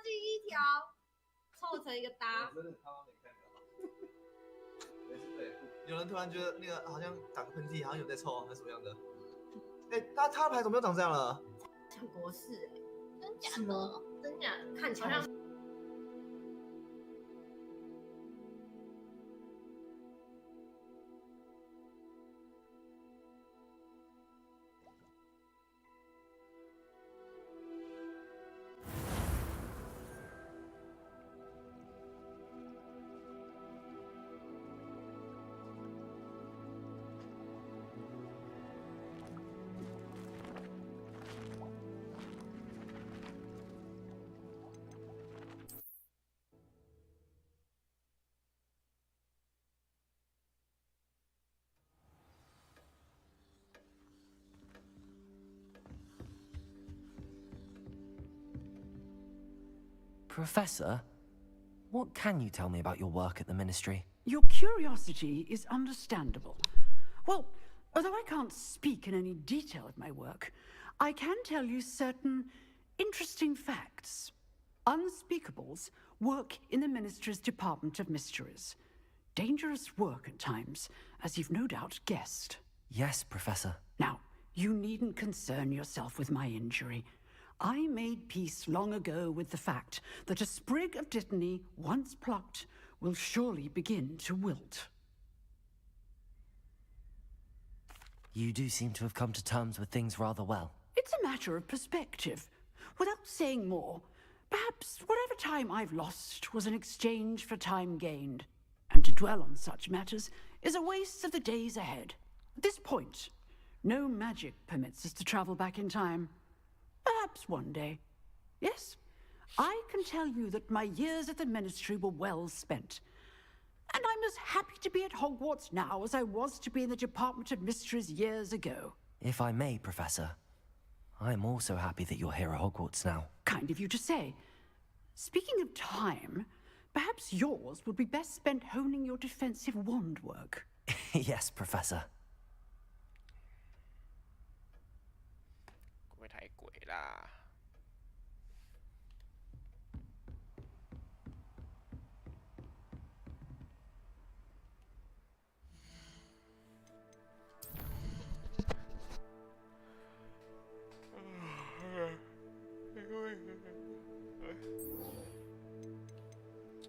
进一条，凑成一个搭。真的他妈没看到。没事对，有人突然觉得那个好像打个喷嚏，好像有在臭，还是什么样的？哎，他的牌怎么又长这样了？像国士真假是吗？真假的，看起来好像。Professor, what can you tell me about your work at the Ministry? Your curiosity is understandable. Well, although I can't speak in any detail of my work, I can tell you certain interesting facts. Unspeakables work in the Ministry's Department of Mysteries. Dangerous work at times, as you've no doubt guessed. Yes, Professor. Now, you needn't concern yourself with my injury. I made peace long ago with the fact that a sprig of dittany, once plucked, will surely begin to wilt. You do seem to have come to terms with things rather well. It's a matter of perspective. Without saying more, perhaps whatever time I've lost was an exchange for time gained. And to dwell on such matters is a waste of the days ahead. At this point, no magic permits us to travel back in time. Perhaps one day. Yes, I can tell you that my years at the Ministry were well spent. And I'm as happy to be at Hogwarts now as I was to be in the Department of Mysteries years ago. If I may, Professor, I'm also happy that you're here at Hogwarts now. Kind of you to say. Speaking of time, perhaps yours would be best spent honing your defensive wand work. Yes, Professor. 会不会太鬼啦？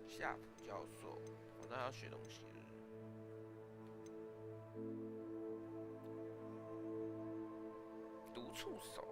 夏普教授，我那要学东西了。毒触手。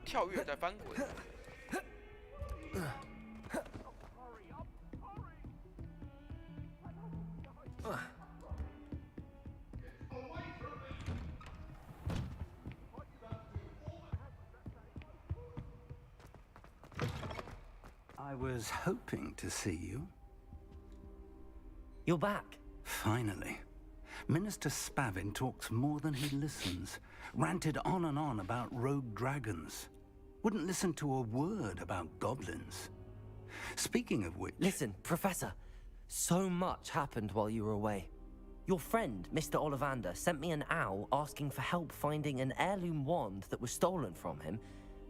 跳跃再翻滚。I was hoping to see you. You're back. Finally. Minister Spavin talks more than he listens. Ranted on and on about rogue dragons. Wouldn't listen to a word about goblins. Speaking of which... Listen, Professor. So much happened while you were away. Your friend, Mr. Ollivander, sent me an owl asking for help finding an heirloom wand that was stolen from him.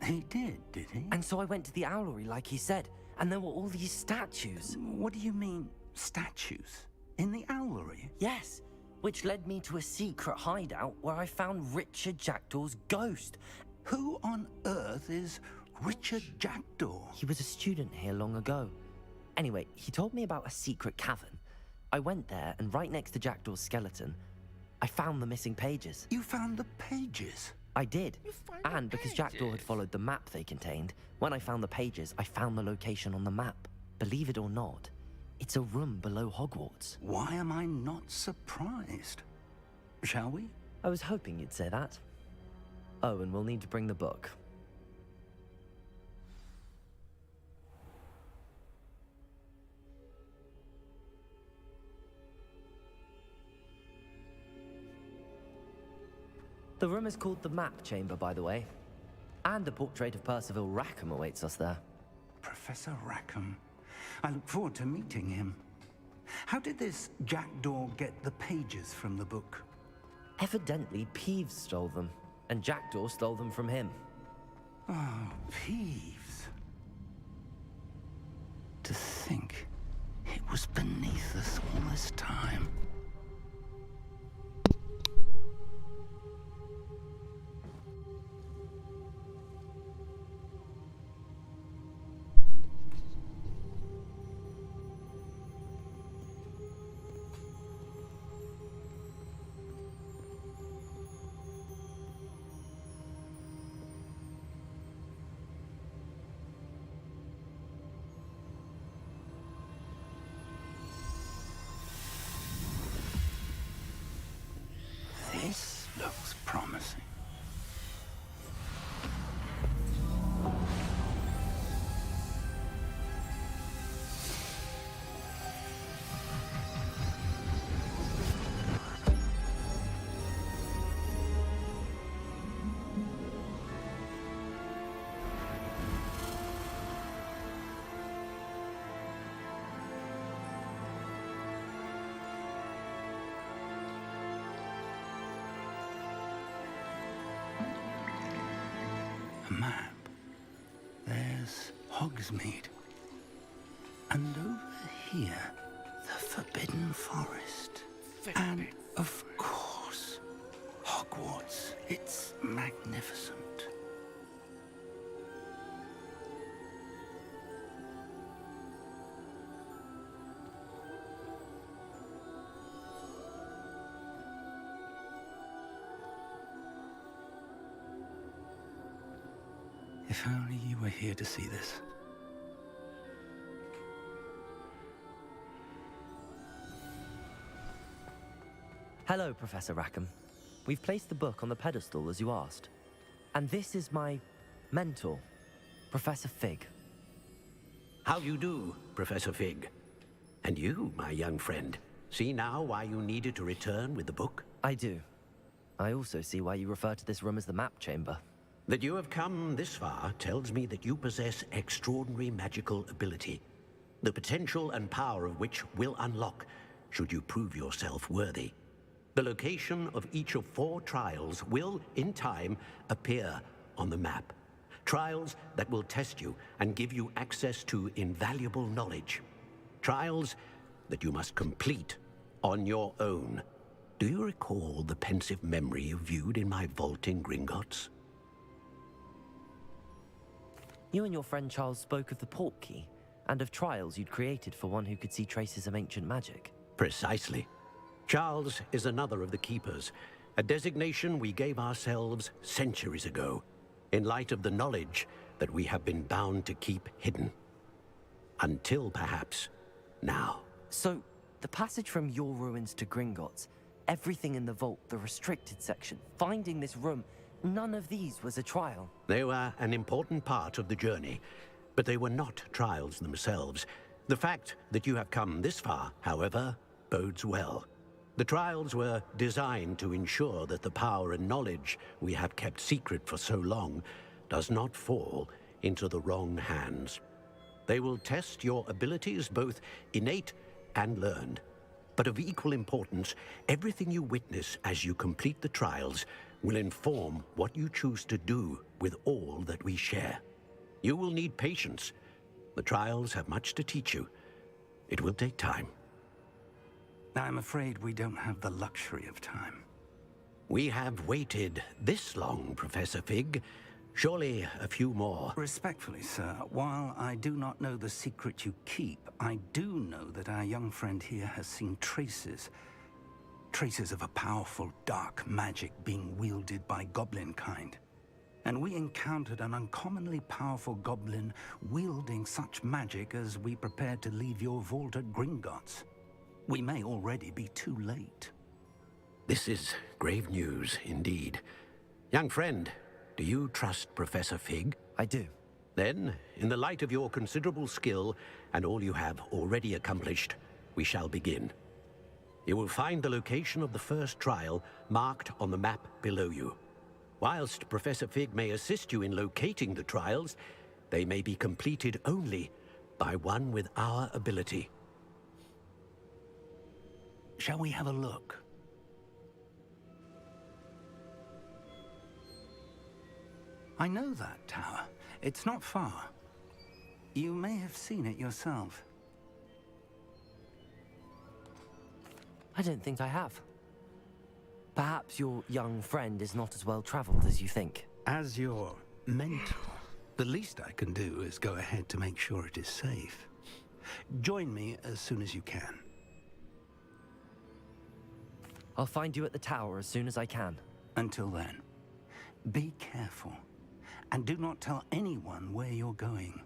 He did he? And so I went to the owlery like he said, and there were all these statues. What do you mean, statues? In the owlery? Yes, which led me to a secret hideout where I found Richard Jackdaw's ghost. Who on earth is Richard Jackdaw. He was a student here long ago. Anyway, he told me about a secret cavern. I went there, and right next to Jackdaw's skeleton, I found the missing pages. You found the pages? I did. You find the And because Jackdaw had pages. followed the map they contained, when I found the pages, I found the location on the map. Believe it or not, it's a room below Hogwarts. Why am I not surprised? Shall we? I was hoping you'd say that. Oh, and we'll need to bring the book. The room is called the Map Chamber, by the way. And a portrait of Percival Rackham awaits us there. Professor Rackham. I look forward to meeting him. How did this Jackdaw get the pages from the book? Evidently, Peeves stole them, and Jackdaw stole them from him. Oh, Peeves. To think it was beneath us all this time. This looks promising. A map. There's Hogsmeade. And over here, the Forbidden Forest. And, of course, Hogwarts. It's magnificent. If only you were here to see this. Hello, Professor Rackham. We've placed the book on the pedestal as you asked. And this is my mentor, Professor Fig. How you do, Professor Fig? And you, my young friend, see now why you needed to return with the book? I do. I also see why you refer to this room as the Map Chamber. That you have come this far tells me that you possess extraordinary magical ability, the potential and power of which will unlock should you prove yourself worthy. The location of each of 4 trials will, in time, appear on the map. Trials that will test you and give you access to invaluable knowledge. Trials that you must complete on your own. Do you recall the pensive memory you viewed in my vault in Gringotts? You and your friend Charles spoke of the Portkey, and of trials you'd created for one who could see traces of ancient magic. Precisely. Charles is another of the Keepers, a designation we gave ourselves centuries ago, in light of the knowledge that we have been bound to keep hidden. Until perhaps now. So, the passage from your ruins to Gringotts, everything in the vault, the restricted section, finding this room, none of these was a trial. They were an important part of the journey, but they were not trials themselves. The fact that you have come this far, however, bodes well. The trials were designed to ensure that the power and knowledge we have kept secret for so long does not fall into the wrong hands. They will test your abilities, both innate and learned. But of equal importance, everything you witness as you complete the trials will inform what you choose to do with all that we share. You will need patience. The trials have much to teach you. It will take time. I'm afraid we don't have the luxury of time. We have waited this long, Professor Fig. Surely a few more. Respectfully, sir, while I do not know the secret you keep, I do know that our young friend here has seen traces. Traces of a powerful dark magic being wielded by goblin kind. And we encountered an uncommonly powerful goblin wielding such magic as we prepared to leave your vault at Gringotts. We may already be too late. This is grave news indeed. Young friend, do you trust Professor Fig? I do. Then, in the light of your considerable skill and all you have already accomplished, we shall begin. You will find the location of the first trial marked on the map below you. Whilst Professor Fig may assist you in locating the trials, they may be completed only by one with our ability. Shall we have a look? I know that tower. It's not far. You may have seen it yourself. I don't think I have. Perhaps your young friend is not as well traveled as you think. As your mentor, the least I can do is go ahead to make sure it is safe. Join me as soon as you can. I'll find you at the tower as soon as I can. Until then, be careful. And do not tell anyone where you're going.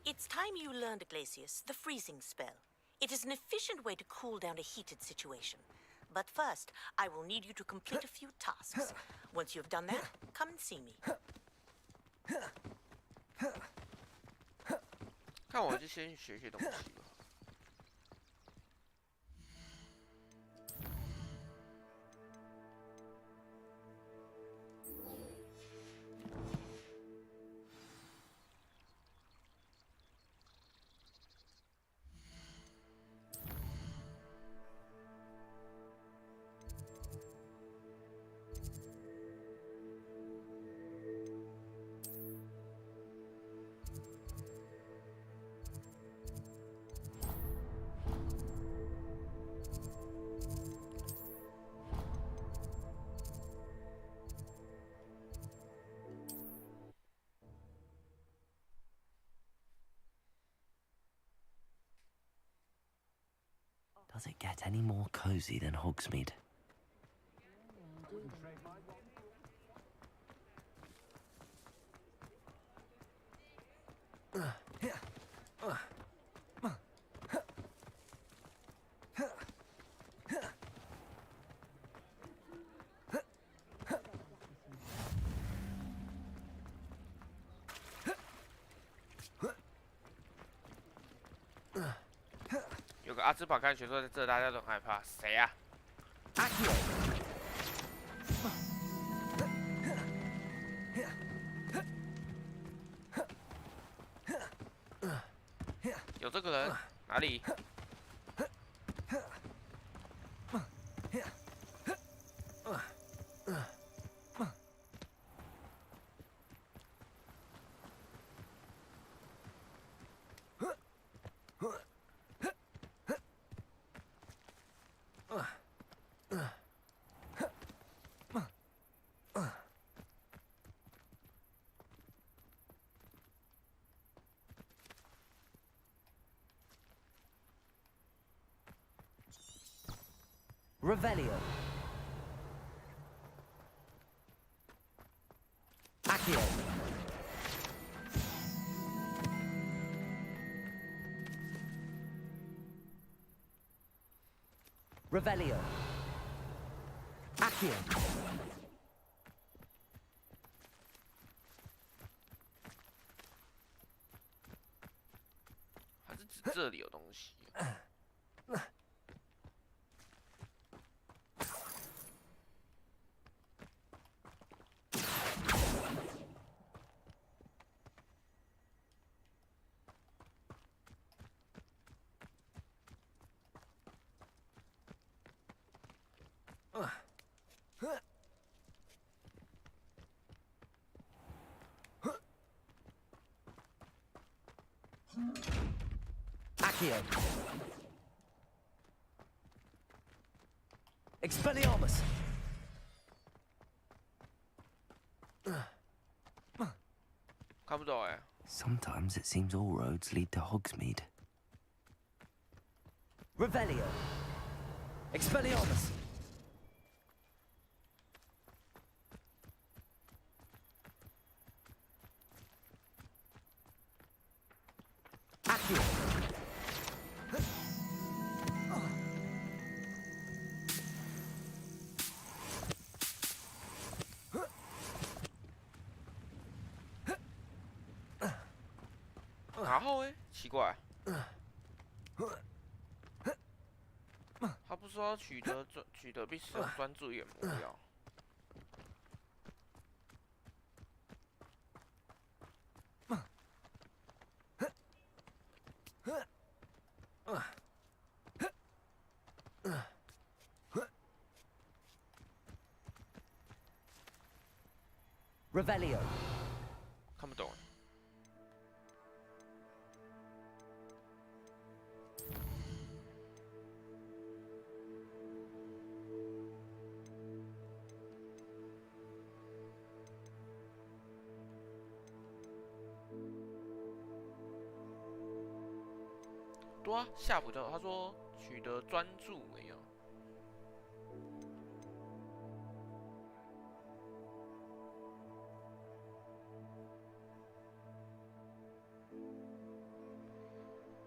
It's time you learned, Glacius, the freezing spell. It is an efficient way to cool down a heated situation. But first, I will need you to complete a few tasks. Once you have done that, come and see me. 看我就先学些东西吧。Does it get any more cozy than Hogsmeade?有个阿兹宝看学说在这，大家都很害怕，谁啊？有这个人哪里？Revelio. Accio. Revelio. Accio. 还是指这里有东西？ Accio. Expelliarmus. Sometimes it seems all roads lead to Hogsmeade. Revelio. Expelliarmus. Accio.然后奇怪，他不说要取得必使用专注眼魔药。Revelio. 看不懂。对啊，下不到。他说取得专注没有。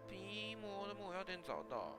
鼻膜的魔药点找到。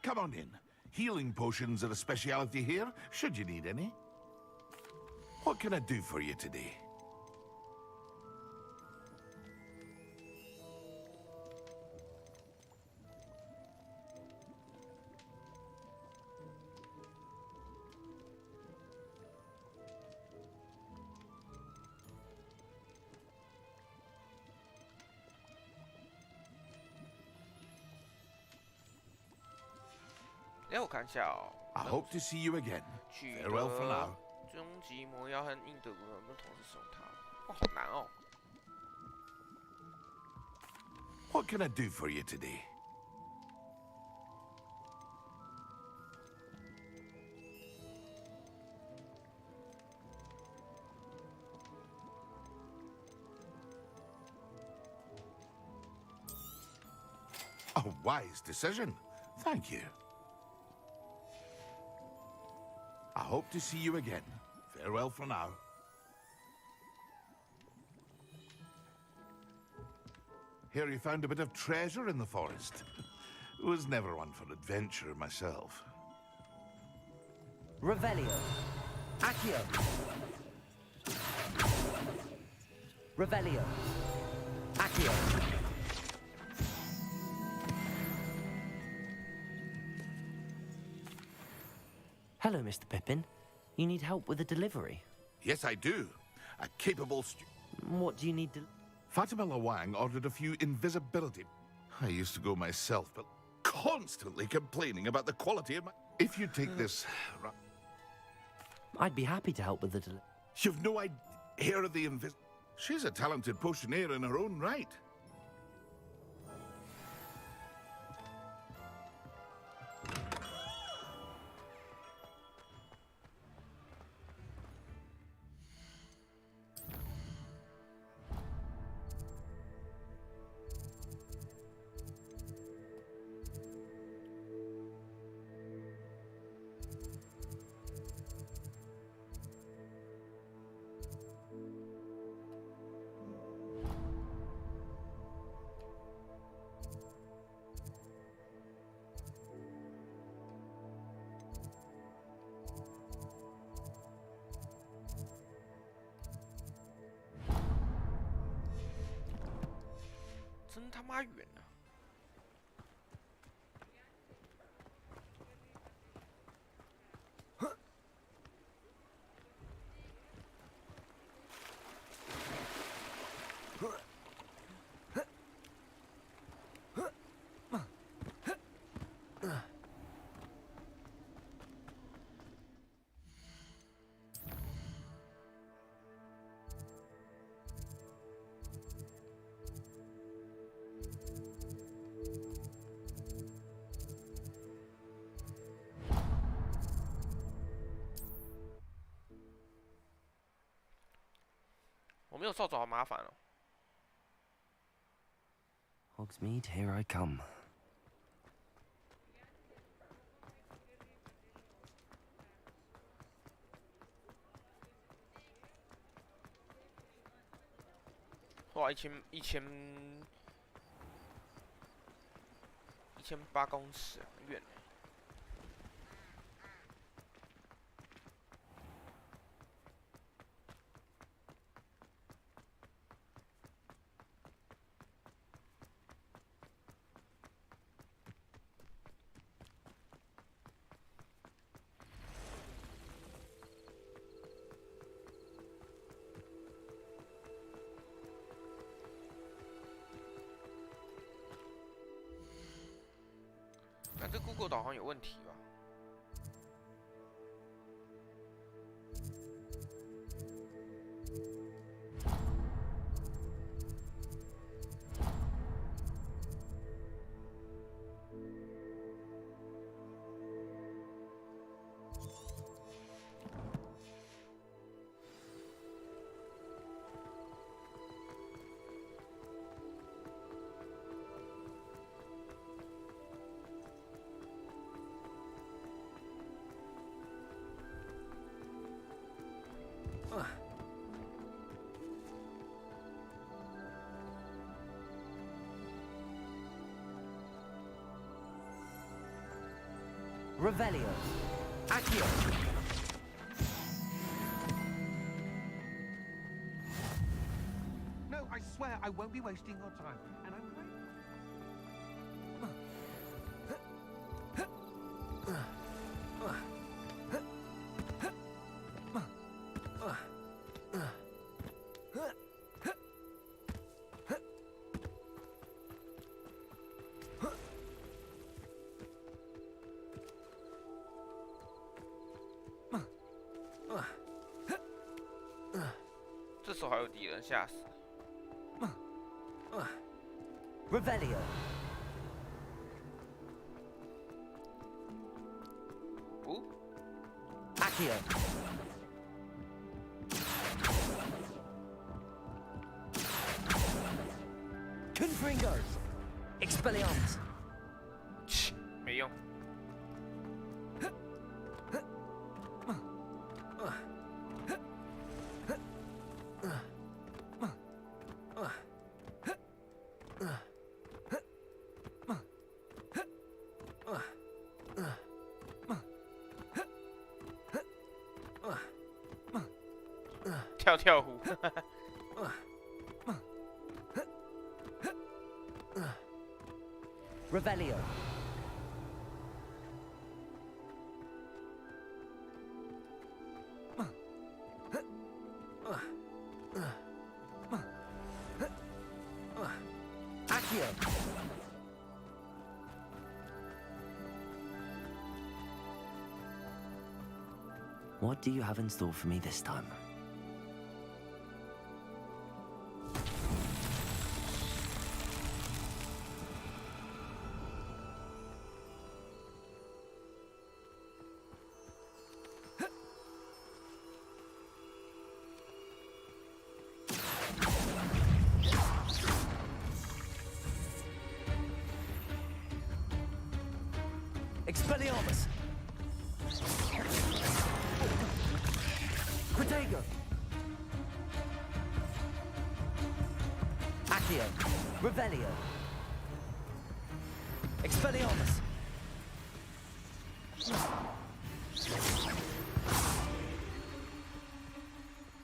Come on in. Healing potions are a speciality here, should you need any. What can I do for you today? I hope to see you again. Farewell for now. 终极魔药和印德古人不同时使用它。哇，好难哦。What can I do for you today? A wise decision. Thank you. I hope to see you again. Farewell for now. Hear you found a bit of treasure in the forest. Was never one for adventure myself. Revelio. Accio. Revelio. Accio. Hello, Mr. Pippin. You need help with a delivery? Yes, I do. A capable What do you need to... Fatima Lawang ordered a few invisibility. I used to go myself, but constantly complaining about the quality of my... If you take this... I'd be happy to help with the delivery. You've no idea of the She's a talented potioneer in her own right. 真他妈远啊！我没有扫帚，好麻烦哦。Hogsmeade, here I come. 哇，1800公尺，很远。那这 Google 导航有问题吧？Revelio. Accio. No, I swear I won't be wasting your time. And I'm这时候还有敌人，吓死！ Revelio. Accio. Confringo. Expelliarmus. 没用。跳湖。Revelio. Accio. What do you have in store for me this time? Expelliarmus! Protego! Accio! Revelio! Expelliarmus!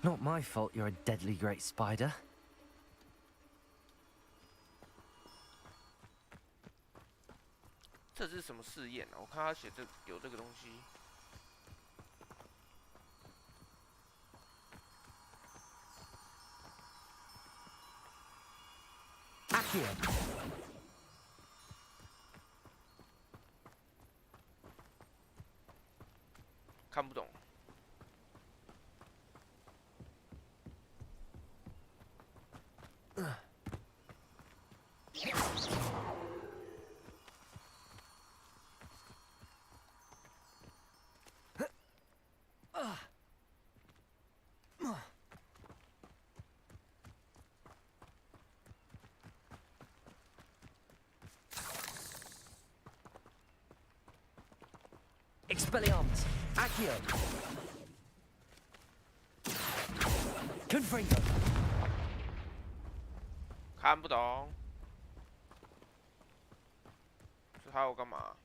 Not my fault you're a deadly great spider. 什么试验啊？我看他写有这个东西。看不懂。Expelliarmus. Accio. Confringo. 看不懂。这还要干嘛？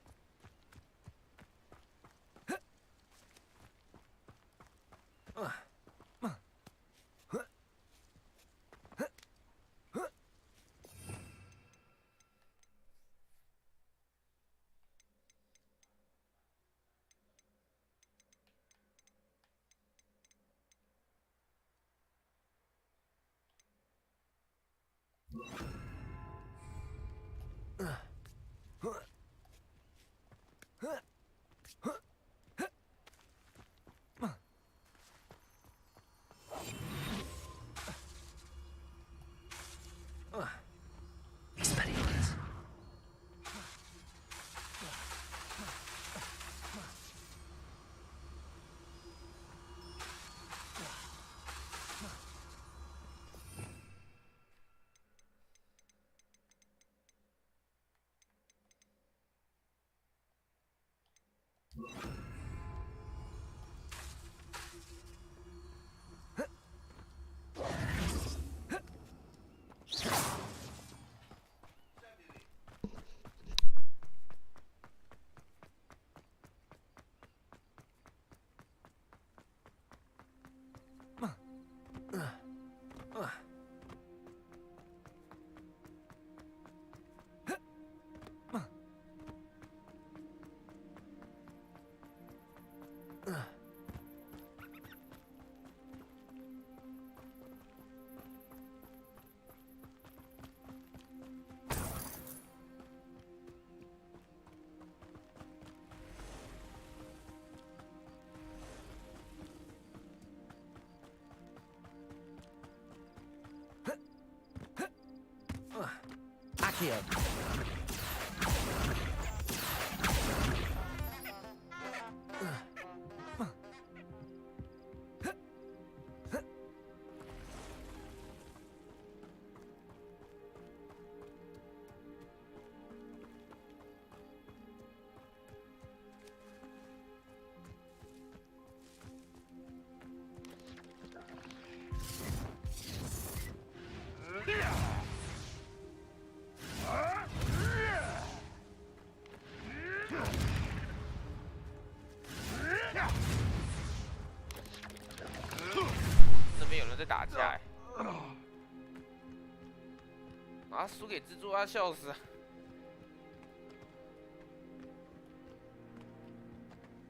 Expelliarmus. Accio.在打架啊，输给蜘蛛，他笑死。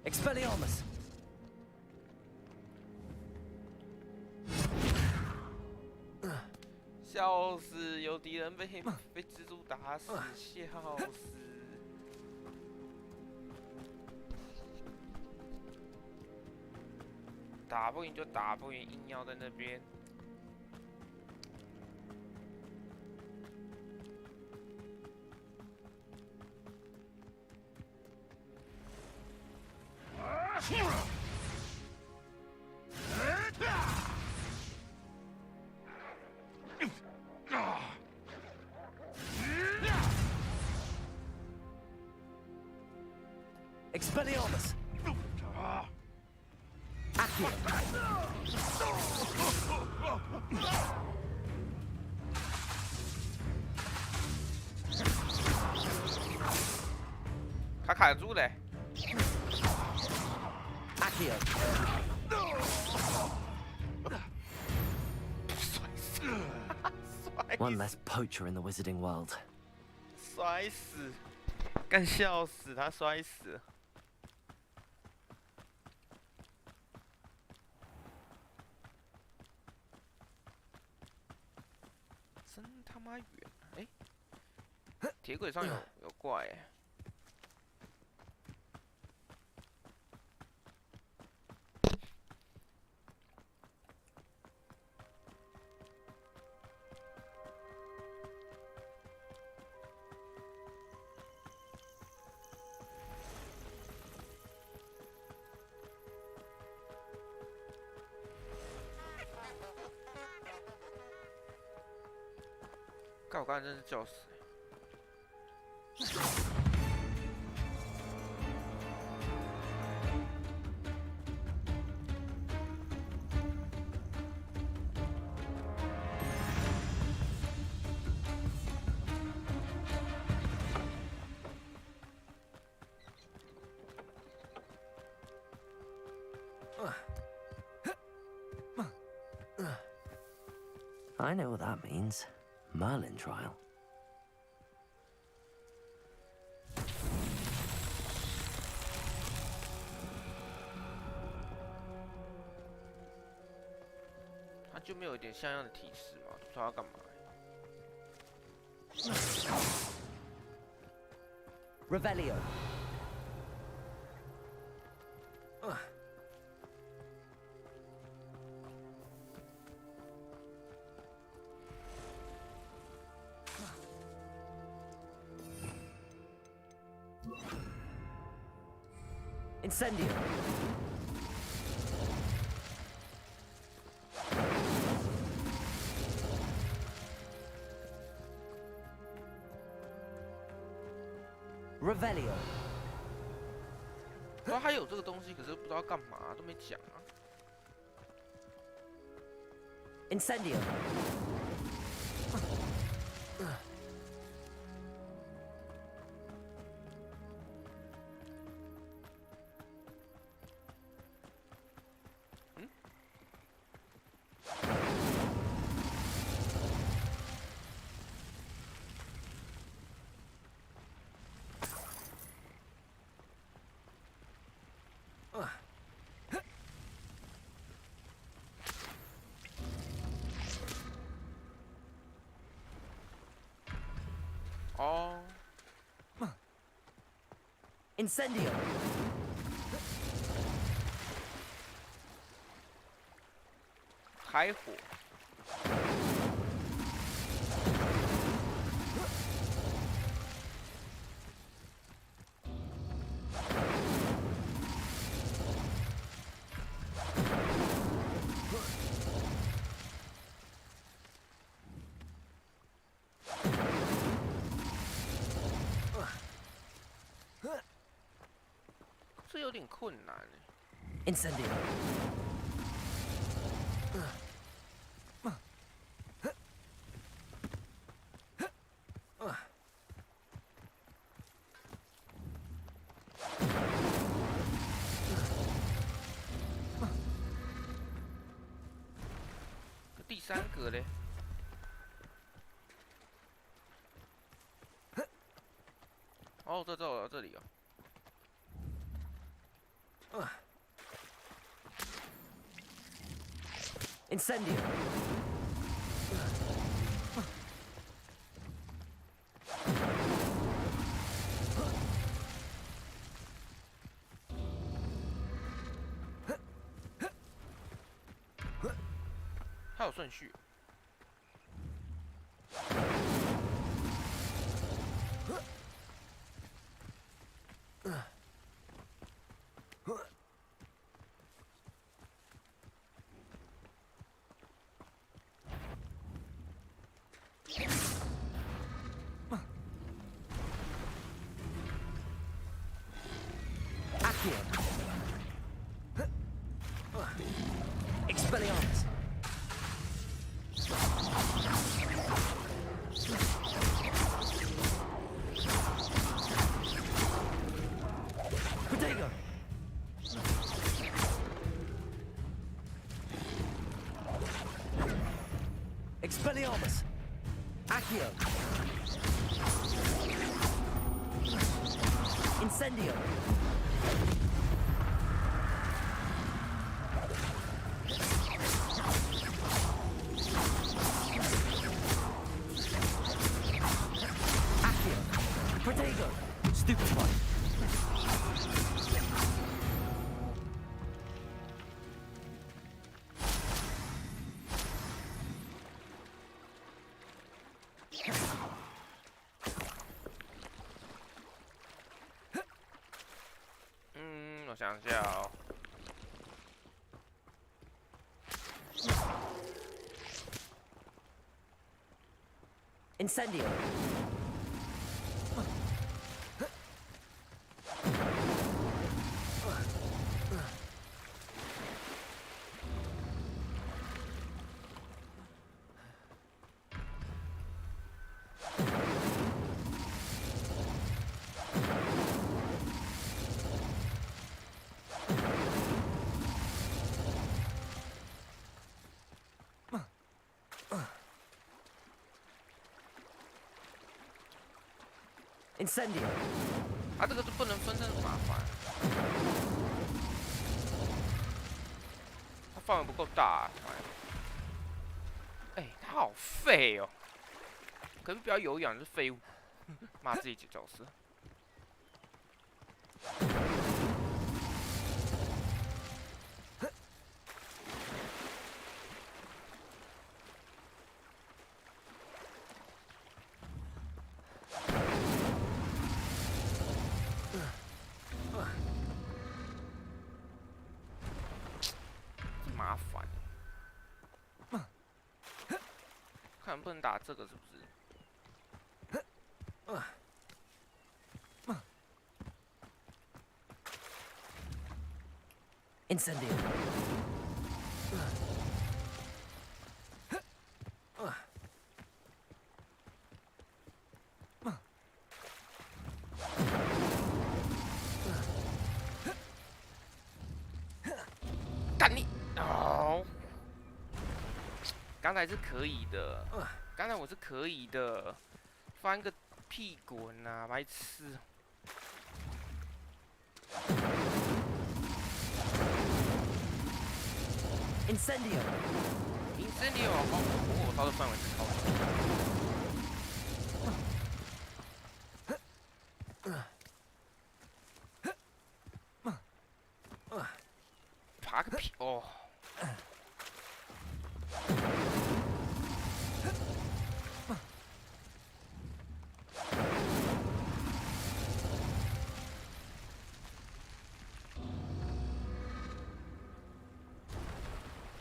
Expelliarmus. 笑死，有敌人被蜘蛛打死，笑死。打不赢就打不赢，硬要在那边。Expelliarmus. Accio. 他卡住嘞。Accio. One less poacher in the wizarding world. 摔死！干笑死，他摔死了。真他妈远！哎、铁轨上有怪哎、干我刚才真是叫死、I know what that means. Merlin trial.他就没有一点像样的提示吗？不知道要干嘛、Revelio. Incendio. Revelio. 不知道还有这个东西，可是不知道干嘛，都没讲啊。Incendio.哦， Incendio. 开火。这有点困难欸。 Incendio.这第三格嘞？哦，这里哦。 Incendio. Incendio. 它有顺序。Expelliarmus. Protego. Expelliarmus. Accio. Incendio! Accio! Protego! Stupefy!嗯，我想一下哦。Incendio! Incendio! 啊，这个就不能分，真的很麻烦。它范围不够大、啊。哎、他好废哦！可是不要有氧，就是废物。骂自己角色。麻烦，看能不能打这个是不是？ Incendio! Oh 刚才是可以的，刚才我是可以的，翻个屁滚啊，白痴！ Incendio! Incendio 哦，它的范围是超大。爬个屁哦！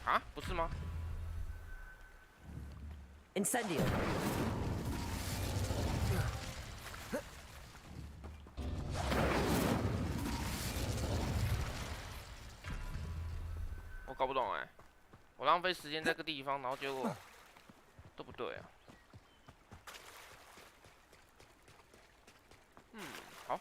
啊，不是吗 ？Incendio! 我搞不懂哎，我浪费时间在个地方，然后结果都不对啊。嗯，好。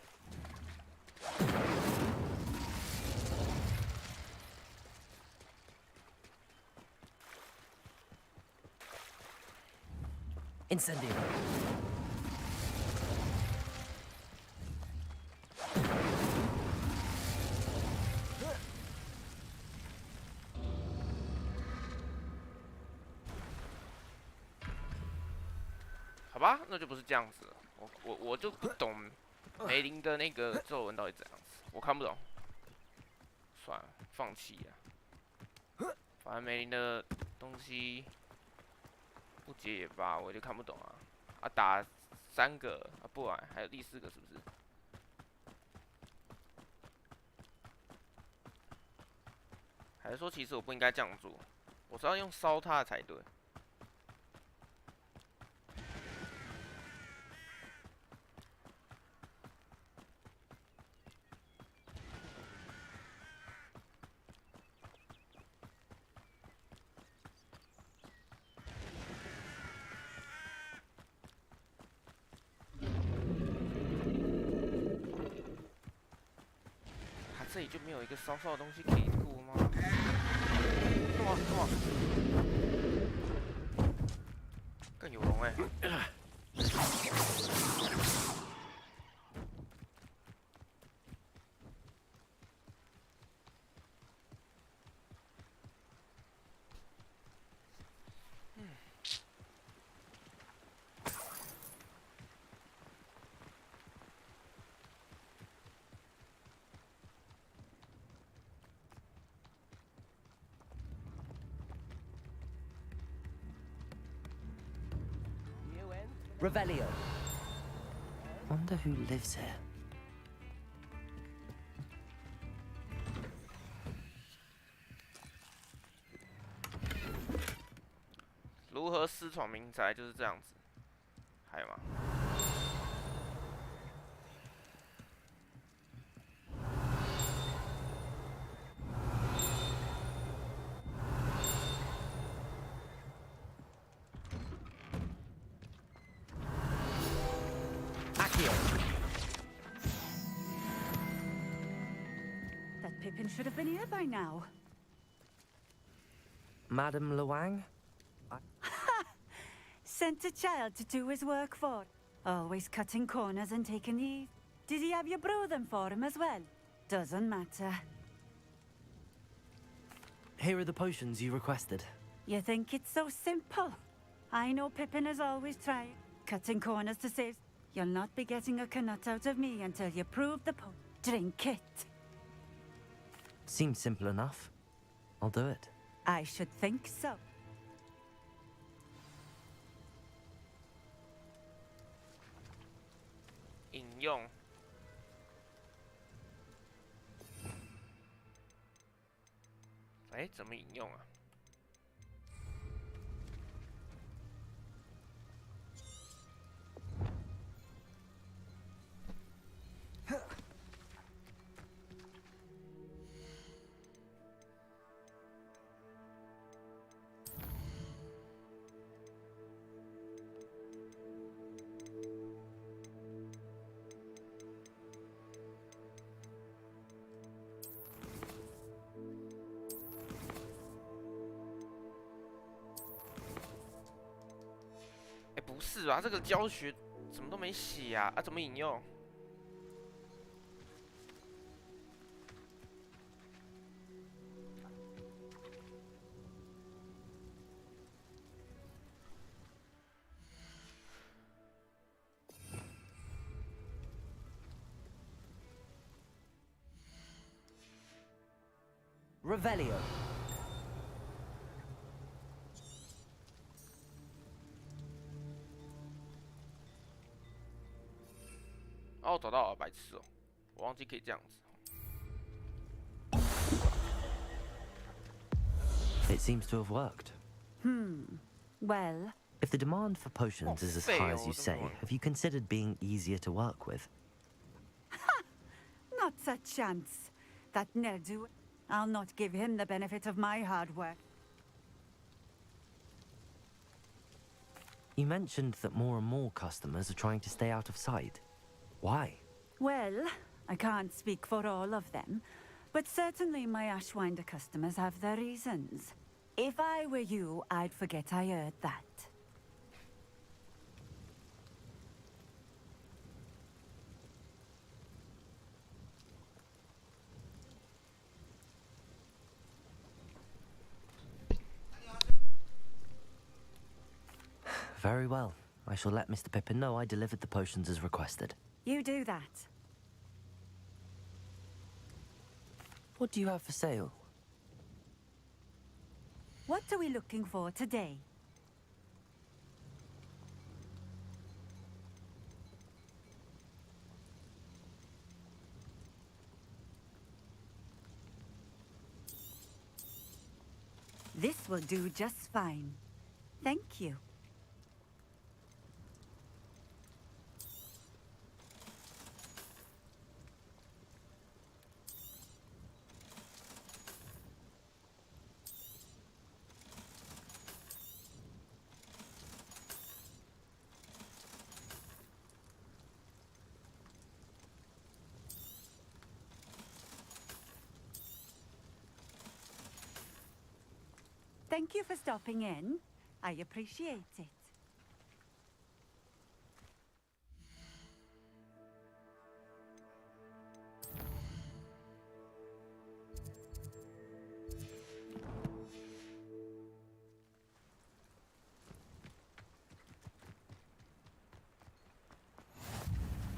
Incendio! 好吧，那就不是这样子了。我就不懂梅林的那个皱纹到底怎样子，我看不懂。算了，放弃啊。反正梅林的东西不解也罢，我就看不懂啊。啊，打3个啊，不然还有第4个是不是？还是说其实我不应该这样做，我是要用烧它才对。 这里就没有一个烧烧的东西可以过吗？哇，更有龙哎！ Revelio. Wonder who lives here. 如何私闯民宅就是这样子，还有吗？That Pippin should have been here by now. Madame Luang? Sent a child to do his work for. Always cutting corners and taking the... Did he have you brew them for him as well? Doesn't matter. Here are the potions you requested. You think it's so simple? I know Pippin has always tried. Cutting corners to save... You'll not be getting a canut out of me until you prove the Drink it. Seems simple enough. I'll do it. I should think so. 引用。哎，怎么引用啊？不是啊，这个教学怎么都没写啊？啊，怎么引用？ Revelio. 哦，找到了，白痴哦，我忘记可以这样子。 It seems to have worked. Well... If the demand for potions is as high as you say, have you considered being easier to work with? Ha! Not a chance. That ne'er-do... I'll not give him the benefit of my hard work. You mentioned that more and more customers are trying to stay out of sight. Why? Well, I can't speak for all of them, but certainly my Ashwinder customers have their reasons. If I were you, I'd forget I heard that. Very well. I shall let Mr. Pippin know I delivered the potions as requested. You do that. What do you have for sale? What are we looking for today? This will do just fine. Thank you. Thank you for stopping in. I appreciate it.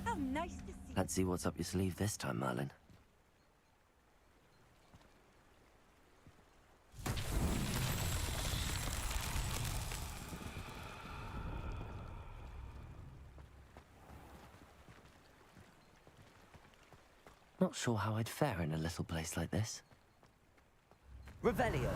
How nice to see. Let's see what's up your sleeve this time, Merlin. Not sure how I'd fare in a little place like this. Revelio.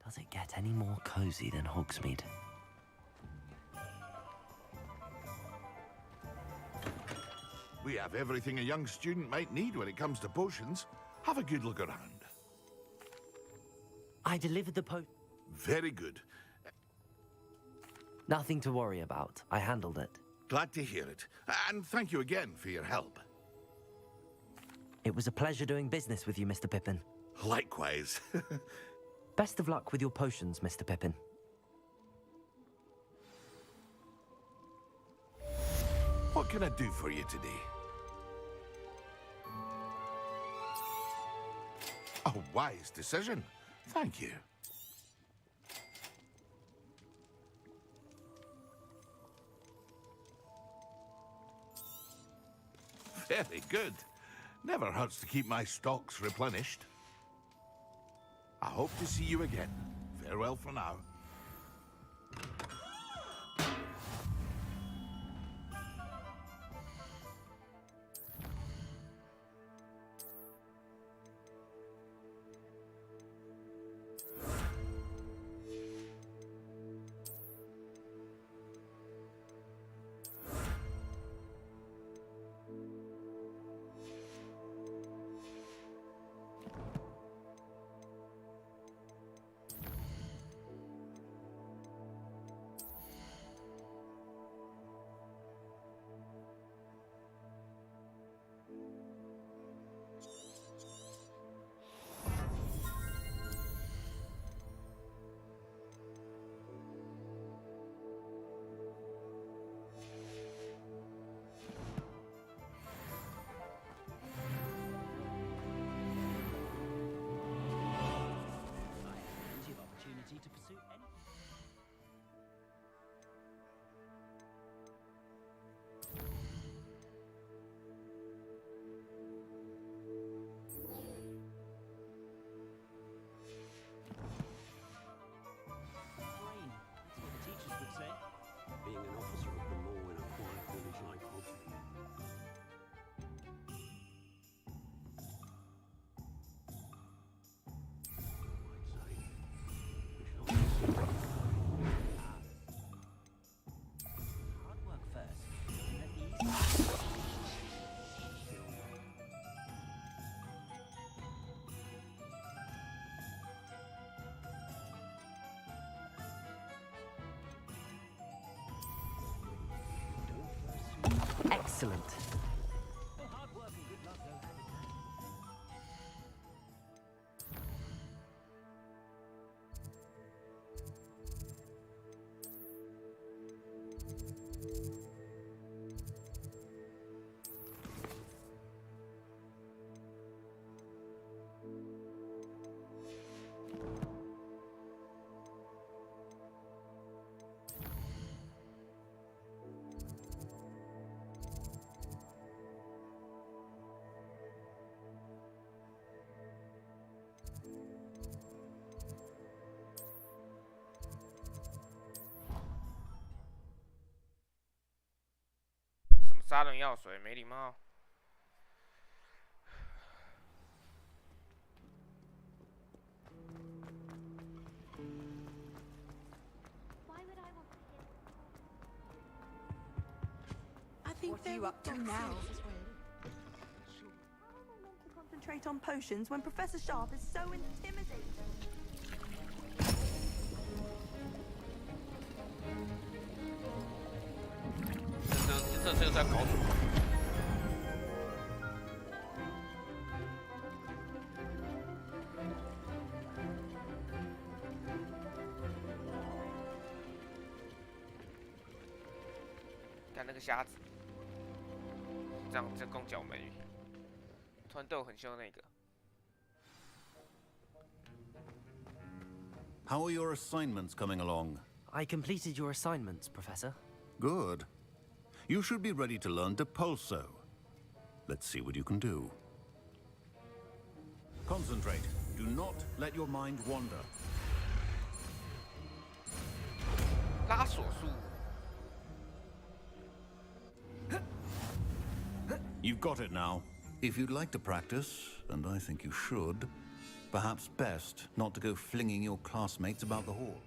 Does it get any more cozy than Hogsmeade? We have everything a young student might need when it comes to potions. Have a good look around. I delivered the Very good. Nothing to worry about. I handled it. Glad to hear it. And thank you again for your help. It was a pleasure doing business with you, Mr. Pippin. Likewise. Best of luck with your potions, Mr. Pippin. What can I do for you today? A wise decision. Thank you. Very good. Never hurts to keep my stocks replenished. I hope to see you again. Farewell for now. Being an officer of the law in a quiet village like Hogsmeade. Hard work first. Excellent. 杀人药水，没礼貌。I think What are you up to now? Concentrate on potions when Professor Sharp is so intimidating. 这是在搞什么？看那个瞎子，这样在供角美女，突然对我很凶那个。 How are your assignments coming along? I completed your assignments, Professor. Good. You should be ready to learn Depulso. Let's see what you can do. Concentrate. Do not let your mind wander. 拉锁术。 You've got it now. If you'd like to practice, and I think you should, perhaps best not to go flinging your classmates about the hall.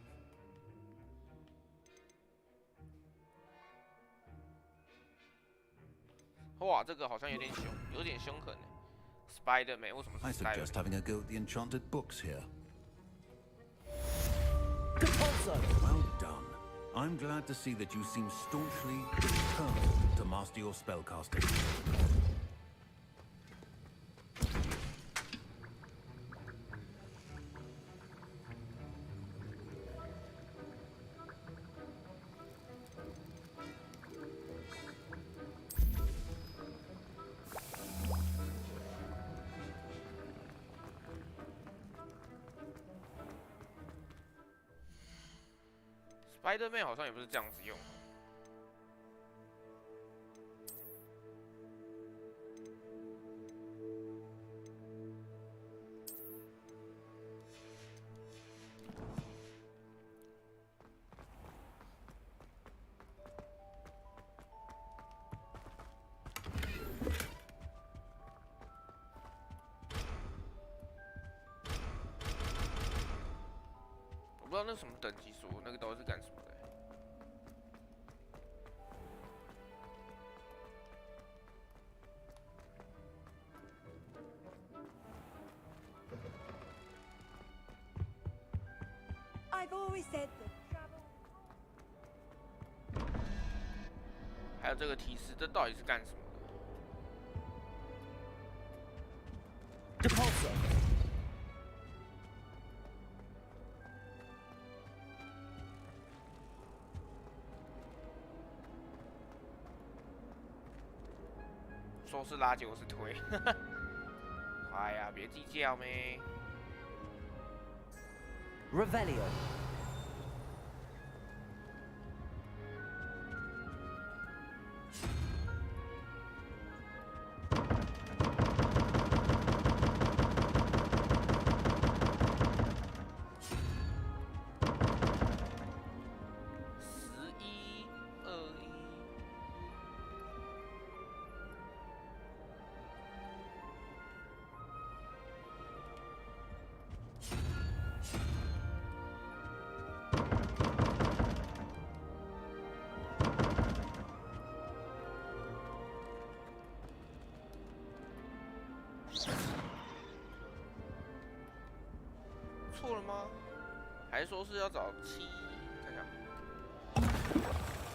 哇，这个好像有点凶，有点凶狠。Spider-Man 为什么 I 是 Spider-Man？ suggest having a go at the enchanted books here. Depulso! Well done. I'm glad to see that you seem staunchly determined to master your spellcasting. Spider-Man 好像也不是这样子用。我不知道那什么等级书，那个到底是干什么的？ I've always said that travel. 还有这个提示，这到底是干什么的 Depulso! 说是拉，结果是推。哎呀，别计较咩。 Revelio.错了吗？还是说是要找7？看一下，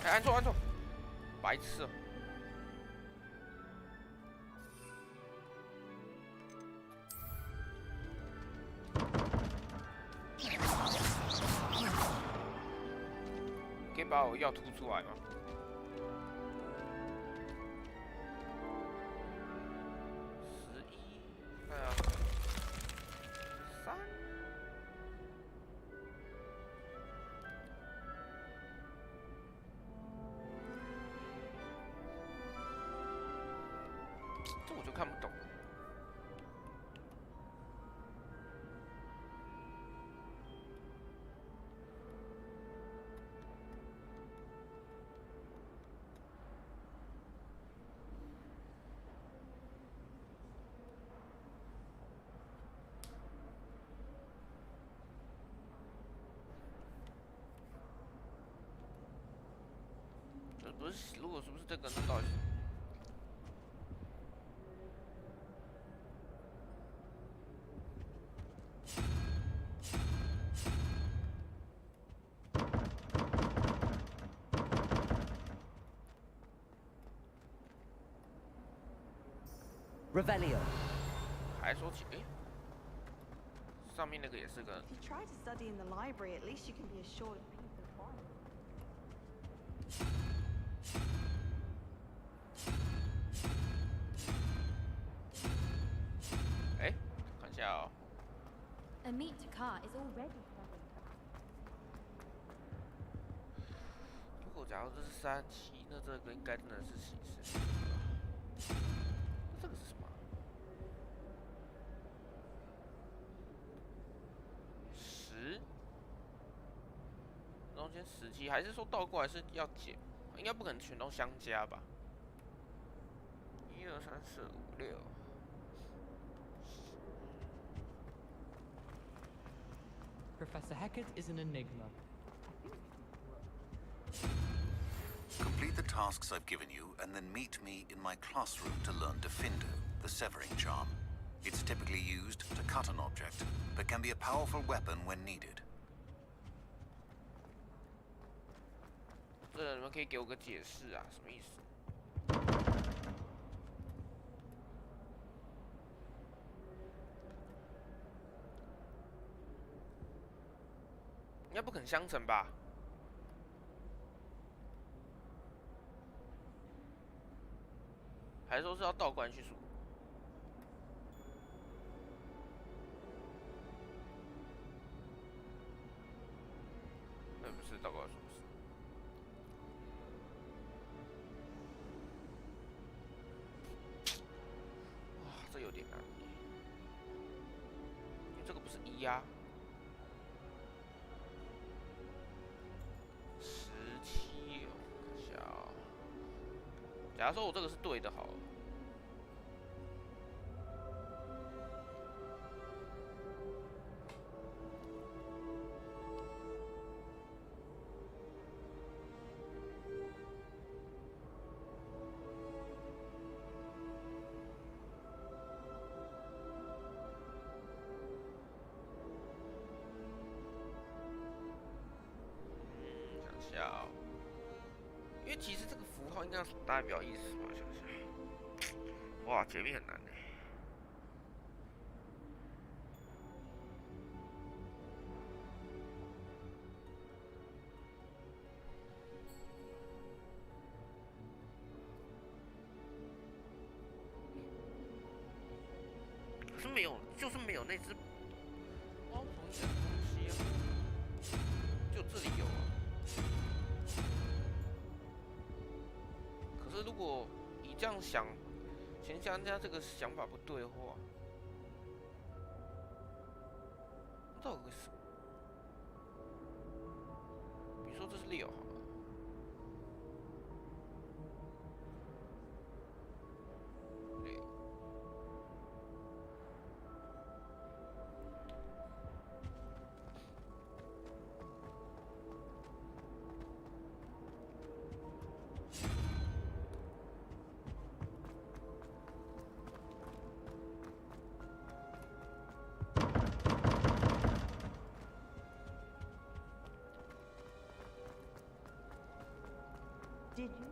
哎，按错按错，白痴哦！可以把我药吐出来吗？ 这我就看不懂。不是，如果是不是这个，那到底是？Revelio. 还说起，上面那个也是个。 If you try to study in the library, at least you can be assured of peace and quiet. 看一下哦。Amit Takar is already studying. 如果假如这是37，那这个应该真的是喜事。这个是什么？10，中间17，还是说倒过来是要减？应该不可能全都相加吧？1、2、3、4、5、6。 Professor Hecat is an enigma. Complete the tasks I've given you, and then meet me in my classroom to learn Defindo, the severing charm. It's typically used to cut an object, but can be a powerful weapon when needed. 这你们可以给我个解释啊，什么意思？应该不可能相乘吧？还是说是要倒过来去数？不是倒过来数，不是。哇，这有点难，因为这个不是1啊。 17哦，看一下啊。假如说我这个是对的，好了。想一下哦。 因为其实这个符号应该有什么代表意思吧？想想，哇，解密很难呢。可是没有，就是没有那只包同一个东西啊，就这里有啊。 可是如果你这样想，嫌家人家这个想法不对的话，到底为什么？比如说这是6好了。 Did you?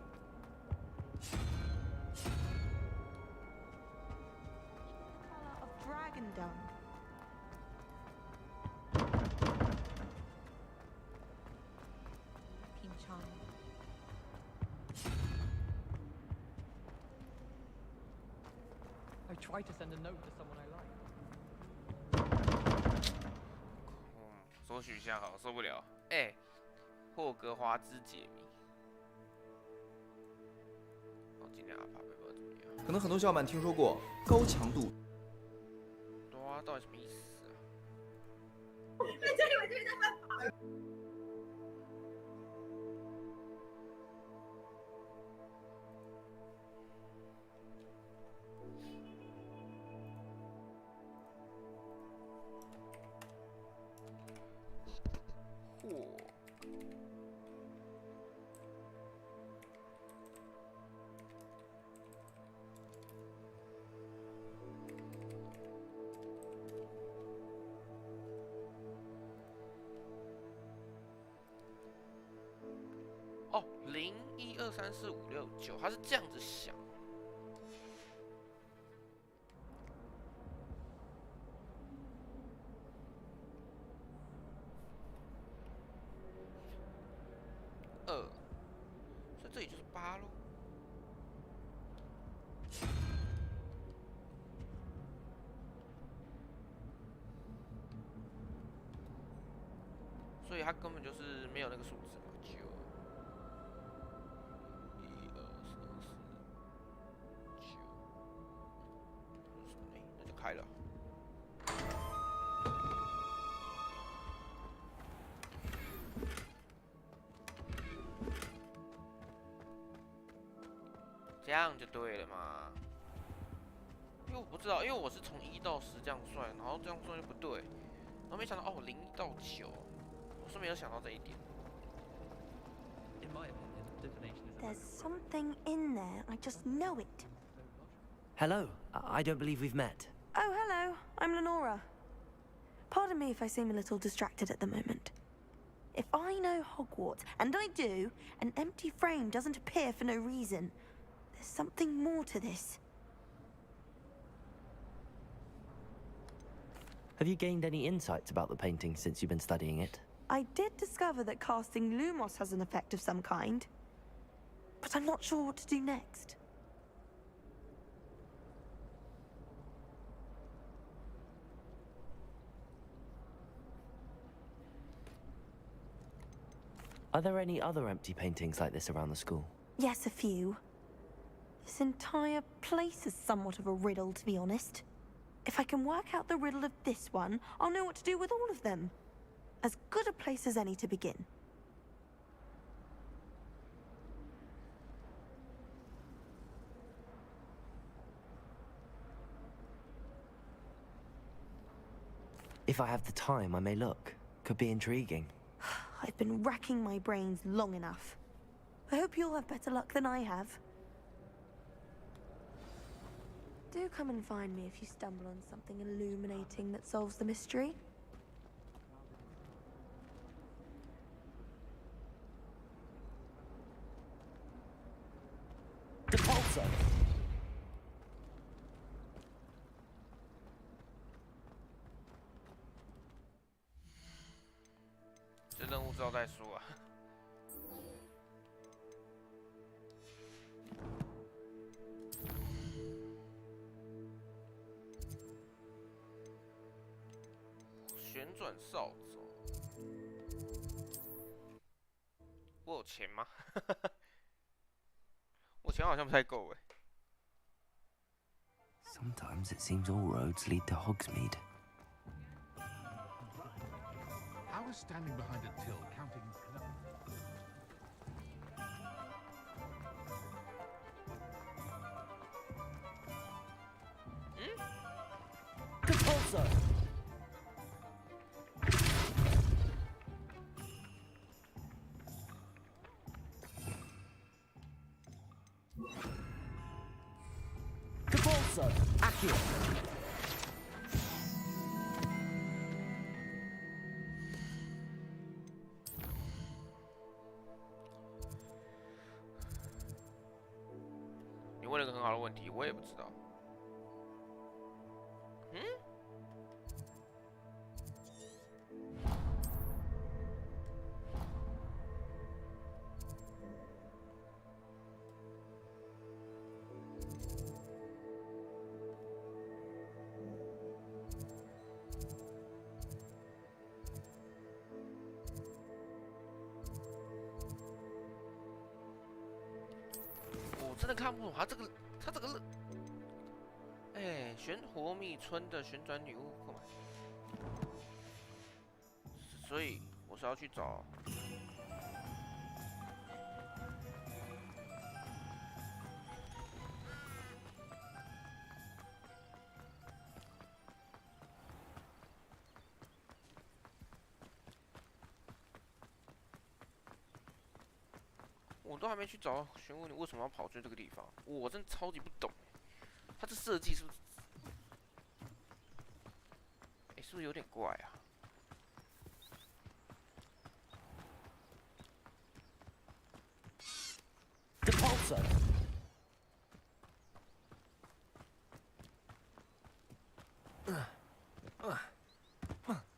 Color of dragon dung. Pinchon. I tried to send a note to someone I like. 索取一下好，受不了。霍格华兹解谜。 可能很多小伙伴听说过高强度。对啊，到底什么意思啊？以为这边在翻法。哦，0、1、2、3、4、5、6、9，他是这样子想。2，所以这里就是8咯。所以它根本就是没有那个数字嘛，9、1、2、3、4、9，那就开了。这样就对了嘛。因为我不知道，因为我是从1到10这样算，然后这样算就不对，然后没想到哦，0到9。我是没有想到这一点。There's something in there. I just know it. Hello. I don't believe we've met. Oh, hello. I'm Lenora. Pardon me if I seem a little distracted at the moment. If I know Hogwarts, and I do, an empty frame doesn't appear for no reason. There's something more to this. Have you gained any insights about the painting since you've been studying it? I did discover that casting Lumos has an effect of some kind, but I'm not sure what to do next. Are there any other empty paintings like this around the school? Yes, a few. This entire place is somewhat of a riddle, to be honest. If I can work out the riddle of this one, I'll know what to do with all of them. As good a place as any to begin. If I have the time, I may look. Could be intriguing. I've been racking my brains long enough. I hope you'll have better luck than I have. Do come and find me if you stumble on something illuminating that solves the mystery. Depulso! 这任务之后再说啊。旋转扫帚，我有钱吗？我钱好像不太够哎。Sometimes it seems all roads lead to Hogsmeade. I was standing behind a till counting. Depulso! Depulso! Accio! 你问了个很好的问题，我也不知道。嗯？我真的看不懂他这个，哎，玄活蜜村的旋转女巫购买，所以我是要去找。我都还没去找询问你为什么要跑去这个地方，我真的超级不懂。他这设计是不是？哎，是不是有点怪啊？ Depulso.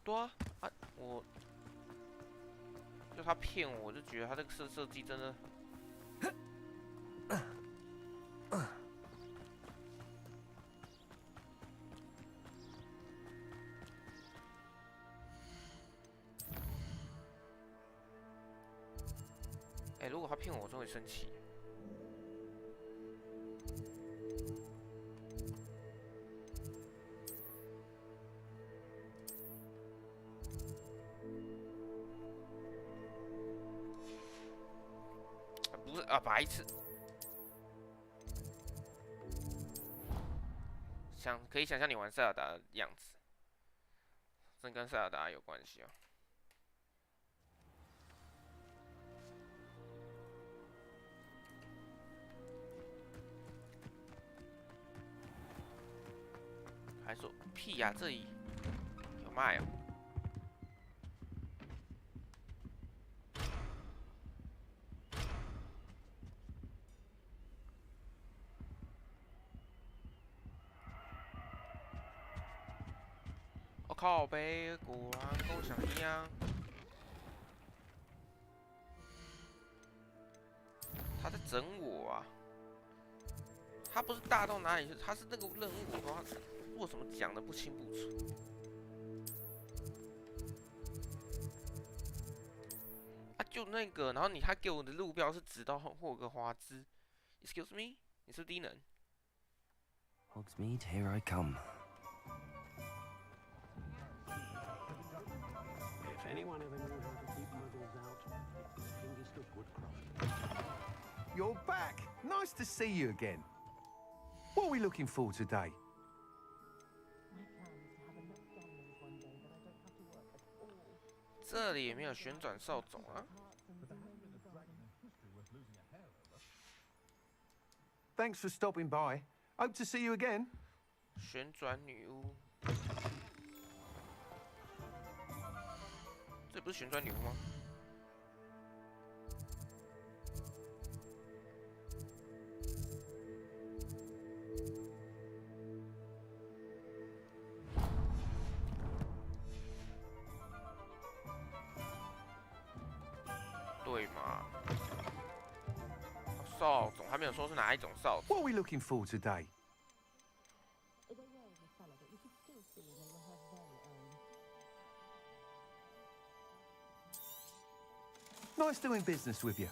对啊，我就他骗我，我就觉得他这个设计真的。哎，如果他骗我，我真会生气。不是啊，白痴。可以想象你玩塞尔达的样子，真跟塞尔达有关系哦。还说屁呀、这里有卖哦。我靠北，果然跟我想一样。他在整我啊！他不是大到哪里去，他是那个任务，我说他做什么讲的不清不楚。啊，就那个，然后他给我的路标是指到霍格华兹。Excuse me， 你是不是低能 Hogsmeade, here I come. If anyone ever knew how to keep muggles out, it's Hengist of Woodcroft. You're back. Nice to see you again. What are we looking for today? My plan is to have enough diamonds one day that I don't have to work at all. 这里也没有旋转扫帚啊。 Thanks for stopping by. Hope to see you again. 旋转女巫，这不是旋转女巫吗？对嘛？扫帚还没有说是哪一种扫帚。 What are we looking for today? They were in the cellar, but you could still see they were her very own. Nice doing business with you.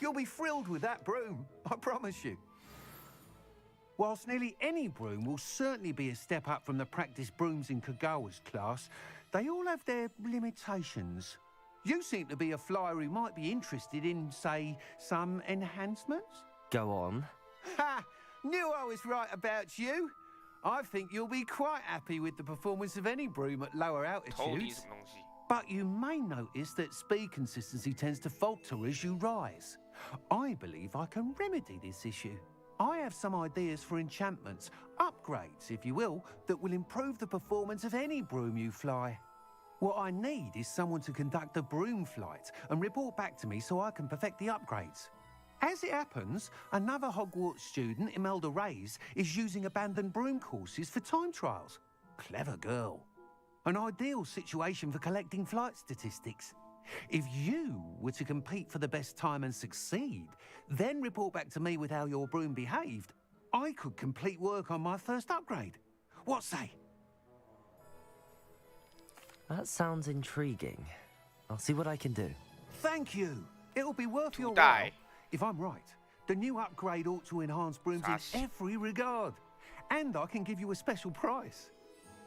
You'll be thrilled with that broom, I promise you. Whilst nearly any broom will certainly be a step up from the practice brooms in Kagawa's class, they all have their limitations. You seem to be a flyer who might be interested in, say, some enhancements? Go on. Ha! Knew I was right about you. I think you'll be quite happy with the performance of any broom at lower altitudes. But you may notice that speed consistency tends to falter as you rise. I believe I can remedy this issue. I have some ideas for enchantments, upgrades, if you will, that will improve the performance of any broom you fly. What I need is someone to conduct a broom flight and report back to me so I can perfect the upgrades. As it happens, another Hogwarts student, Imelda Reyes, is using abandoned broom courses for time trials. Clever girl. An ideal situation for collecting flight statistics. If you were to compete for the best time and succeed, then report back to me with how your broom behaved, I could complete work on my first upgrade. What say? That sounds intriguing. I'll see what I can do. Thank you. It'll be worth your while. If I'm right, the new upgrade ought to enhance brooms in every regard. And I can give you a special price.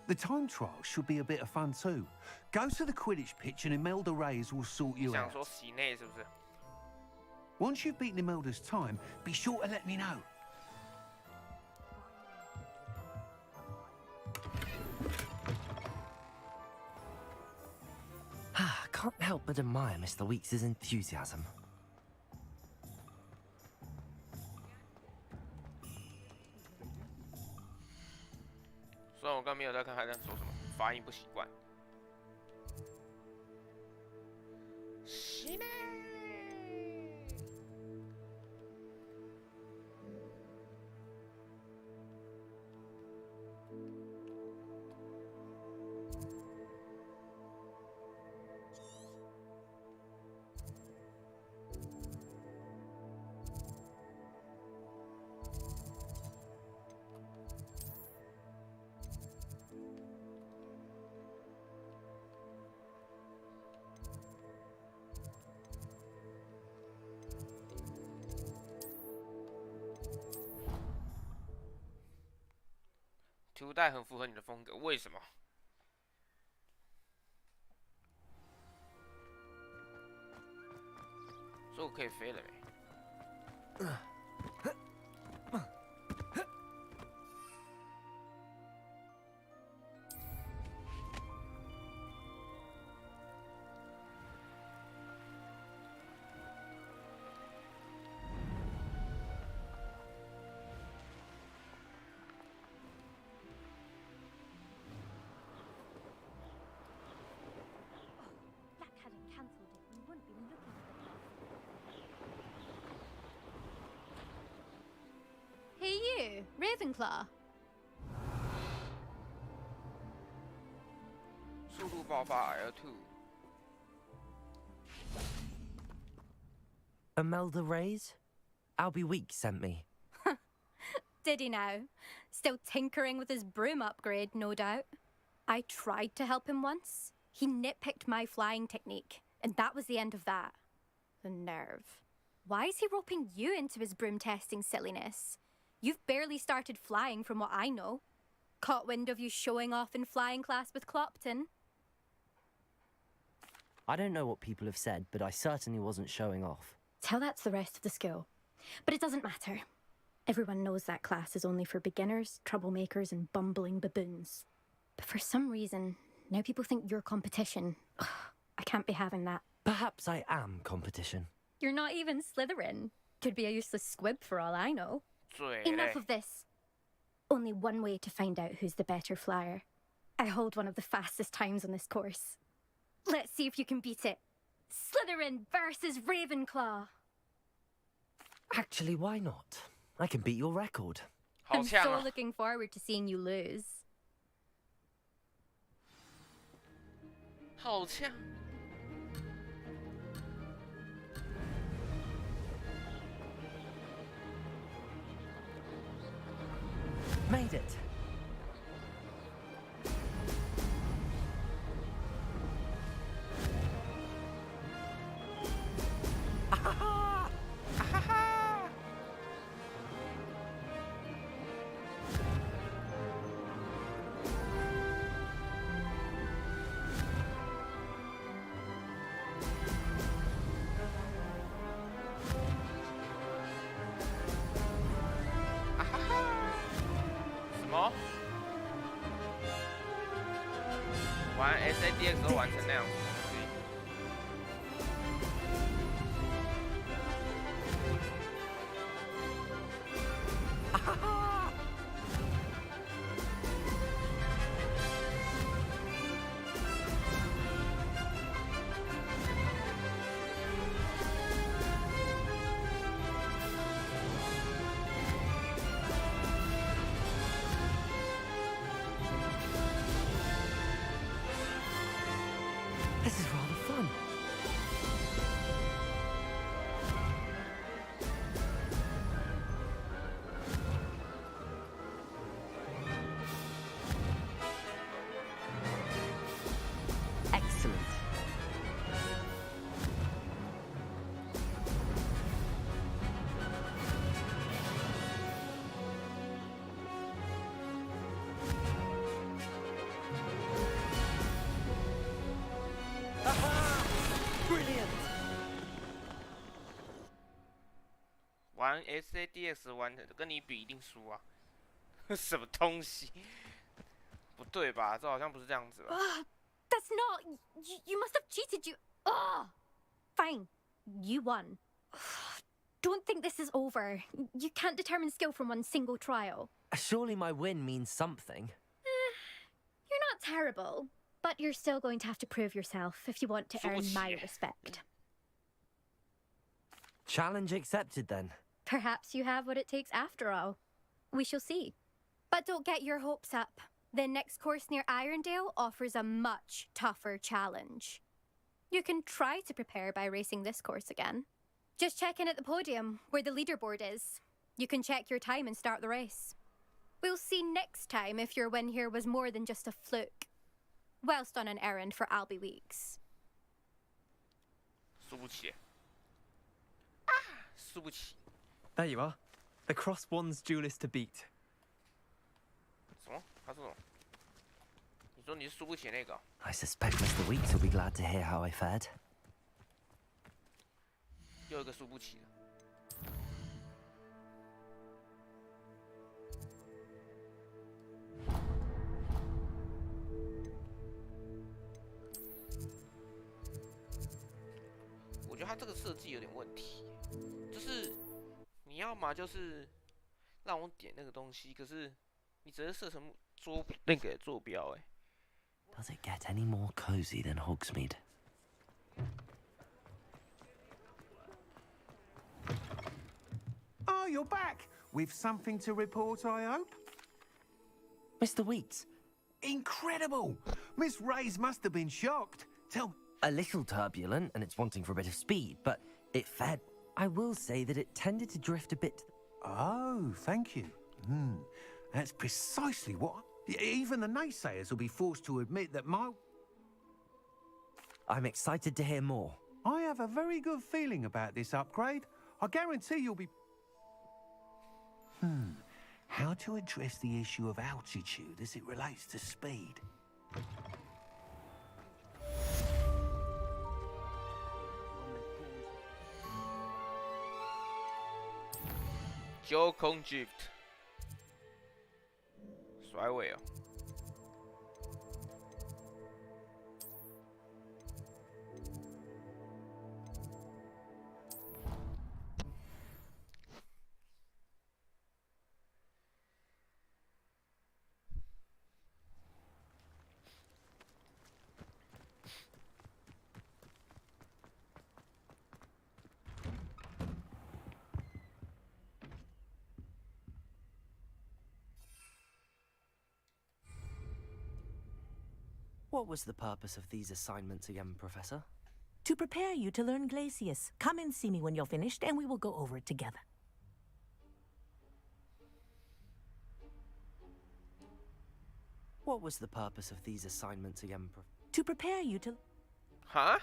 The time trial should be a bit of fun too. Go to the Quidditch pitch and Imelda Reyes will sort you out. Once you've beaten Imelda's time, be sure to let me know. can't help but admire Mr. Weeks' enthusiasm. 虽然我刚没有在看他在说什么，发音不习惯。西妹。图带很符合你的风格，为什么？所以我可以飞了没？Hey you, Ravenclaw. 速度爆发 L2。Imelda Reyes? Albie Weeks sent me. Did he now? Still tinkering with his broom upgrade, no doubt. I tried to help him once. He nitpicked my flying technique, and that was the end of that. The nerve. Why is he roping you into his broom testing silliness? You've barely started flying from what I know. Caught wind of you showing off in flying class with Clopton. I don't know what people have said, but I certainly wasn't showing off. Tell that to the rest of the school. But it doesn't matter. Everyone knows that class is only for beginners, troublemakers, and bumbling baboons. But for some reason, now people think you're competition. Ugh, I can't be having that. Perhaps I am competition. You're not even Slytherin. Could be a useless squib for all I know. Enough of this. Only one way to find out who's the better flyer. I hold one of the fastest times on this course. Let's see if you can beat it. Slytherin versus Ravenclaw. Actually, why not? I can beat your record. I'm so looking forward to seeing you lose. 好呛。Made it. Ahaha! Ahaha! Ahaha! 什么？玩 SADX 都玩成那样子。This is rather fun. Excellent. Brilliant. 玩 SADX 玩的跟你比一定输啊！什么东西？不对吧？这好像不是这样子吧 That's not. You must have cheated. You. Oh! Fine. You won. Don't think this is over. You can't determine skill from one single trial. Surely my win means something. You're not terrible, but you're still going to have to prove yourself if you want to earn my respect. Challenge accepted, then. Perhaps you have what it takes after all. We shall see. But don't get your hopes up. The next course near Irondale offers a much tougher challenge. You can try to prepare by racing this course again. Just check in at the podium, where the leaderboard is. You can check your time and start the race. We'll see next time if your win here was more than just a fluke. Whilst on an errand for Albie Weeks. 输不起。输不起。 There you are. The Cross Wands duelist to beat. 什么？他说什么？你说你是输不起那个？ I suspect Mr. Weeks will be glad to hear how I fared. 又一个输不起的。我觉得他这个设计有点问题，就是你要嘛就是让我点那个东西，可是你只是设成那个坐标哎。 Does it get any more cozy than Hogsmeade? Oh, you're back! With something to report, I hope? Mr. Weeks. Incredible! Miss Reyes must have been shocked. Tell... A little turbulent, and it's wanting for a bit of speed, but it fared... I will say that it tended to drift a bit... Oh, thank you. That's precisely what... Even the naysayers will be forced to admit that my... I'm excited to hear more. I have a very good feeling about this upgrade. I guarantee you'll be... How to address the issue of altitude as it relates to speed? Joe Congift 甩尾哦。What was the purpose of these assignments again, Professor? To prepare you to learn Glacius. Come and see me when you're finished, and we will go over it together. What was the purpose of these assignments again, To prepare you to... 哈？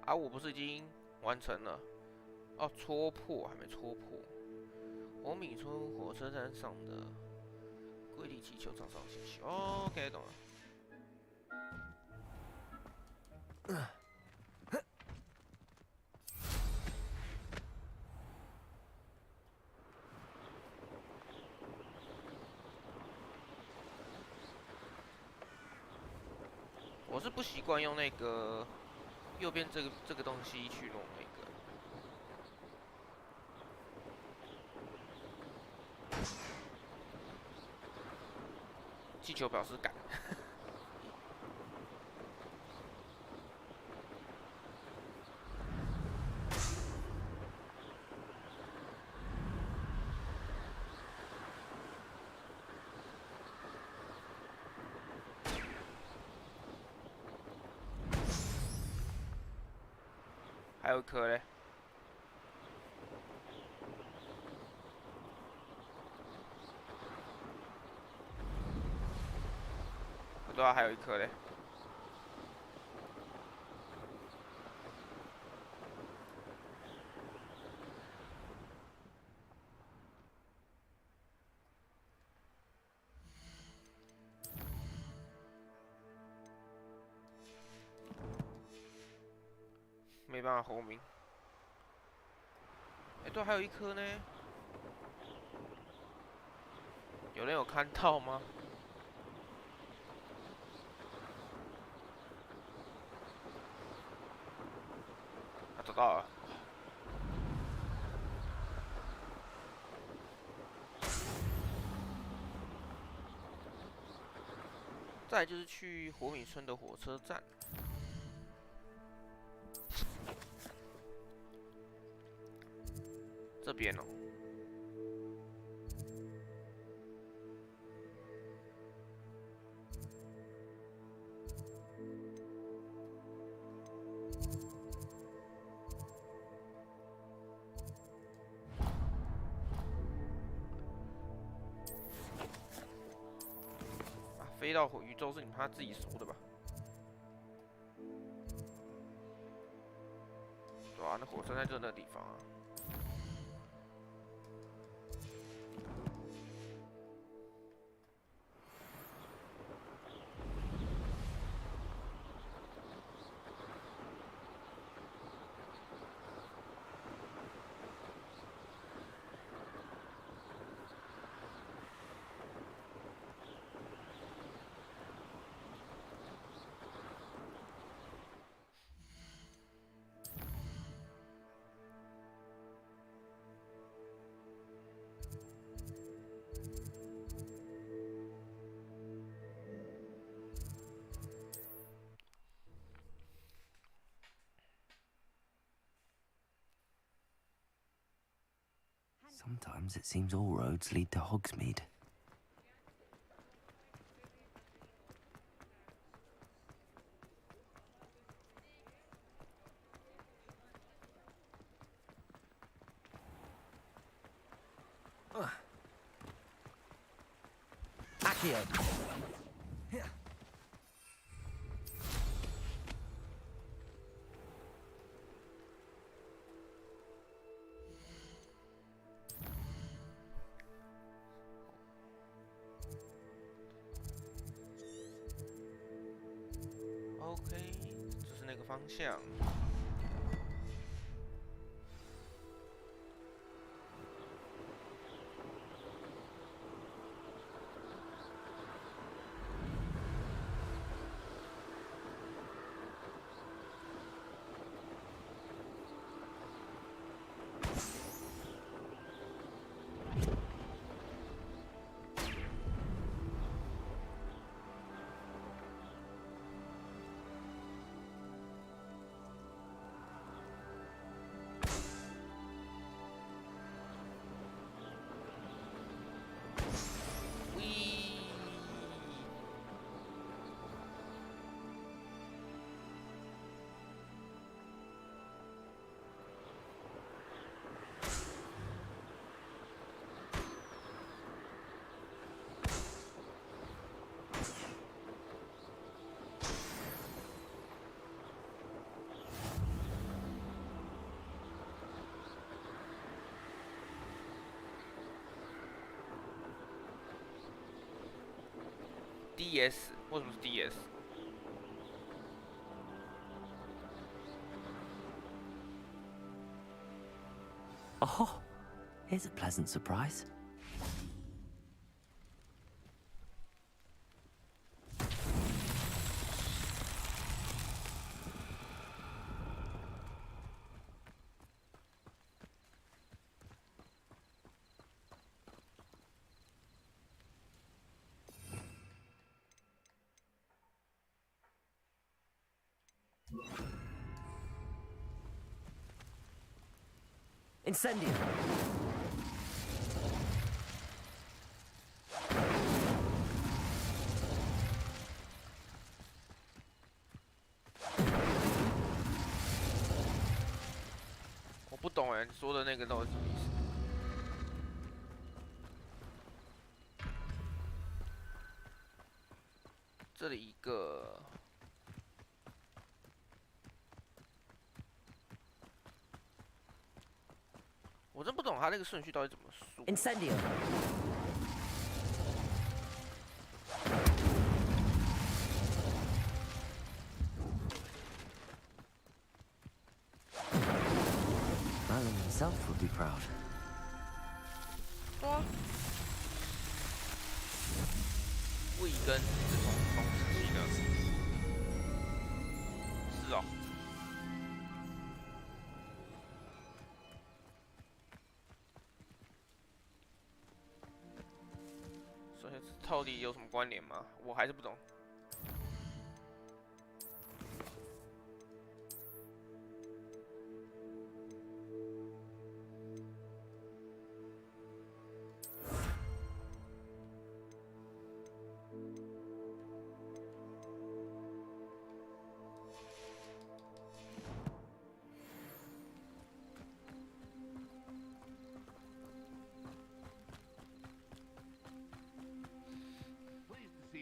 啊，我不是已经完成了？哦，戳破还没戳破。红米村火车站上的跪地祈求场上信息。哦 ，OK， 懂了。我是不习惯用那个右边这个东西去弄那个。气球表示感。还有一颗嘞。对啊，还有一颗嘞。没办法轰鸣。哎，对，还有一颗呢。有人有看到吗？找到了。再来就是去火敏村的火车站。这边哦。飞到宇宙是你他自己说的吧？对啊，那火车站就那个地方啊。Sometimes it seems all roads lead to Hogsmeade. Accio. OK， 这是那个方向。DS 为什么是 DS？ Oh, here's a pleasant surprise. Incendio. “我不懂哎，你说的那个到底什么意思？”这里一个。我真不懂他那个顺序到底怎么数。Incendio. Merlin himself would be proud. 对啊。魏根是从时期的。是哦。到底有什么关联吗？我还是不懂。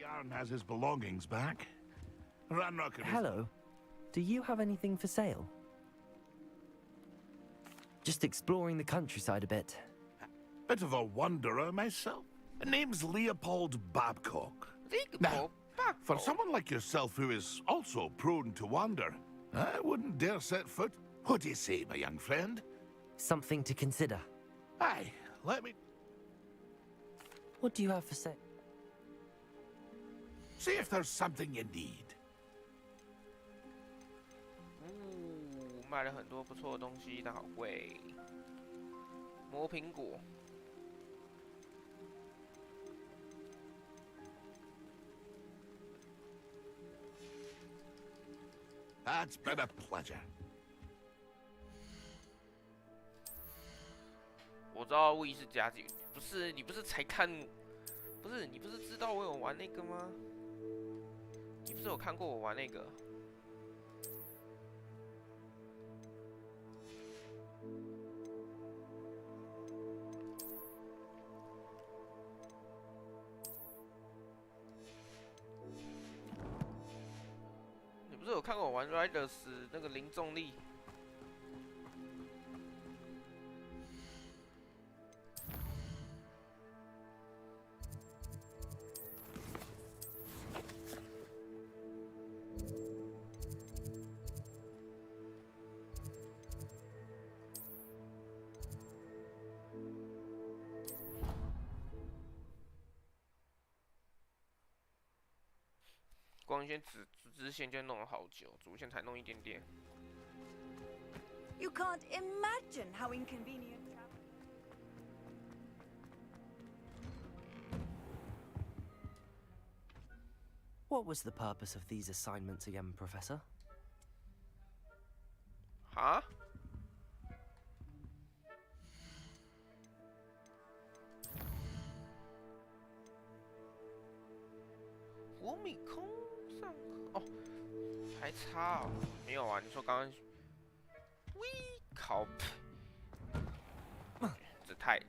Aaron has his belongings back. Ranrock and Hello. Do you have anything for sale? Just exploring the countryside a bit. Bit of a wanderer myself. Name's Leopold Babcock. Now, for someone like yourself who is also prone to wander, I wouldn't dare set foot. What do you say, my young friend? Something to consider. Aye, let me... What do you have for sale? See if there's something you need. 卖了很多不错的东西，但好贵。磨苹果。That's been a pleasure. 我知道路易是家具，不是你不是才看，不是你不是知道我有玩那个吗？你不是有看过我玩那个？你不是有看过我玩 Riders 那个零重力？光纤支线就弄了好久，主线才弄一点点。You can't imagine how inconvenient. What was the purpose of these assignments again, Professor? Huh?5米空上哦，还差哦，没有啊？你说刚刚，喂，靠！这太，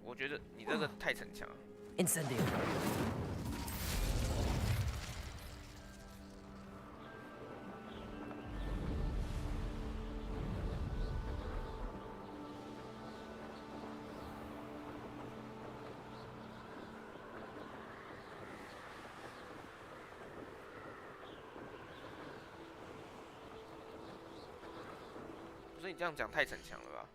我觉得你这个太逞强了。Incendio。不是你这样讲太逞强了吧？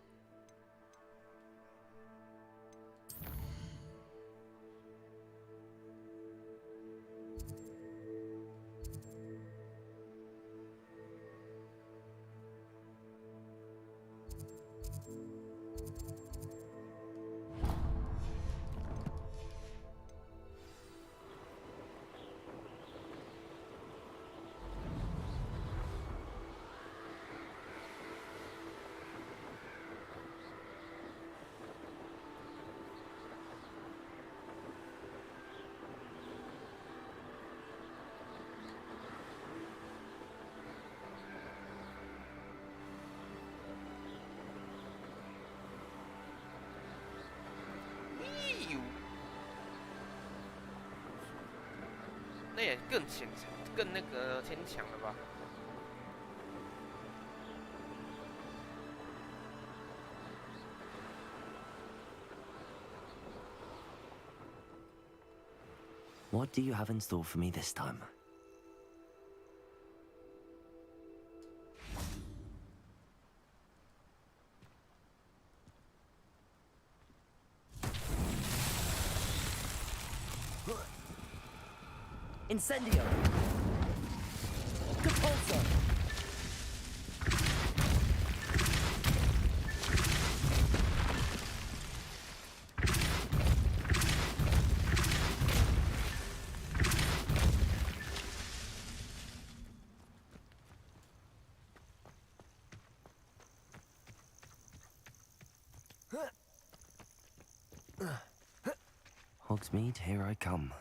那也更更那个牵强了吧？ What do you have in store for me this time? Incendio! Compulsor! Hogsmeade, here I come.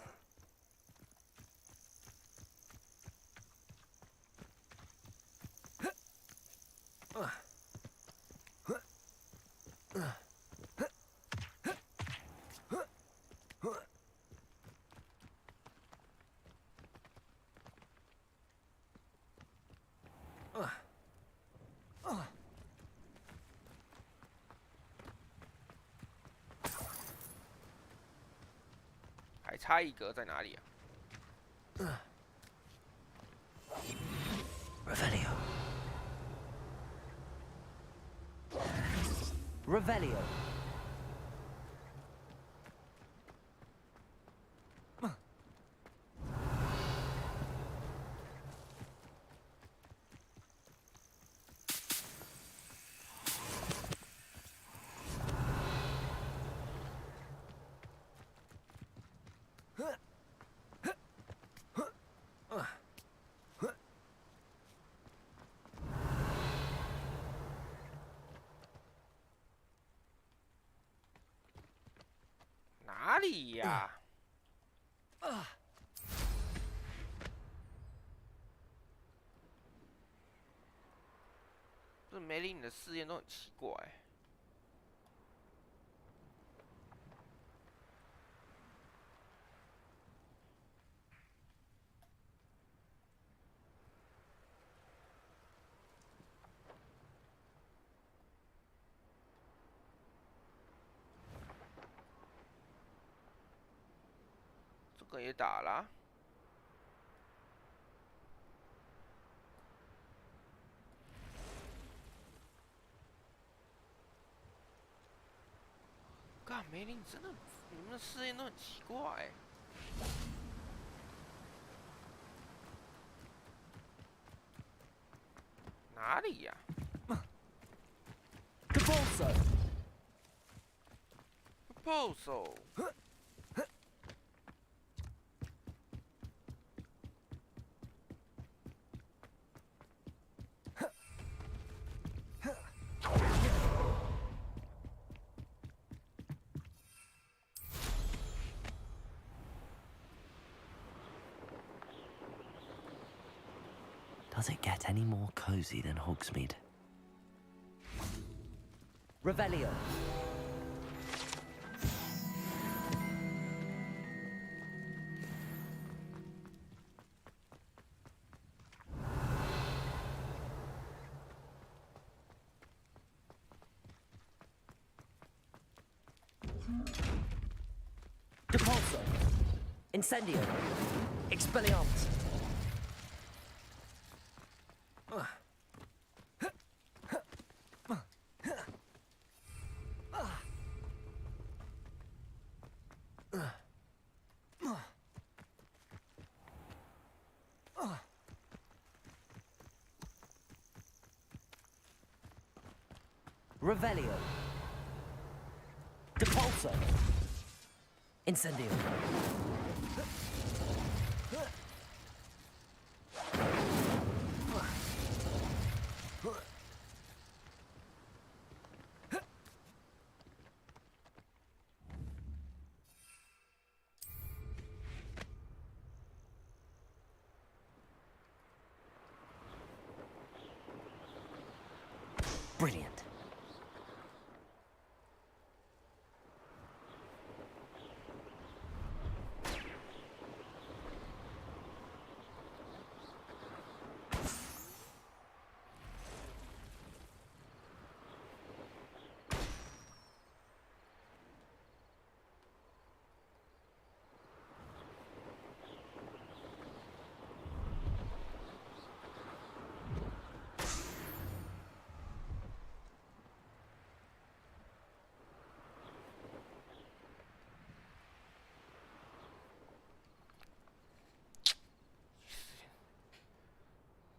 还差一个在哪里啊？ Revelio. Revelio.哪里呀？这梅林的试验都很奇怪。这个也打了。 干梅林真的，你们的试验都很奇怪。哪里呀？Proposal。Does it get any more cozy than Hogsmeade? Revelio. Depulso. Incendio. Expelliarmus. Revelio. Depulso. Incendio. Brilliant.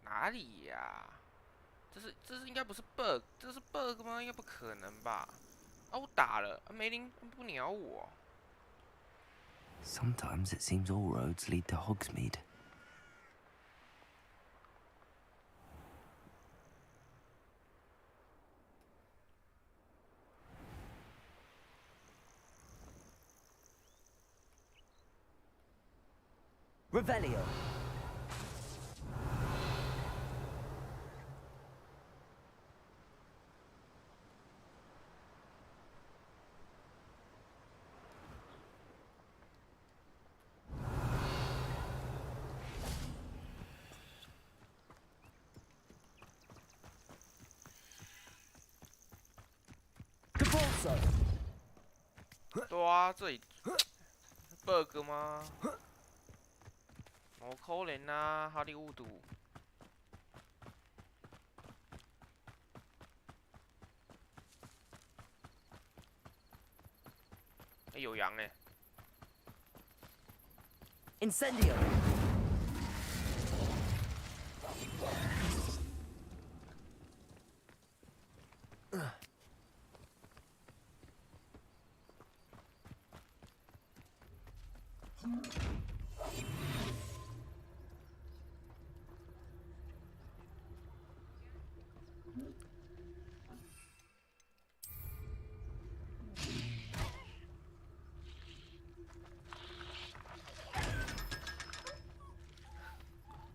哪里呀？这是应该不是 bug， 这是 bug 吗？应该不可能吧？啊，我打了，啊、梅林不鸟我。Sometimes it seems all roads lead to Hogsmeade. Revelio. Caporso. 对啊，这里 bug 吗？好可怜啊，哈利乌杜。欸、有羊哎、Incendio.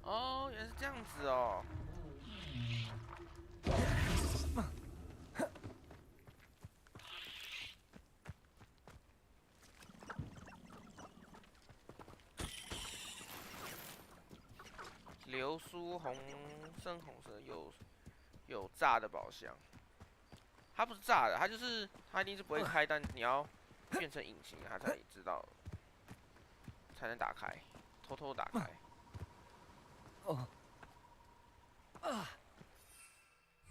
哦，原来是这样子哦。流苏红深红色有炸的宝箱，它不是炸的，它就是它一定是不会开，但你要变成隐形，它才知道，才能打开，偷偷打开。哦。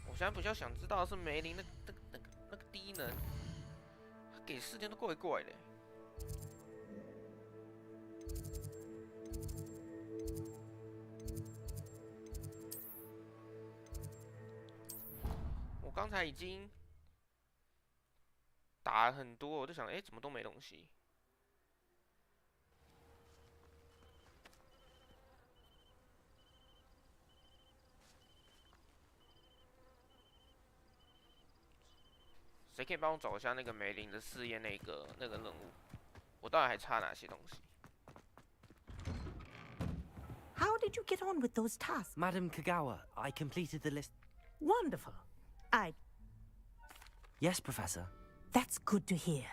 我现在比较想知道的是梅林那个低能，他给4天都怪怪的。我刚才已经打了很多，我就想，哎，怎么都没东西？谁可以帮我找一下那个梅林的试验那个任务？我到底还差哪些东西 How did you get on with those tasks? Madam Kagawa, I completed the list. Wonderful. Yes, Professor. That's good to hear.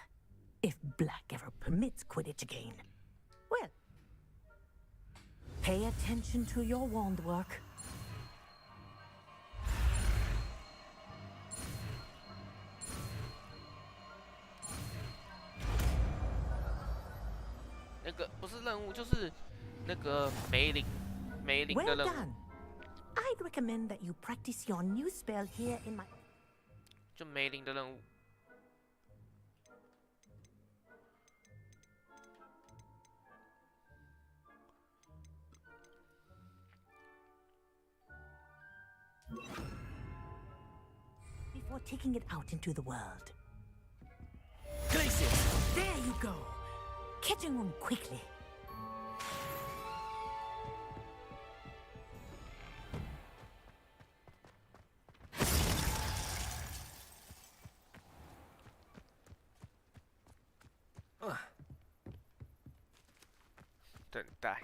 If Black ever permits Quidditch again. Well, pay attention to your wand work.那个不是任务，就是那个梅林的 Well 任务。 done. I'd recommend that you practice your new spell here in my... 就梅林的任务。Before taking it out into the world. Glacius! There you go. Catching on quickly. Uh. 等待。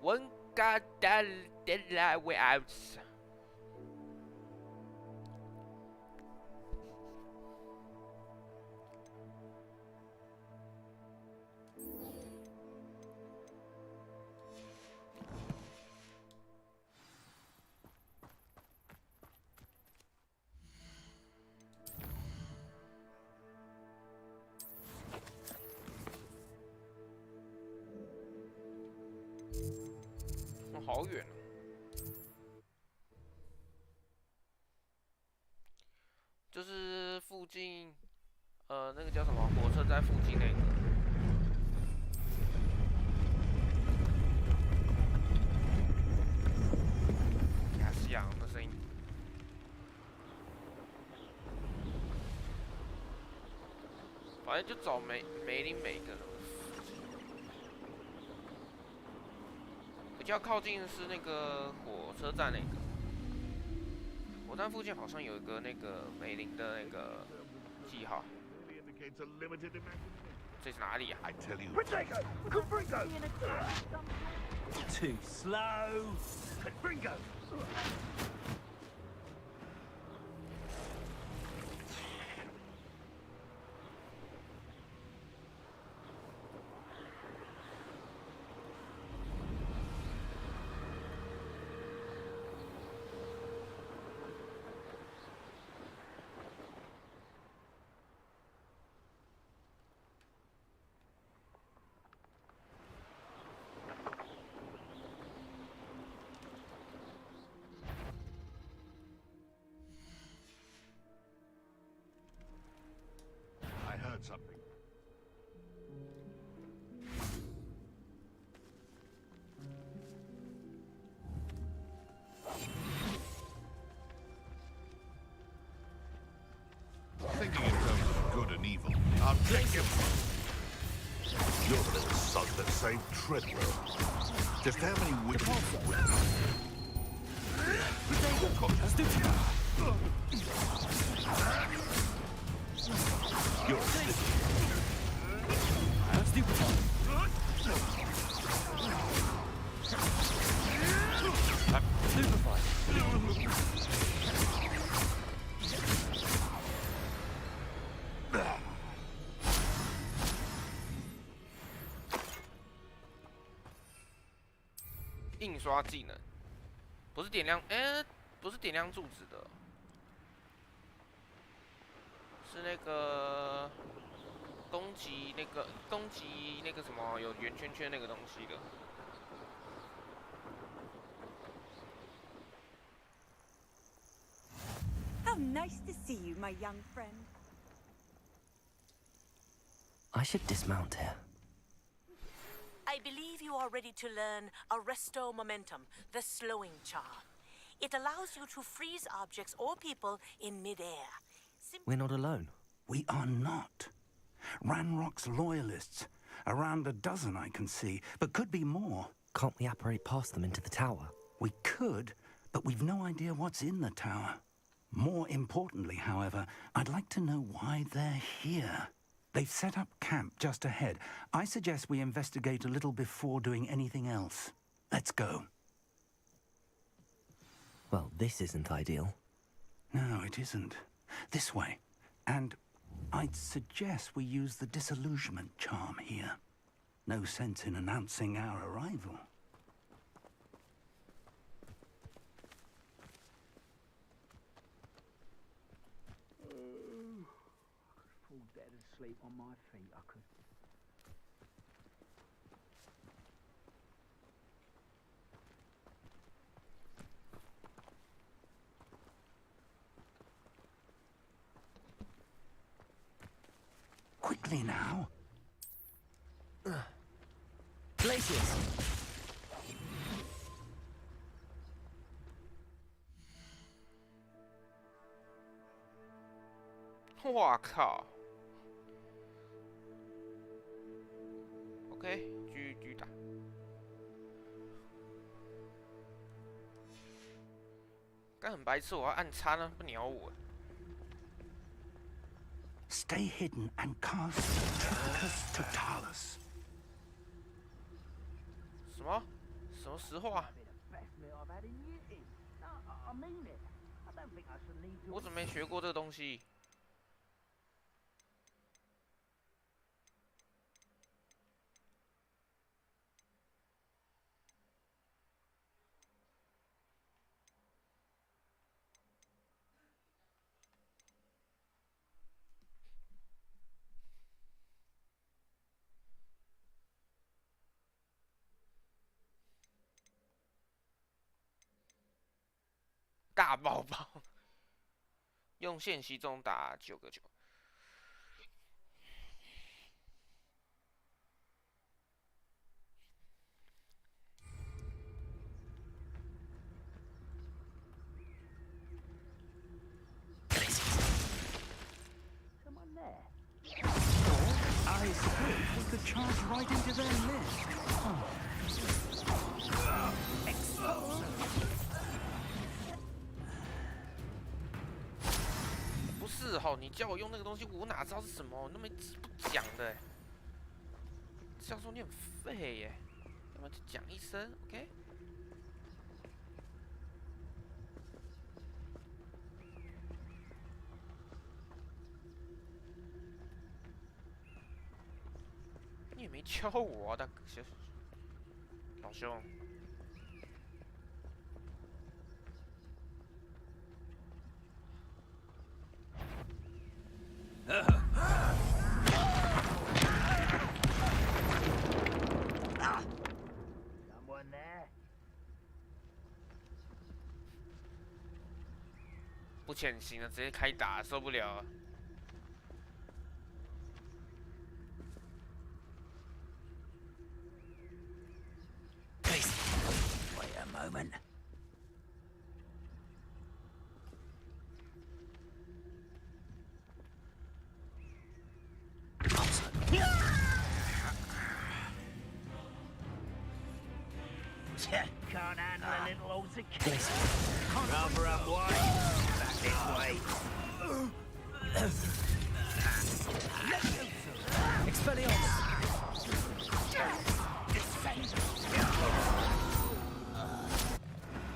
One got that deadline without. Oh, 好远哦！就是附近，那个叫什么火车站附近那个。亚细亚的声音。反正就找梅林每个人。比较靠近的是那个火车站那个，火车站附近好像有一个那个梅林的那个记号。这是哪里啊 I tell you. Too slow. Bringo. I heard something. Thinking in terms of good and evil, I'm thinking. You're the little sod that saved Treadwell. Just how many women? You're印刷技能，不是点亮，不是点亮柱子的，是那个攻击那个什么有圆圈圈那个东西的。How nice to see you, my young friend. I should dismount here. I believe you are ready to learn Arresto Momentum, the slowing charm. It allows you to freeze objects or people in midair. We're not alone. We are not. Ranrock's loyalists. Around a dozen I can see, but could be more. Can't we apparate past them into the tower? We could, but we've no idea what's in the tower. More importantly, however, I'd like to know why they're here. They've set up camp just ahead. I suggest we investigate a little before doing anything else. Let's go. Well, this isn't ideal. No, it isn't. This way. And I'd suggest we use the disillusionment charm here. No sense in announcing our arrival. Fall dead asleep on my feet, I could. Quickly now. Glaciers! 哇靠 ！OK， 继续打。刚很白痴，我要按叉呢，不鸟我。 Stay hidden and cast Triplicus Totalis. 什么？什么实话？我怎么没学过这个东西？大爆爆，用线袭中打9个球。Someone there? right into their nest. Oh. 不是吼，你叫我用那个东西，我哪知道是什么？那么不讲的、欸，这样说你很废耶、要不然就讲一声 ，OK？ 你也没教我啊，大哥，老兄。 Someone there? 不潜行了，直接开打，受不了了。Wait a moment. Can't handle a little altercation. Rather unwise. Back this way. Expelliarmus!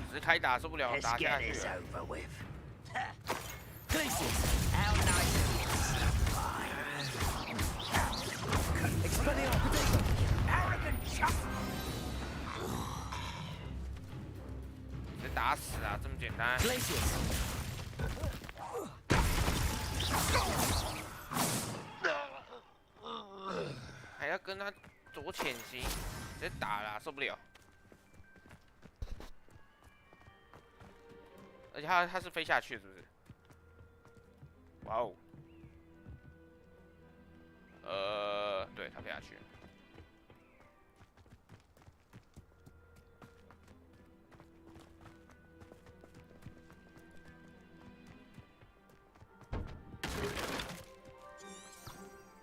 只是开打受不了， Let's 打下 get 去 this 了。 over with. Glacius! How nice of you. Expelliarmus! Arrogant chuck. 直接打死啊，这么简单。 Glacius! 还要跟他左潜行，直接打啦，受不了。而且他是飞下去，是不是？哇哦！对，他飞下去。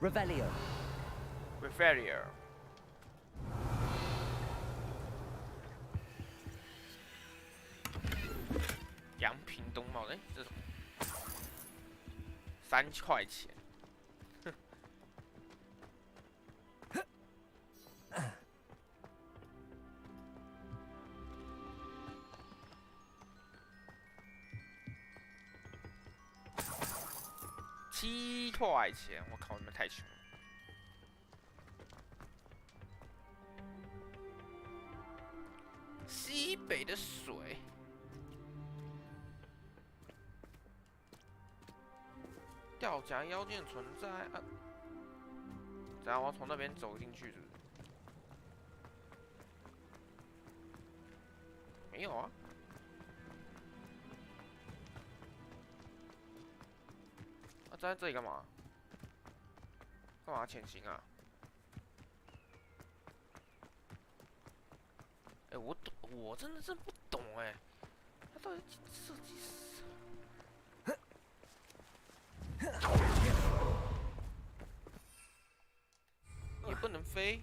Revelio. Revelio. 阳平东茂，哎，这是3块钱。7块钱，我靠，你们太穷了。西北的水。 吊夹妖剑存在啊！怎样？我要从那边走进去是不是？没有啊！站在这里干嘛？干嘛潜行啊？哎，我真的不懂哎，他到底设计师？ 也不能飞。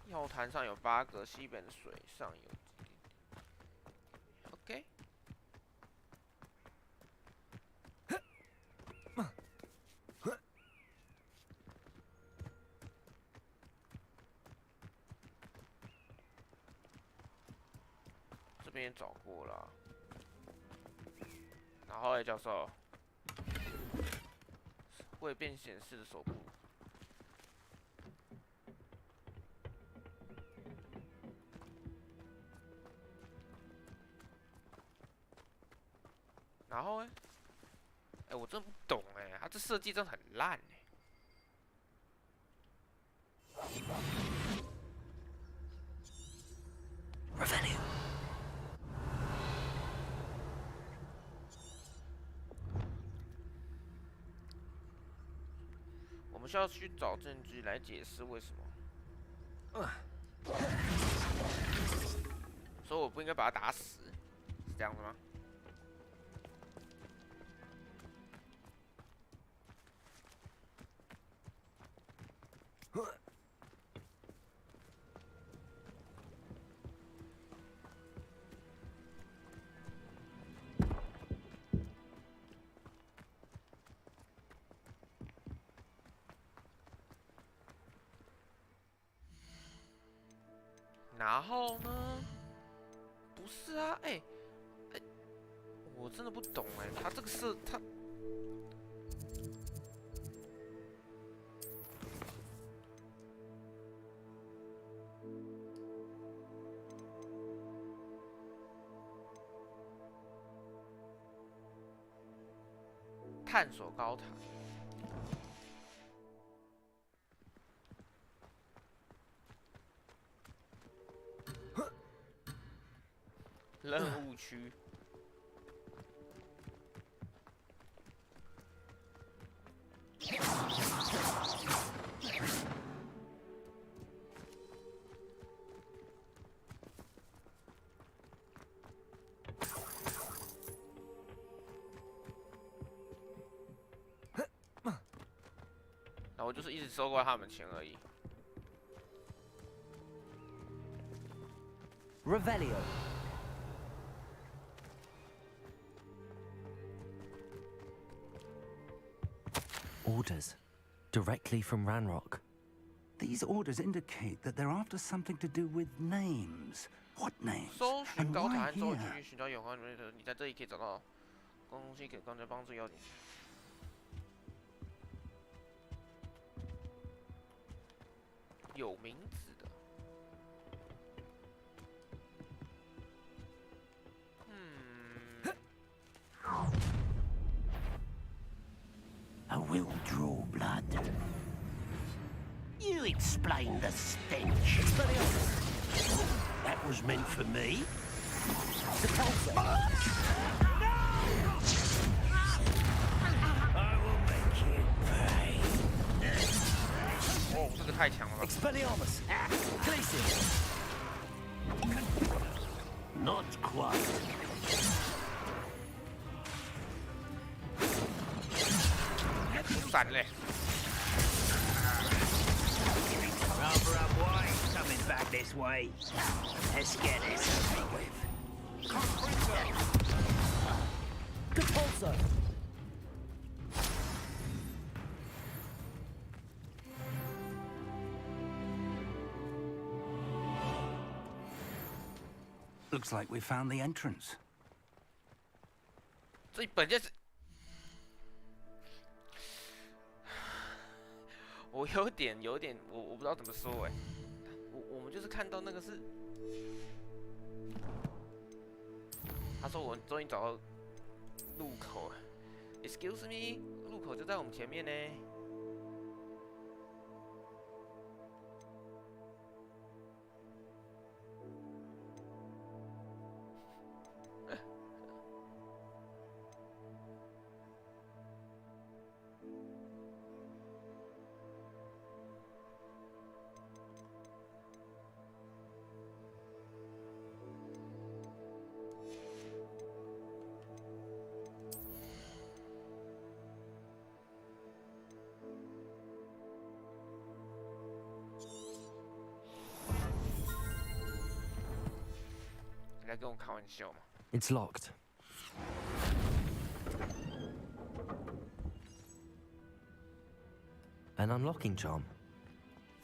药坛上有8个，西北的水上有几点 ？OK。这边也找过了。然后，教授，未变显示的手部。 然后呢？哎，我真不懂哎，他这设计真的很烂哎。Revelio. 我们需要去找证据来解释为什么。所以我不应该把他打死，是这样子吗？然后呢？不是啊，我真的不懂他这个是他。探索高塔。任务区。然后就是一直收刮他们钱而已。Revelio. Orders. Directly from Ranrock. These orders indicate that they're after something to do with names. What names? 搜寻 And 高塔 why 和之后继 here? 续寻找有关的，你在这里可以找到公东西给刚才帮助要点。有名字的。I will draw blood. You explain the stench. That was meant for me. The culture. I will make you pay. 哦，这个太强了吧 Expelliarmus. Glacius. Not quite. Rather unwise coming back this way. Let's get this over with. Compulsor. Looks like we found the entrance. 这本就是，我有点，我不知道怎么说我们就是看到那个是，他说我终于找到入口 ，Excuse me， 入口就在我们前面呢。你在跟我开玩笑吗？ It's locked. An unlocking charm.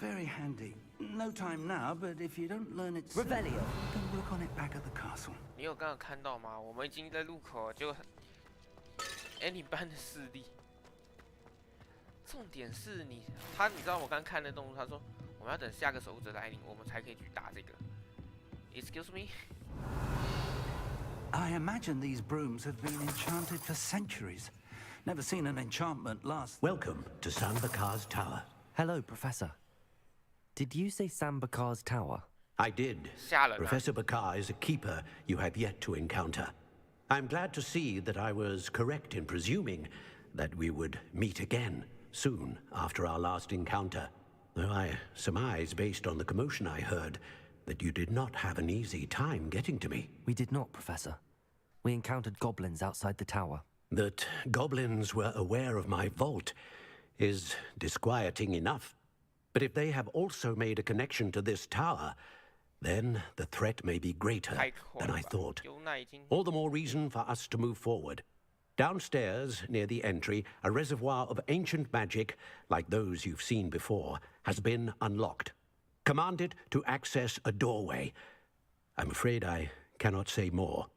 Very handy. No time now, but if you don't learn it, Revelio. Go work on it back at the castle. 你有刚刚看到吗？我们已经在入口了，结果你班的势力。重点是你知道我刚看的动作，他说我们要等下个守护者来临，我们才可以去打这个。Excuse me. I imagine these brooms have been enchanted for centuries. Never seen an enchantment last. Welcome to Sambakar's Tower. Hello, Professor. Did you say Sambakar's Tower? I did. Professor Bakar is a keeper you have yet to encounter. I'm glad to see that I was correct in presuming that we would meet again soon after our last encounter. Though I surmise, based on the commotion I heard, that you did not have an easy time getting to me. We did not, Professor. We encountered goblins outside the tower. That goblins were aware of my vault is disquieting enough. But if they have also made a connection to this tower, then the threat may be greater than I thought. All the more reason for us to move forward. Downstairs, near the entry, a reservoir of ancient magic, like those you've seen before, has been unlocked. Command it to access a doorway. I'm afraid I cannot say more.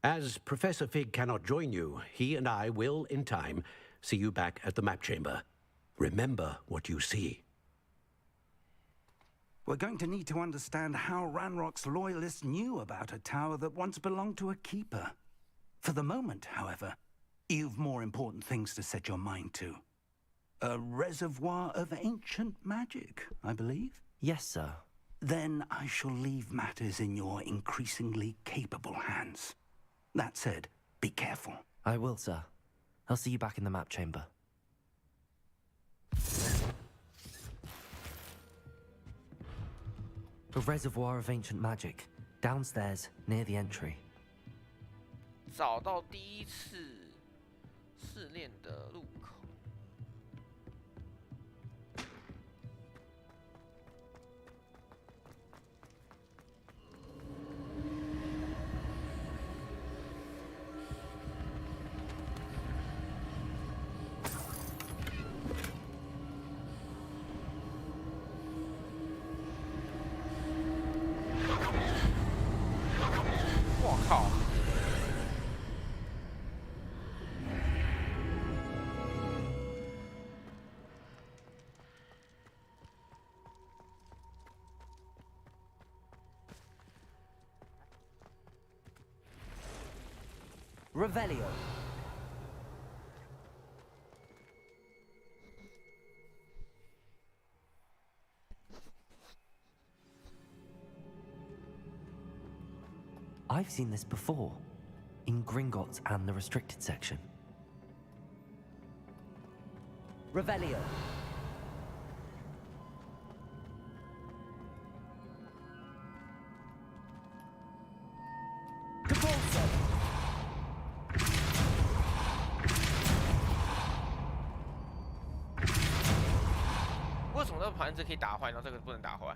As Professor Fig cannot join you, he and I will, in time, see you back at the map chamber. Remember what you see. We're going to need to understand how Ranrock's loyalists knew about a tower that once belonged to a keeper. For the moment, however, you've more important things to set your mind to. A reservoir of ancient magic, I believe? Yes, sir. Then I shall leave matters in your increasingly capable hands. That said, be careful. I will, sir. I'll see you back in the map chamber. A reservoir of ancient magic, downstairs near the entry. 找到第一次试炼的入口。我靠！ Revelio. I've seen this before, in Gringotts and the restricted section. Revelio. Capulso. 为什么这个盘子可以打坏，然后这个不能打坏？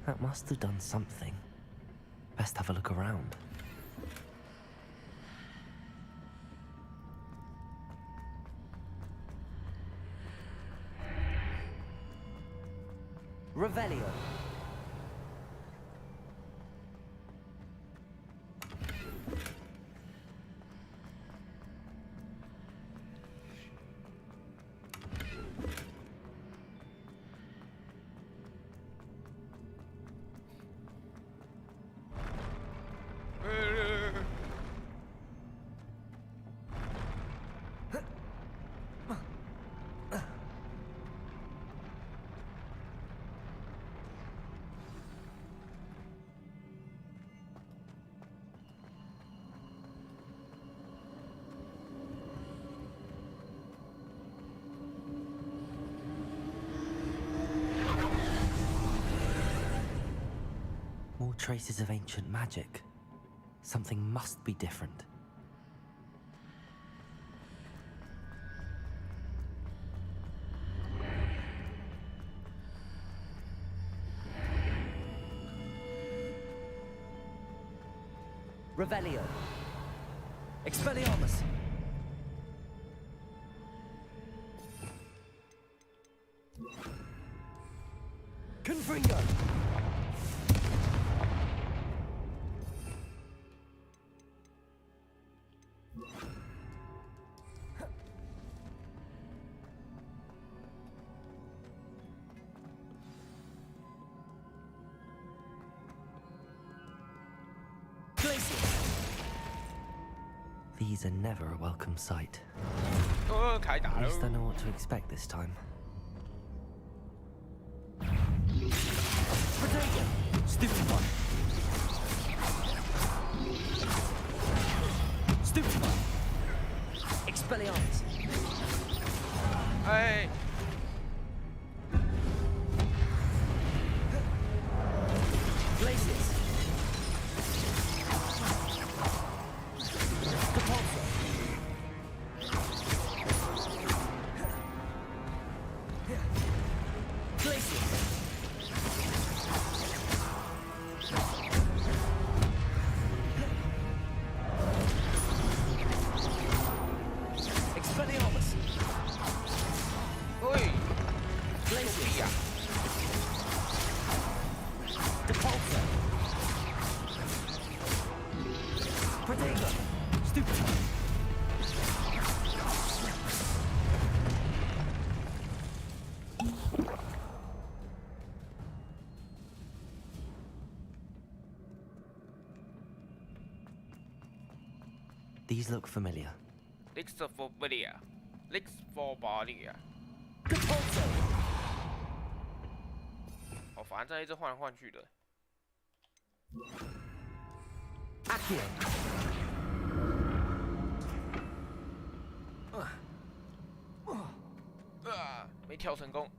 That must have done something. Best have a look around. Revelio. More traces of ancient magic. Something must be different. Revelio. Expelliarmus. Confringo. These are never a welcome sight. At least I know what to expect this time. Protego! Stupid one! Stupid one! Expelliarmus! Hey! Glacius! Capulso! Depulso. Protego. Stupid. These look familiar. Looks familiar. Looks familiar. 哦，反正这一直换来换去的。Accio. 没跳成功。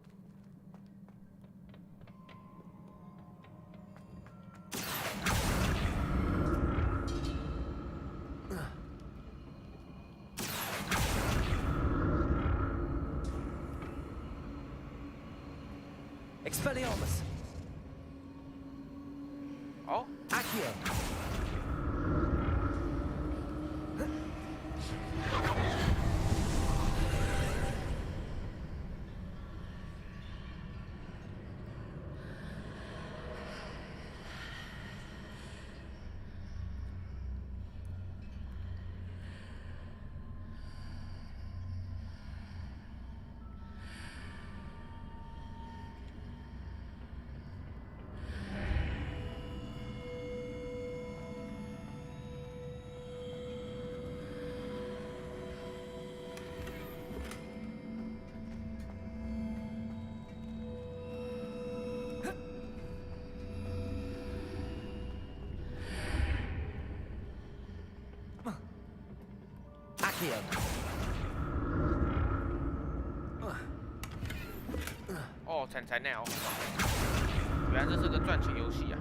Expelliarmus. 好 Accio. Accio. 哦，才那样，原来这是个赚钱游戏啊！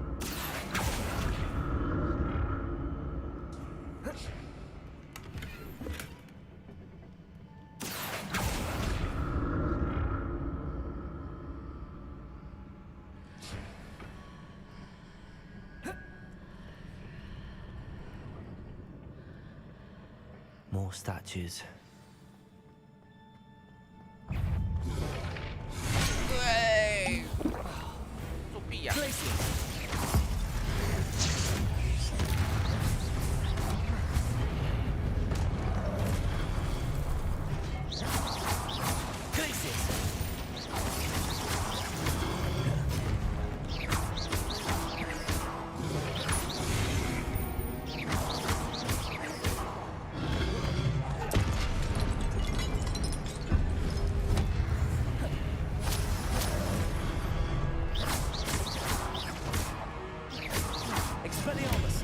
More statues. 对，作弊啊！ Expelliarmus.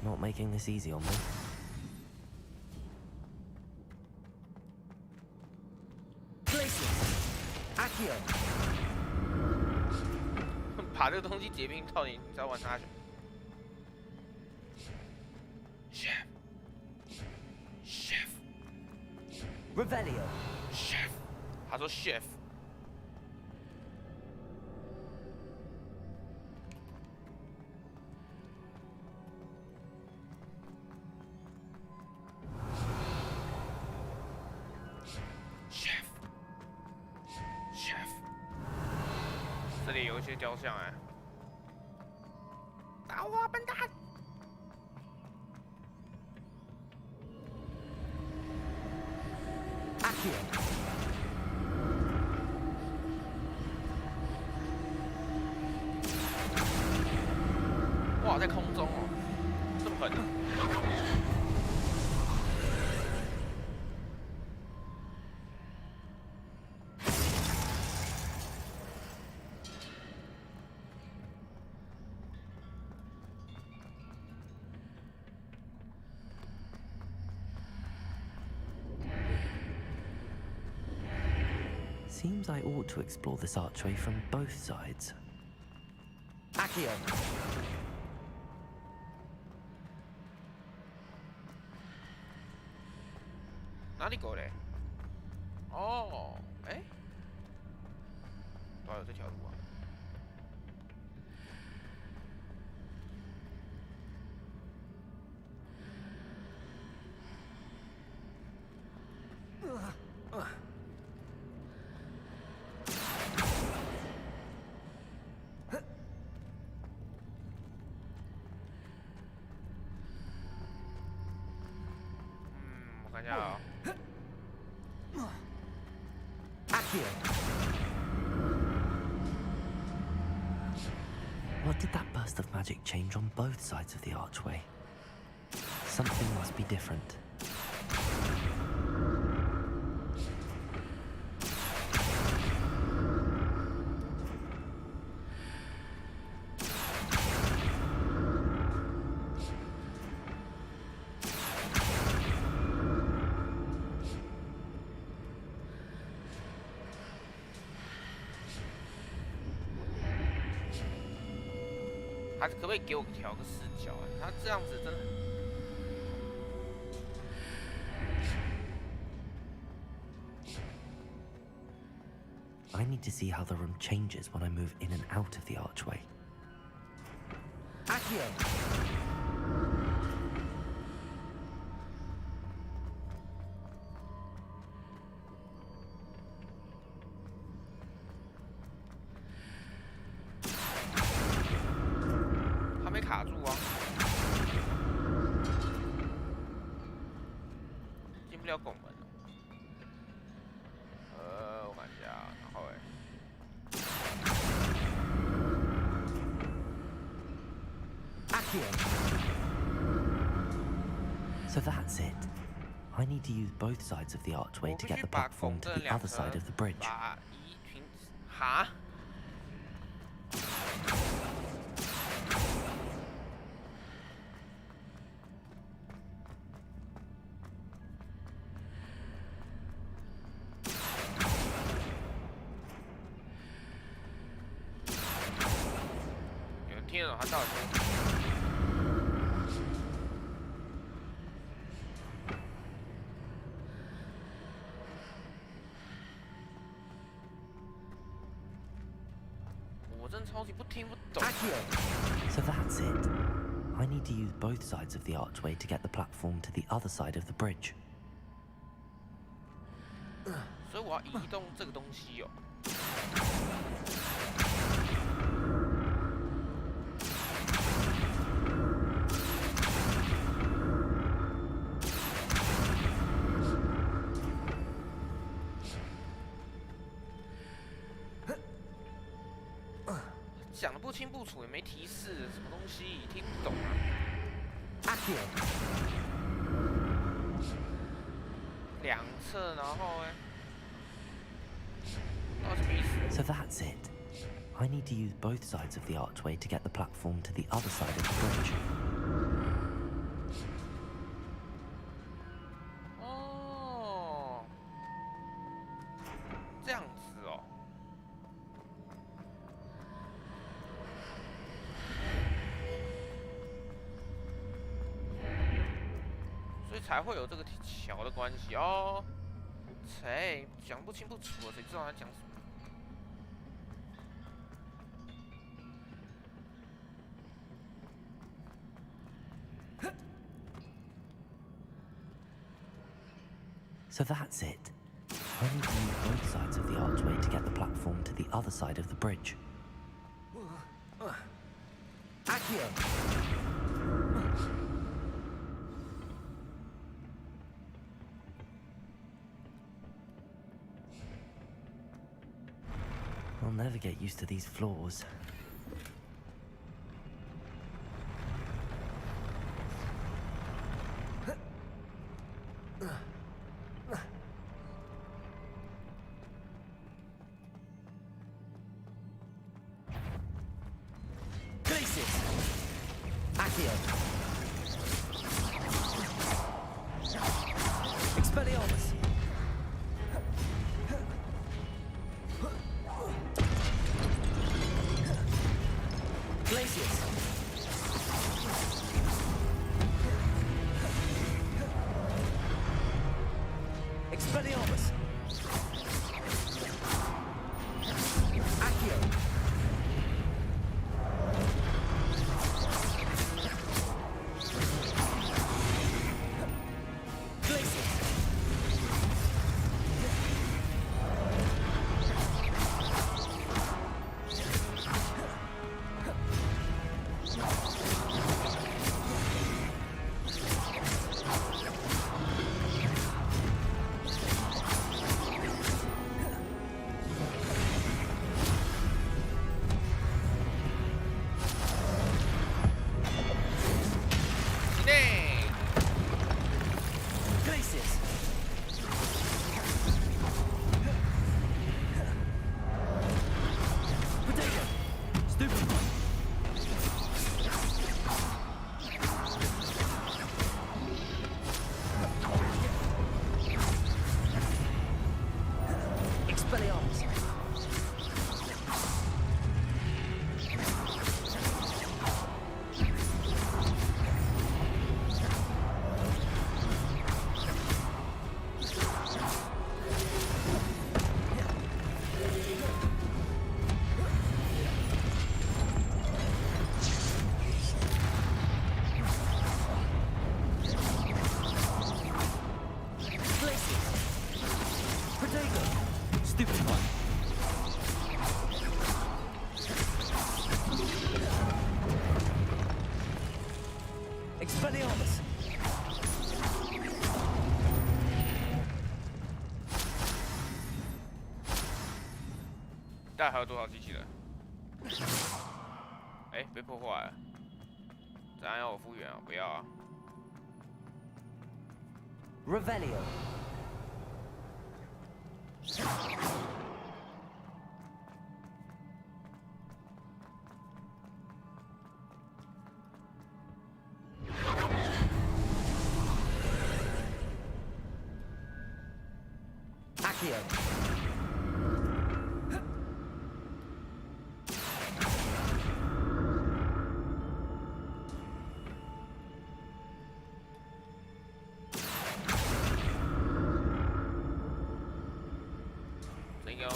Not making this easy on me. Accio. 把这个东西结冰，到底你在玩啥？Chef. Revelio. Chef. 他说 chef。 Chef， 这里有一些雕像哎，打我笨蛋！ Accio. 哇，在空中哦，这么狠啊！ Seems I ought to explore this archway from both sides. Accio. 哪里过来？哦，哎，哪有这条路啊？看一下啊。Accio! What did that burst of magic change on both sides of the archway? Something must be different.他可不可以给我调个视角啊？他这样子真的。I need to see how the room changes when I move in and out of the archway. Accio! So that's it. I need to use both sides of the archway to get the platform to the other side of the bridge. 哈？有人听得懂他到底说？So that's it. I need to use both sides of the archway to get the platform to the other side of the bridge. 所以我要移动这个东西哦。讲的不清不楚，也没提示，什么东西听不懂啊。两侧，然后到底什么意思 ？So that's it. I need to use both sides of the archway to get the platform to the other side of the bridge. 哦，这样子哦。所以才会有这个桥的关系哦。谁讲不清不楚，谁知道他讲什么？ So that's it. I need to use both sides of the archway to get the platform to the other side of the bridge. Accio! I'll never get used to these floors. Fuego! Stupid one. Expelliarmus! 大概还有多少机器人？哎，被破坏了。怎样要我复原啊？不要啊！ Revelio. Accio.没有，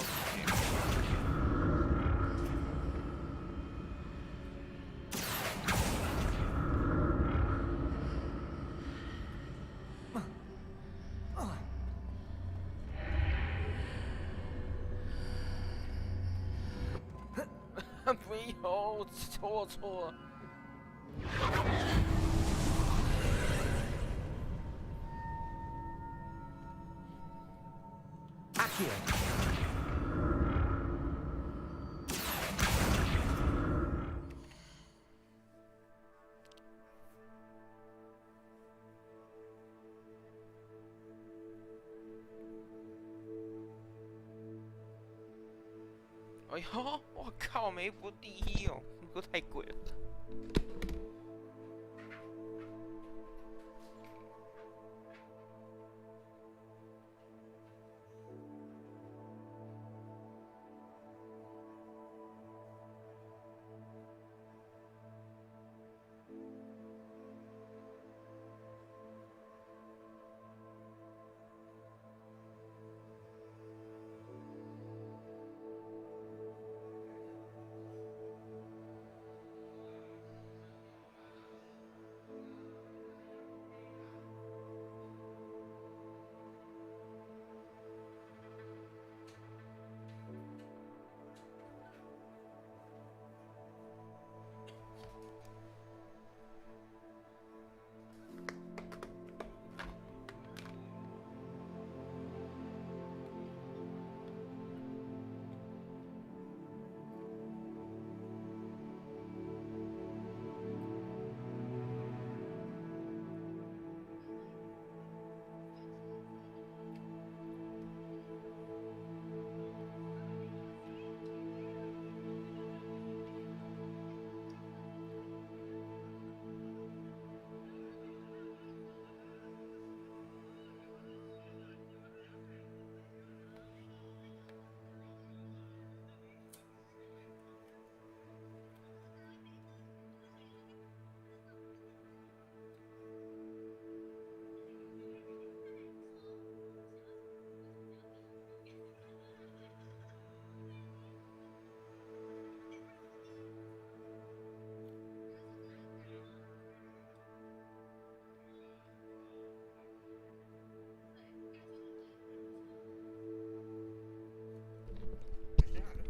错。Accio. "哎呦，我靠，每一部第一哦，都太贵了。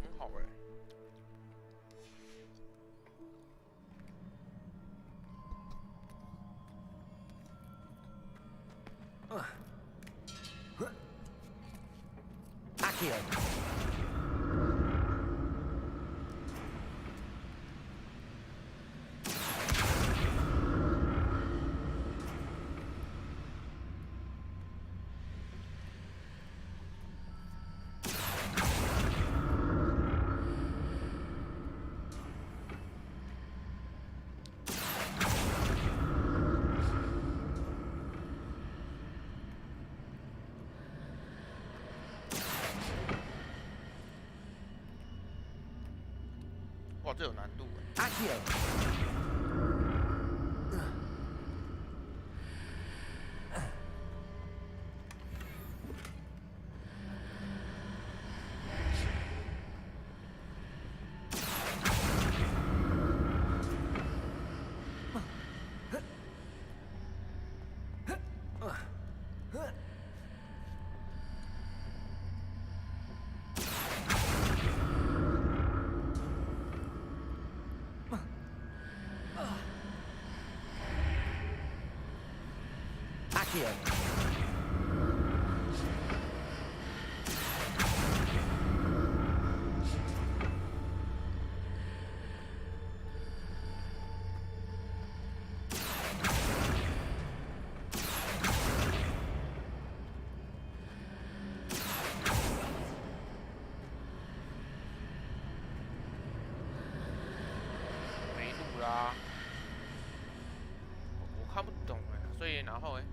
很好哎。Accio. "哇，这有难度哎。Accio. Accio. 没路啦，我看不懂哎，所以然后哎。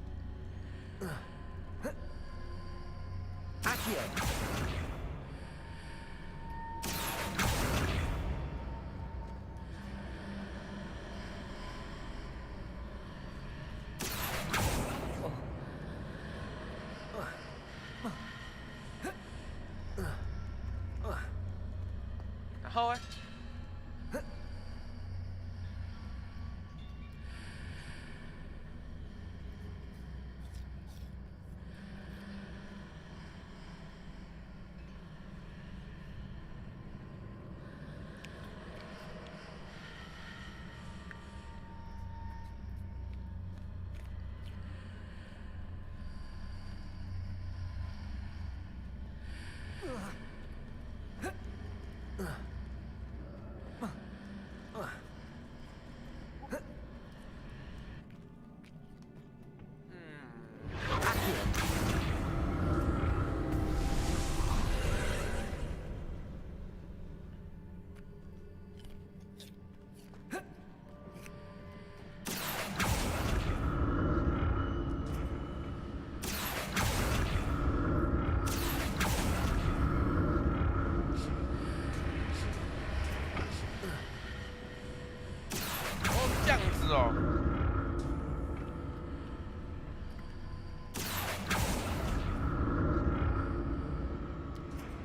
Accio.然后哎。 这样子哦，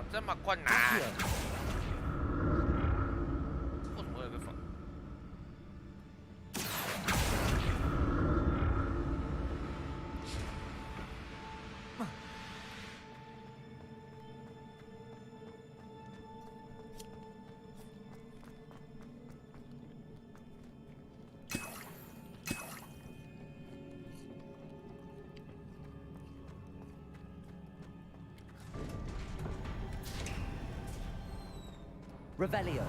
这么困难？为什么会有个缝？Revelio.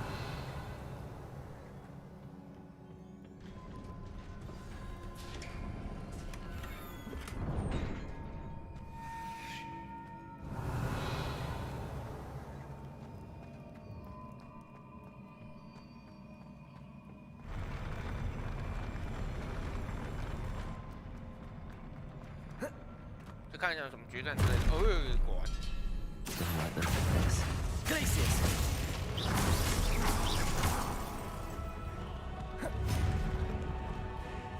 To 看一下有什么决战之类的。哦，果然。 Don't like them for this. Glacius.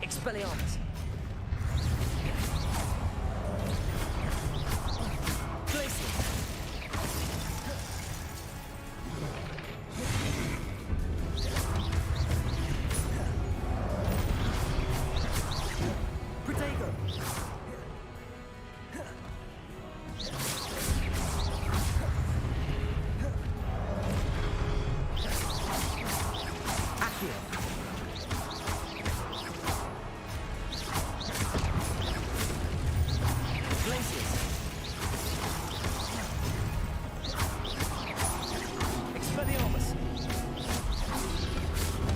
Expelliarmus. Glacius.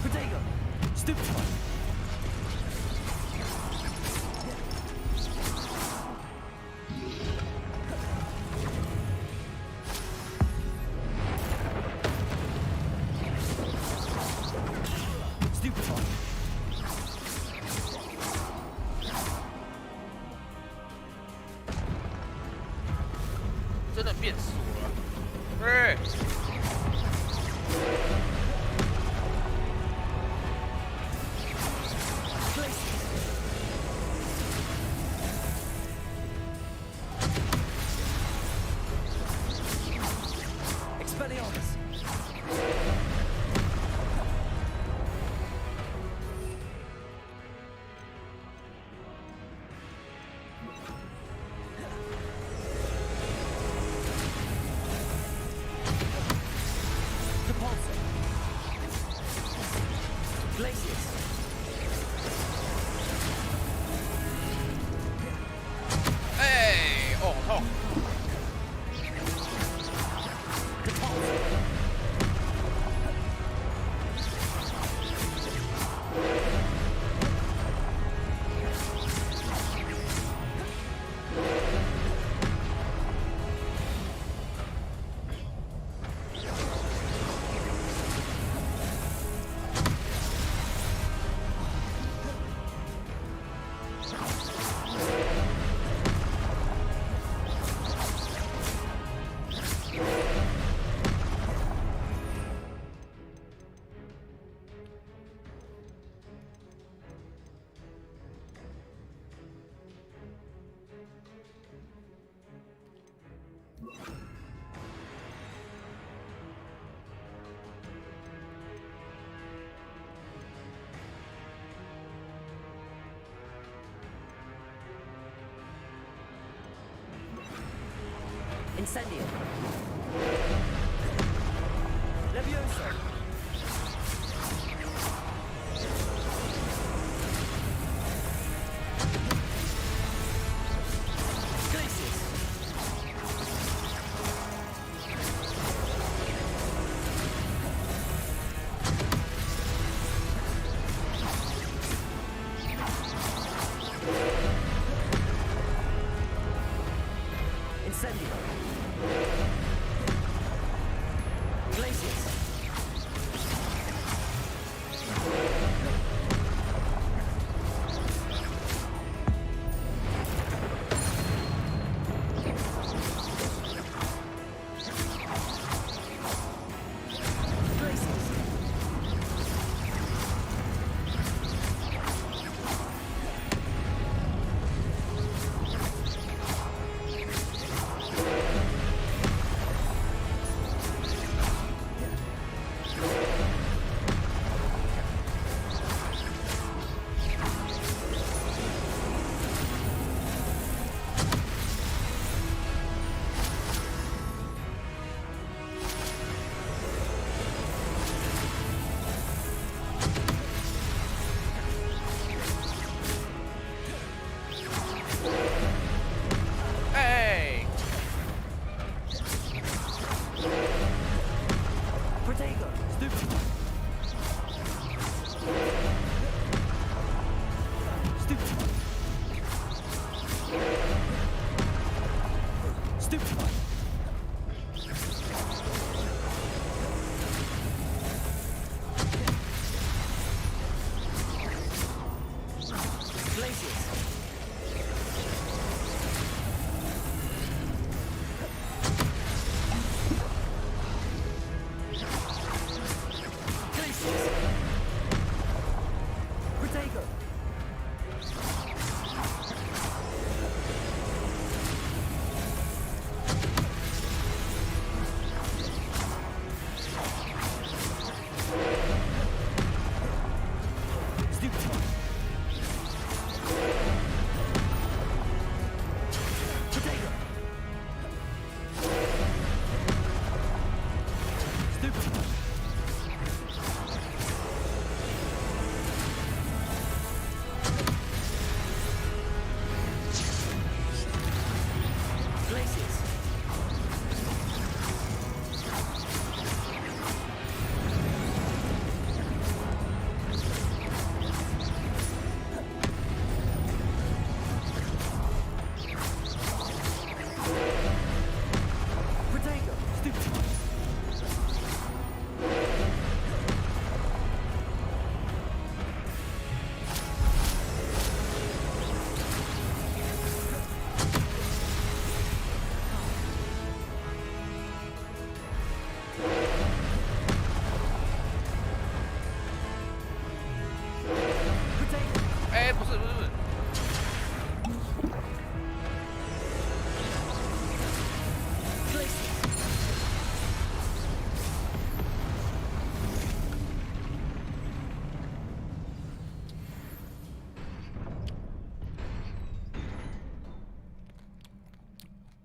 Protego. Stupefy. 真的变速了，对。Expelliarmus. Repulsor. Incendio. Levioso. Glacius. Incendio. Glacius.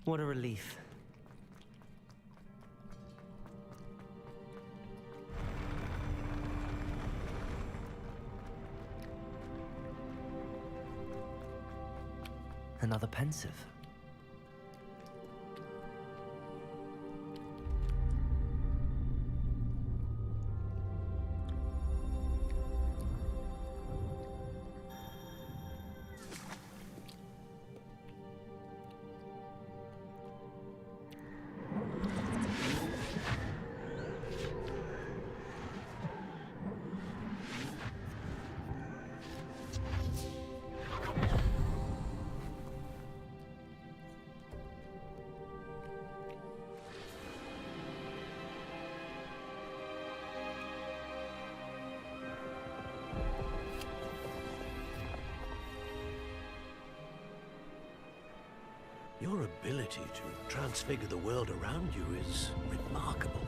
What a relief. Another pensive. ability to transfigure the world around you is remarkable.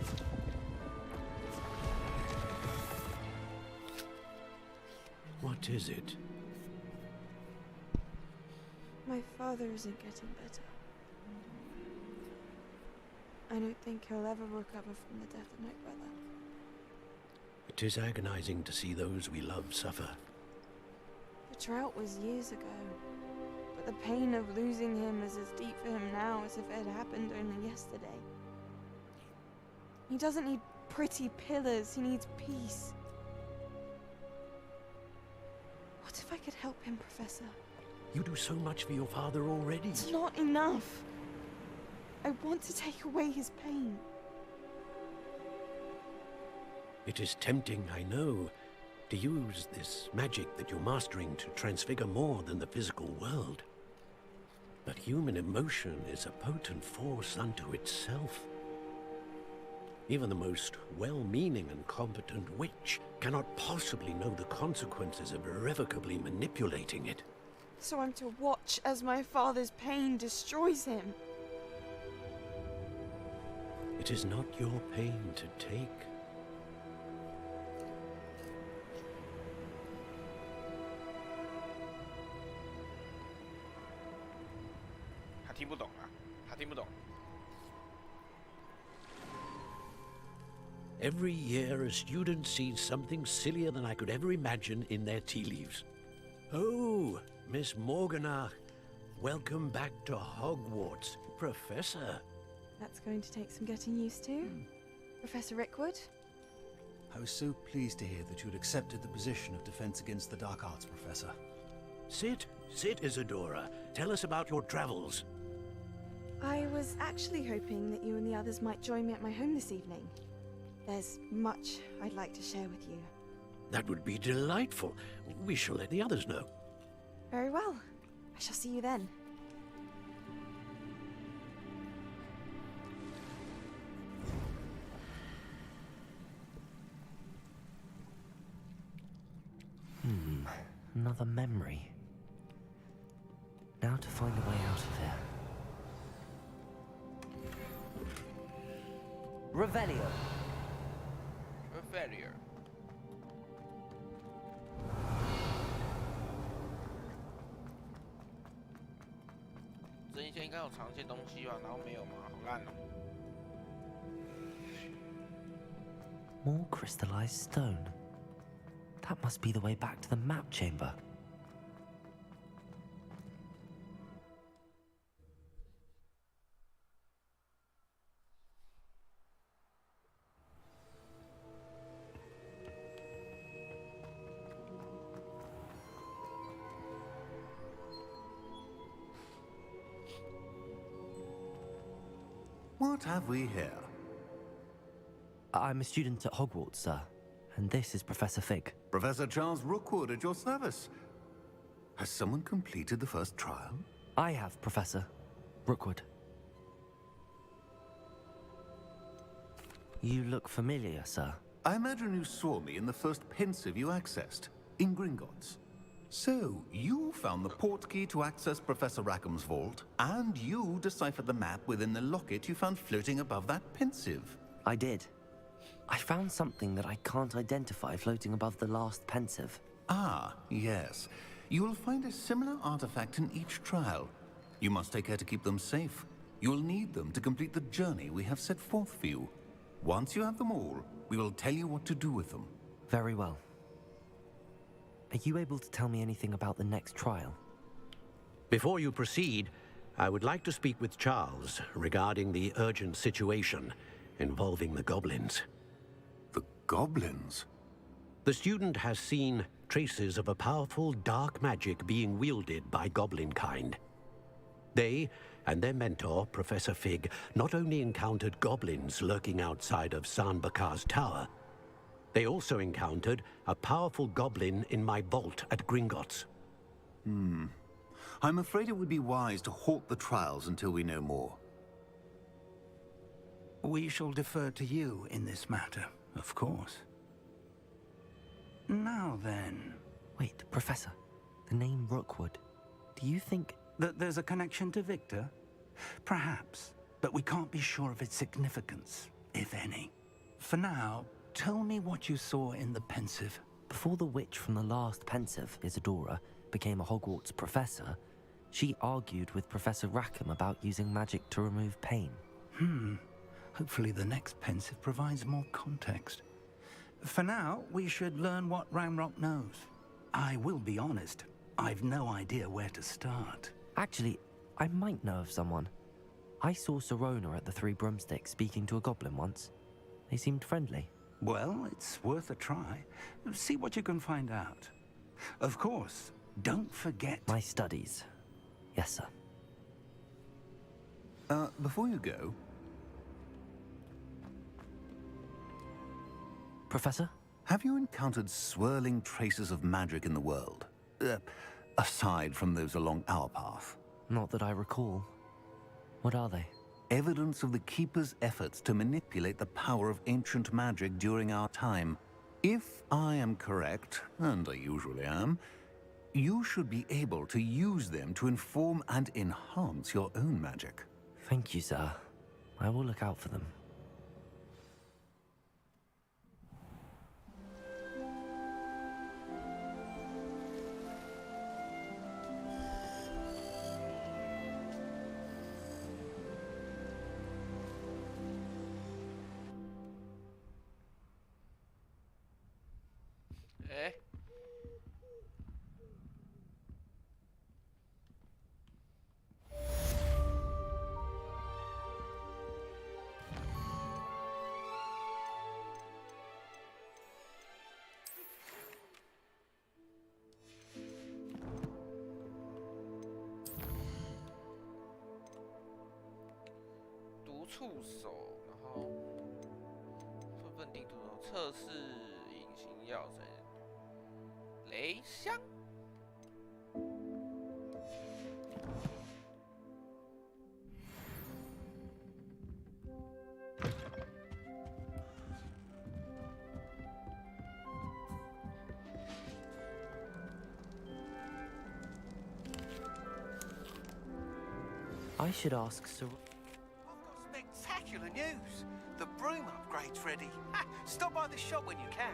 What is it? My father isn't getting better. I don't think he'll ever recover from the death of my brother. It is agonizing to see those we love suffer. The drought was years ago, but the pain of losing him is as deep for him now as if it had happened only yesterday. He doesn't need pretty pillars, he needs peace. What if I could help him, Professor? You do so much for your father already. It's not enough. I want to take away his pain. It is tempting, I know, to use this magic that you're mastering to transfigure more than the physical world. But human emotion is a potent force unto itself. Even the most well-meaning and competent witch cannot possibly know the consequences of irrevocably manipulating it. So I'm to watch as my father's pain destroys him. It is not your pain to take. Every year, a student sees something sillier than I could ever imagine in their tea leaves. Oh, Miss Morganach, welcome back to Hogwarts, Professor. That's going to take some getting used to. Professor Rickwood? I was so pleased to hear that you had accepted the position of Defense Against the Dark Arts, Professor. Sit, Isadora. Tell us about your travels. I was actually hoping that you and the others might join me at my home this evening. There's much I'd like to share with you. That would be delightful. We shall let the others know. Very well. I shall see you then. Another memory. Now to find a way out of here. Revelio. Revelio.这一天应该有藏一些东西吧，然后没有吗？好烂哦。More crystallized stone. That must be the way back to the map chamber. What have we here? I'm a student at Hogwarts, sir. And this is Professor Fig. Professor Charles Rookwood at your service. Has someone completed the first trial? I have, Professor Rookwood. You look familiar, sir. I imagine you saw me in the first pensive you accessed, in Gringotts. So, you found the portkey to access Professor Rackham's vault, and you deciphered the map within the locket you found floating above that pensive. I did. I found something that I can't identify floating above the last pensive. Ah, yes. You will find a similar artifact in each trial. You must take care to keep them safe. You'll need them to complete the journey we have set forth for you. Once you have them all, we will tell you what to do with them. Very well. Are you able to tell me anything about the next trial? Before you proceed, I would like to speak with Charles regarding the urgent situation involving the goblins. The goblins? The student has seen traces of a powerful dark magic being wielded by goblin kind. They and their mentor, Professor Fig, not only encountered goblins lurking outside of Sanbakar's tower, they also encountered a powerful goblin in my vault at Gringotts. I'm afraid it would be wise to halt the trials until we know more. We shall defer to you in this matter, of course. Now then... Wait, Professor. The name Rookwood. Do you think... that there's a connection to Victor? Perhaps, but we can't be sure of its significance, if any. For now, tell me what you saw in the Pensive. Before the witch from the last Pensive, Isadora, became a Hogwarts professor, she argued with Professor Rackham about using magic to remove pain. Hopefully the next Pensive provides more context. For now, we should learn what Ranrock knows. I will be honest, I've no idea where to start. Actually, I might know of someone. I saw Sirona at the Three Broomsticks speaking to a goblin once. They seemed friendly. Well, it's worth a try. See what you can find out. Of course, don't forget... My studies. Yes, sir. Before you go... Professor? Have you encountered swirling traces of magic in the world? Aside from those along our path? Not that I recall. What are they? Evidence of the Keeper's efforts to manipulate the power of ancient magic during our time. If I am correct, and I usually am, you should be able to use them to inform and enhance your own magic. Thank you, sir. I will look out for them.触手，然后分分定图手测试隐形药水，雷香。I should ask Sir. Spectacular news! The broom upgrade's ready. Ha! Stop by the shop when you can.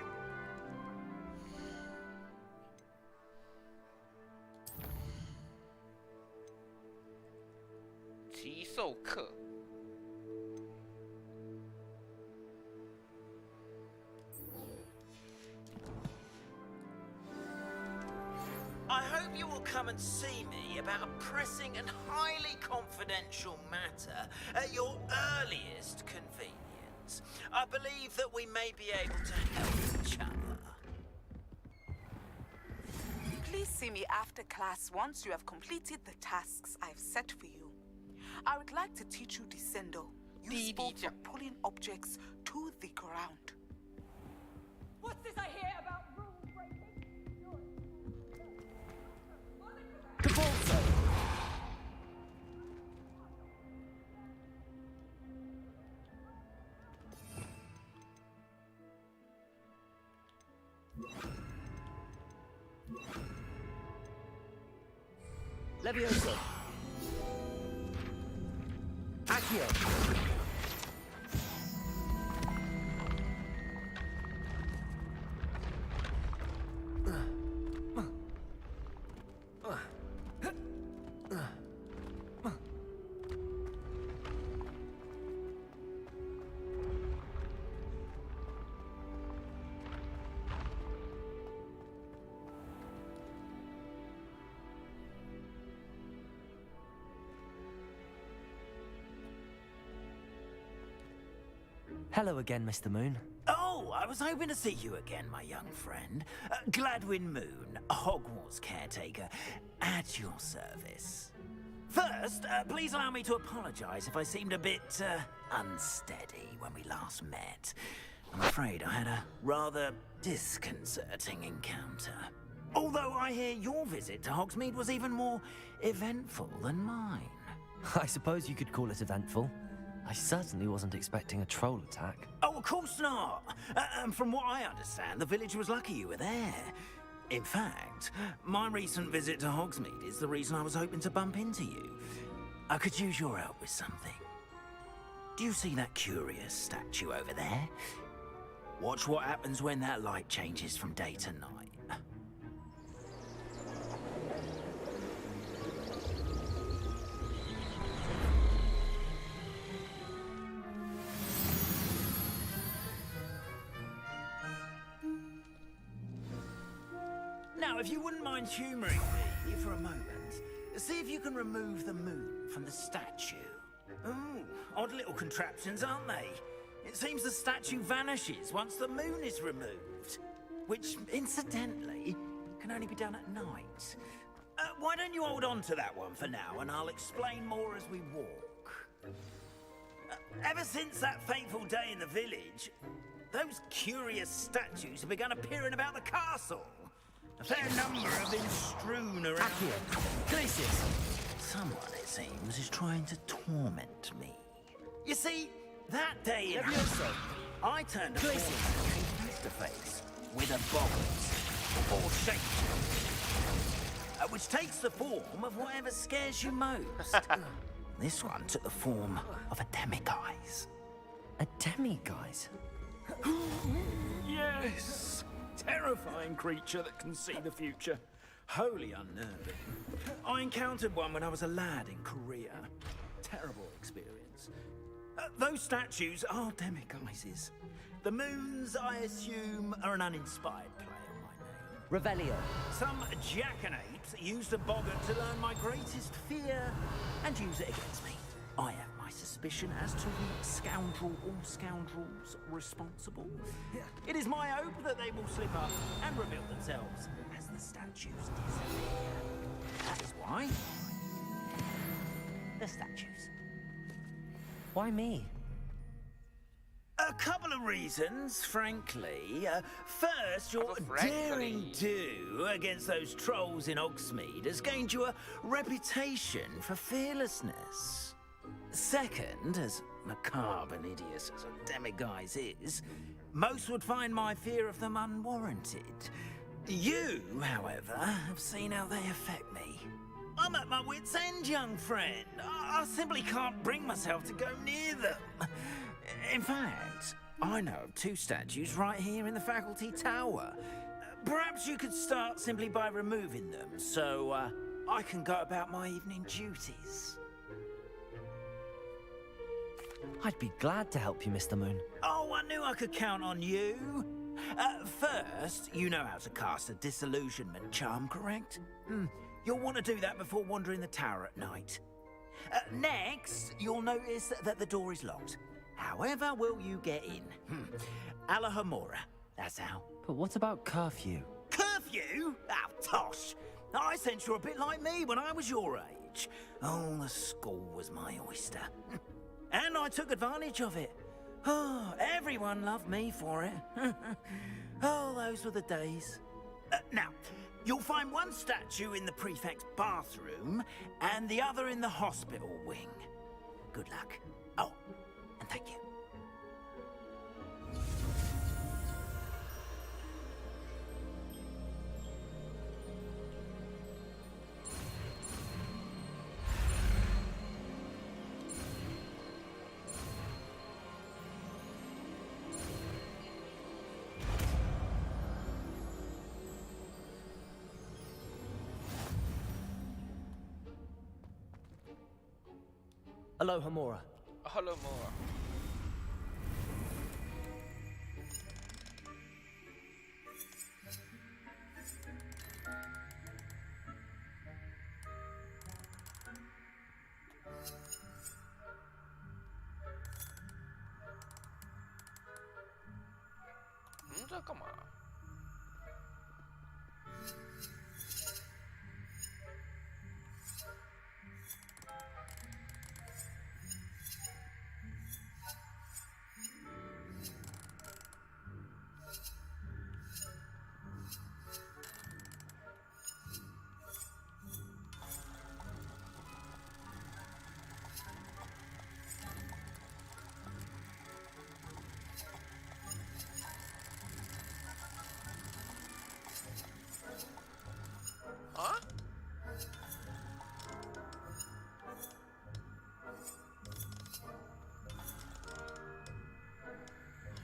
奇兽客。I hope you will come and see me about a pressing and highly confidential matter at your earliest convenience. I believe that we may be able to help each other. Please see me after class once you have completed the tasks I've set for you. I would like to teach you Descendo, useful for pulling objects to the ground. What's this I hear about rule breaking? Levioso. Accio. Hello again, Mr. Moon. Oh, I was hoping to see you again, my young friend. Gladwin Moon, Hogwarts caretaker, at your service. First, please allow me to apologize if I seemed a bit, unsteady when we last met. I'm afraid I had a rather disconcerting encounter. Although I hear your visit to Hogsmeade was even more eventful than mine. I suppose you could call it eventful. I certainly wasn't expecting a troll attack. Oh, of course not. From what I understand, the village was lucky you were there. In fact, my recent visit to Hogsmeade is the reason I was hoping to bump into you. I could use your help with something. Do you see that curious statue over there? Watch what happens when that light changes from day to night. Now, if you wouldn't mind humouring me for a moment, see if you can remove the moon from the statue. Ooh, odd little contraptions, aren't they? It seems the statue vanishes once the moon is removed, which, incidentally, can only be done at night. Why don't you hold on to that one for now, and I'll explain more as we walk. Ever since that fateful day in the village, those curious statues have begun appearing about the castle. A fair number have been strewn around. Accio, Glacius. Someone, it seems, is trying to torment me. You see, that day in I turned a face to face with a boggart, or shape, which takes the form of whatever scares you most. This one took the form of a demiguise. A demiguise? Yes! Terrifying creature that can see the future. Wholly unnerving. I encountered one when I was a lad in Korea. Terrible experience. Those statues are demiguises. The moons, I assume, are an uninspired play on my name. Revelio. Some jackanapes used a boggart to learn my greatest fear and use it against me. I have my suspicion as to the scoundrel or scoundrels responsible. It is my hope that they will slip up and reveal themselves as the statues disappear. That is why. The statues. Why me? A couple of reasons, frankly. First, your daring do against those trolls in Hogsmeade has gained you a reputation for fearlessness. Second, as macabre and hideous as a demiguise is, most would find my fear of them unwarranted. You, however, have seen how they affect me. I'm at my wit's end, young friend. I simply can't bring myself to go near them. In fact, I know of two statues right here in the faculty tower. Perhaps you could start simply by removing them, so I can go about my evening duties. I'd be glad to help you, Mr. Moon. Oh, I knew I could count on you. First, you know how to cast a disillusionment charm, correct? You'll want to do that before wandering the tower at night. Next, you'll notice that the door is locked. However will you get in? Alahomora, that's how. But what about curfew? Curfew? Oh, tosh. I sense you're a bit like me when I was your age. Oh, the school was my oyster. And I took advantage of it. Oh, everyone loved me for it. Oh, those were the days. Now, you'll find one statue in the prefect's bathroom and the other in the hospital wing. Good luck. Oh, and thank you. Alohomora. Alohomora.这干嘛？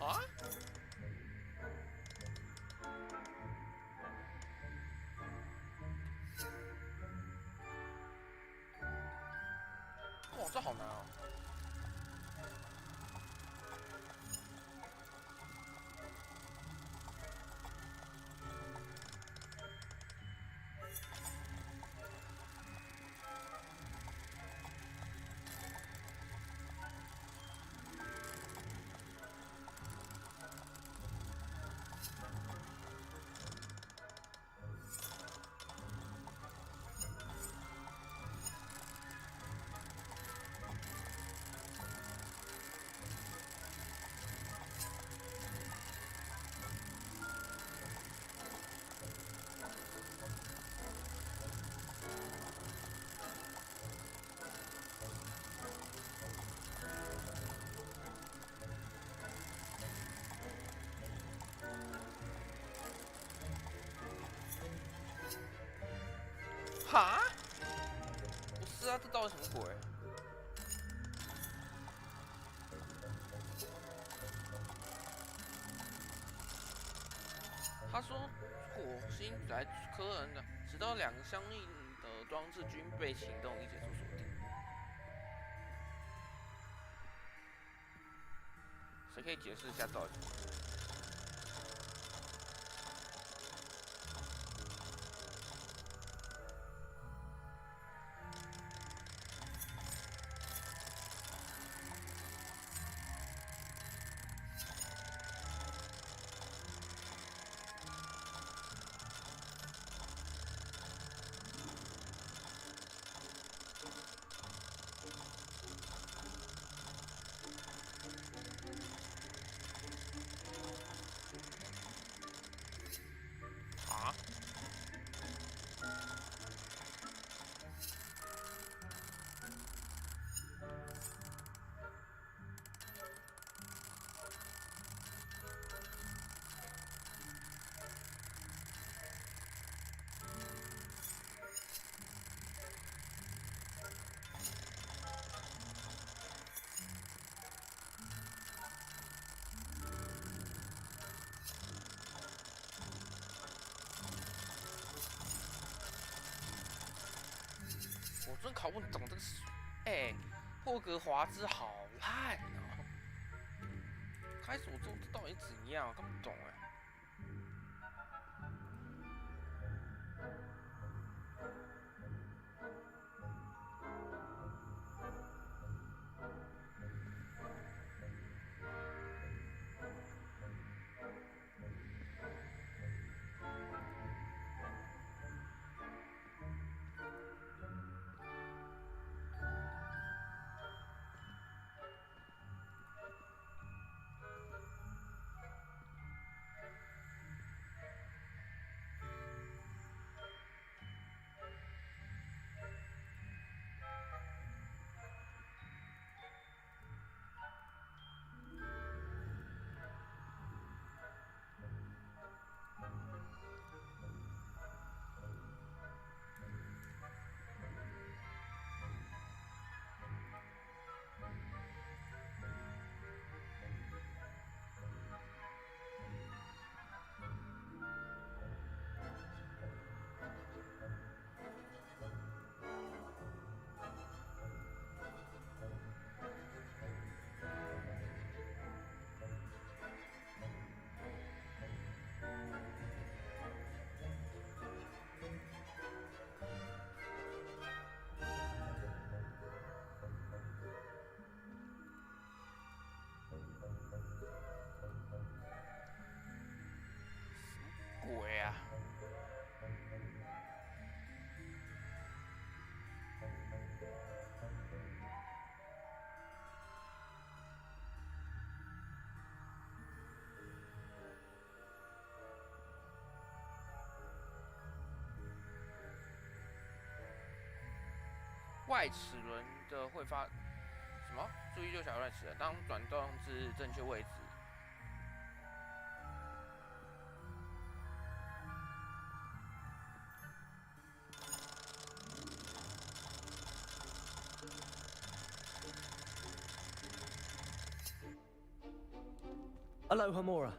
啊？哇，这好难哦！哈？不是啊，这到底什么鬼？他说火星来科恩的，直到2个相应的装置均被行动力解除锁定。谁可以解释一下到底？啊？我真搞不懂这个，哎，霍格华兹好烂哦！开始我做这到底怎样？看不懂哎。鬼啊！外齿轮的会发什么？注意右小外齿轮，当转动至正确位置。Aloha Mora.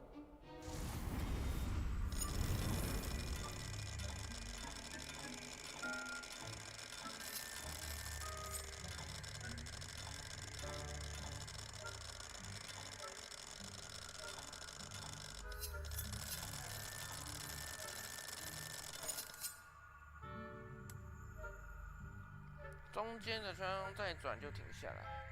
中间的窗再转就停下来。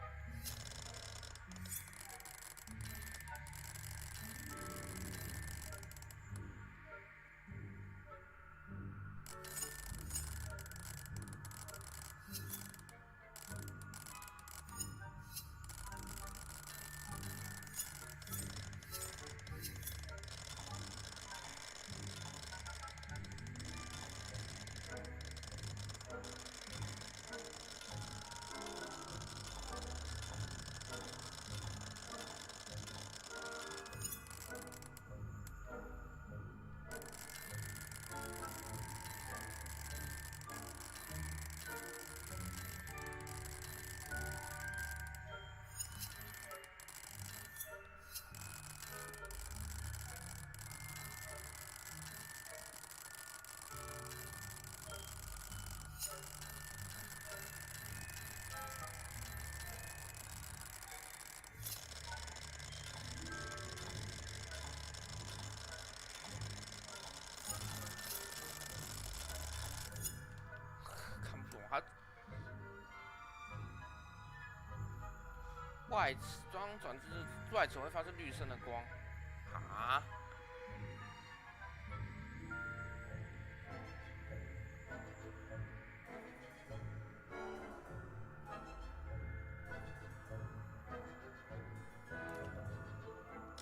外装转至外层会发出绿色的光，啊？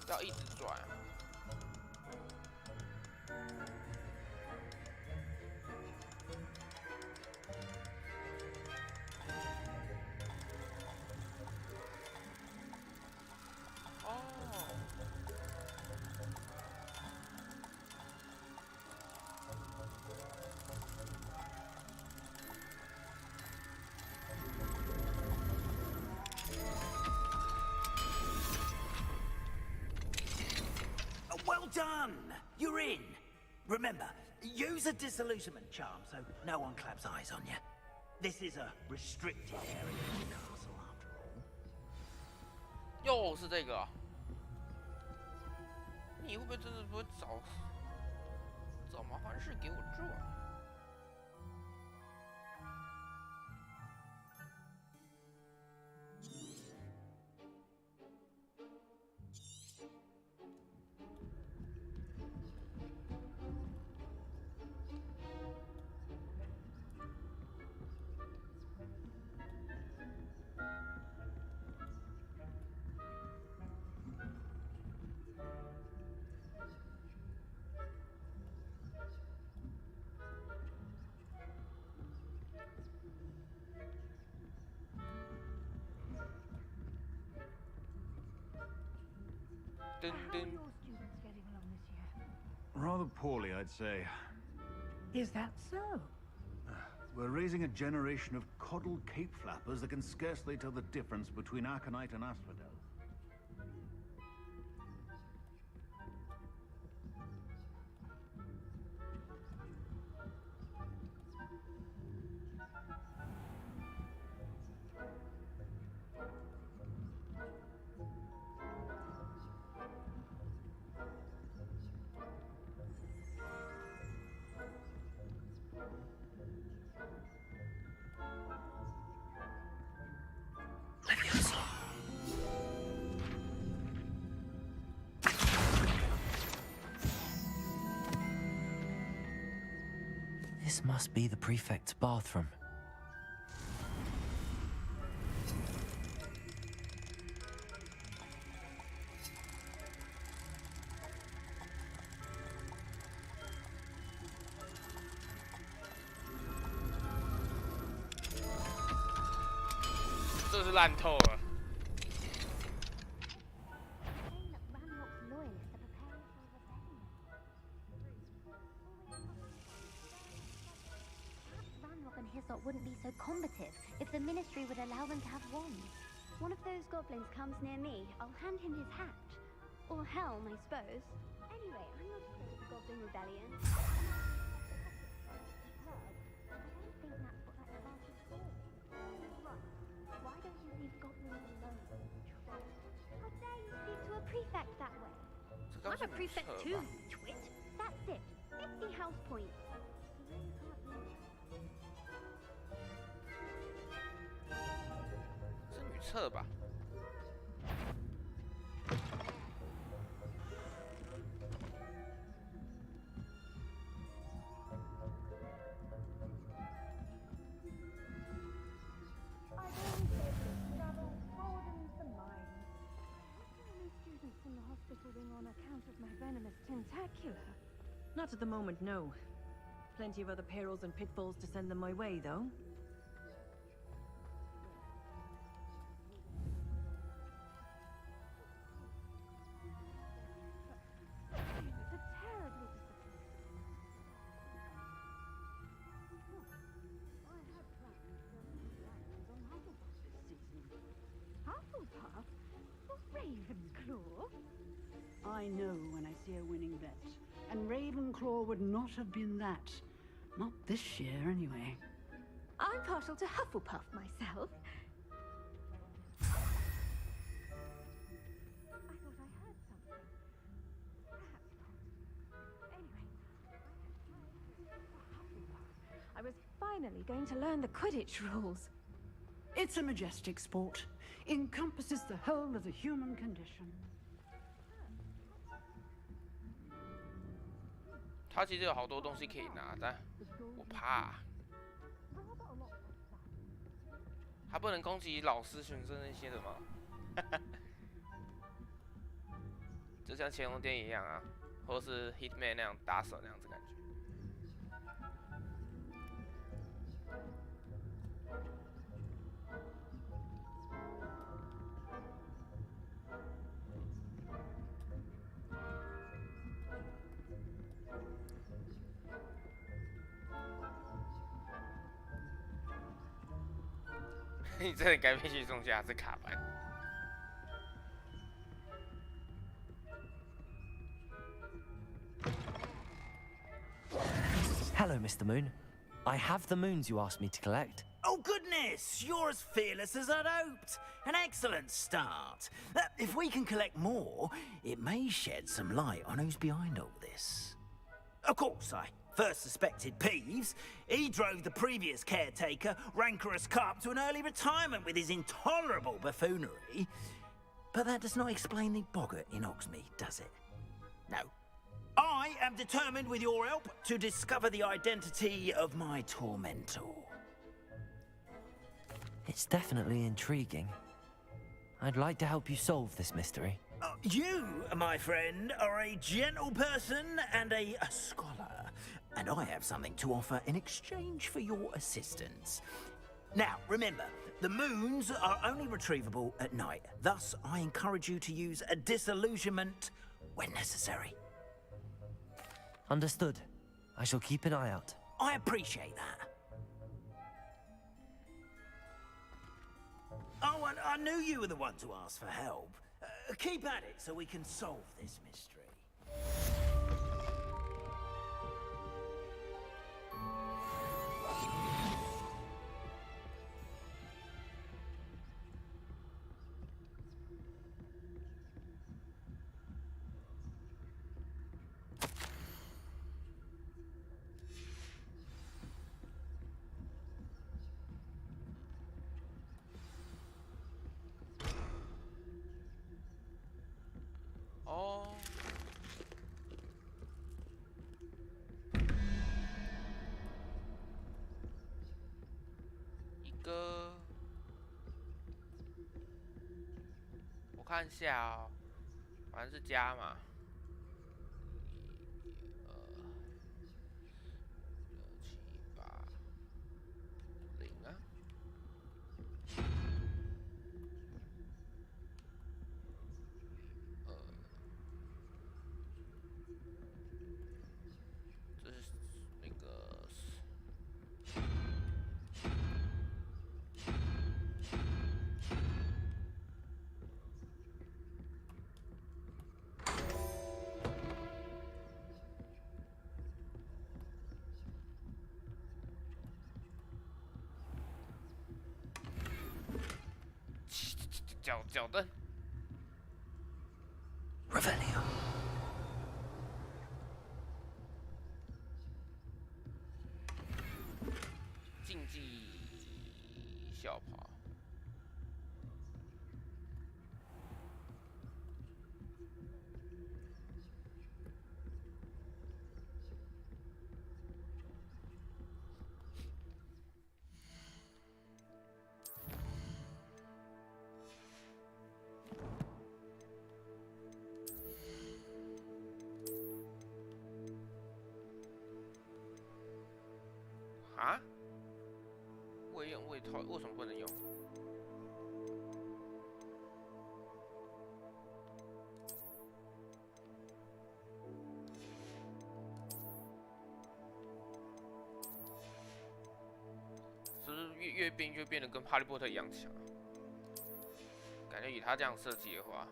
要一直转。Well done! You're in. Remember, use a disillusionment charm so no one claps eyes on you. This is a restricted area of the castle, after all. 又是这个、啊，你会不会真的不会找麻烦事给我做？ How are your students getting along this year? Rather poorly, I'd say. Is that so? We're raising a generation of coddled cape flappers that can scarcely tell the difference between Aconite and Asphodel. This must be the prefect's bathroom. This is 烂透了。 Wouldn't be so combative if the ministry would allow them to have wands. One of those goblins comes near me, I'll hand him his hat. Or helm, I suppose. Anyway, I'm not afraid of the Goblin Rebellion. I don't think that's what that class is for. Right. Why don't you leave goblins alone, Twit? How dare you speak to a prefect that way? I'm a prefect too, Twit. That's it. 50 house points. You really can't lose. 是女厕吧？ On account of my venomous tentacula. Not at the moment, no. Plenty of other perils and pitfalls to send them my way, though. It's a terribly I have plans on Hufflepuff this season. Hufflepuff? Or Ravenclaw? I know when I see a winning bet. And Ravenclaw would not have been that. Not this year, anyway. I'm partial to Hufflepuff myself. I thought I heard something. Perhaps not. Anyway, I was finally going to learn the Quidditch rules. It's a majestic sport. Encompasses the whole of the human condition. 它其实有好多东西可以拿，但我怕。它不能攻击老师、学生那些的吗？就像乾隆电影一样啊，或是 Hitman 那样打手那样子感觉。你真的该被去送下这卡牌。Hello, Mr. Moon. I have the moons you asked me to collect. Oh, goodness! You're as fearless as I'd hoped. An excellent start. If we can collect more, it may shed some light on who's behind all this. Of course, I first suspected Peeves. He drove the previous caretaker, Rancorous Carp, to an early retirement with his intolerable buffoonery. But that does not explain the boggart in Hogsmeade, does it? No. I am determined, with your help, to discover the identity of my tormentor. It's definitely intriguing. I'd like to help you solve this mystery. You, my friend, are a gentle person and a scholar, and I have something to offer in exchange for your assistance. Now, remember, the moons are only retrievable at night. Thus, I encourage you to use a disillusionment when necessary. Understood. I shall keep an eye out. I appreciate that. Oh, and I knew you were the one to ask for help. Keep at it so we can solve this mystery.我看一下哦，反正是加嘛。6、7、8、0啊。这是那个。脚蹬。Revelio。竞技小跑。啊？未用未套，为什么不能用？是不是越变越变得跟哈利波特一样强？感觉以他这样设计的话。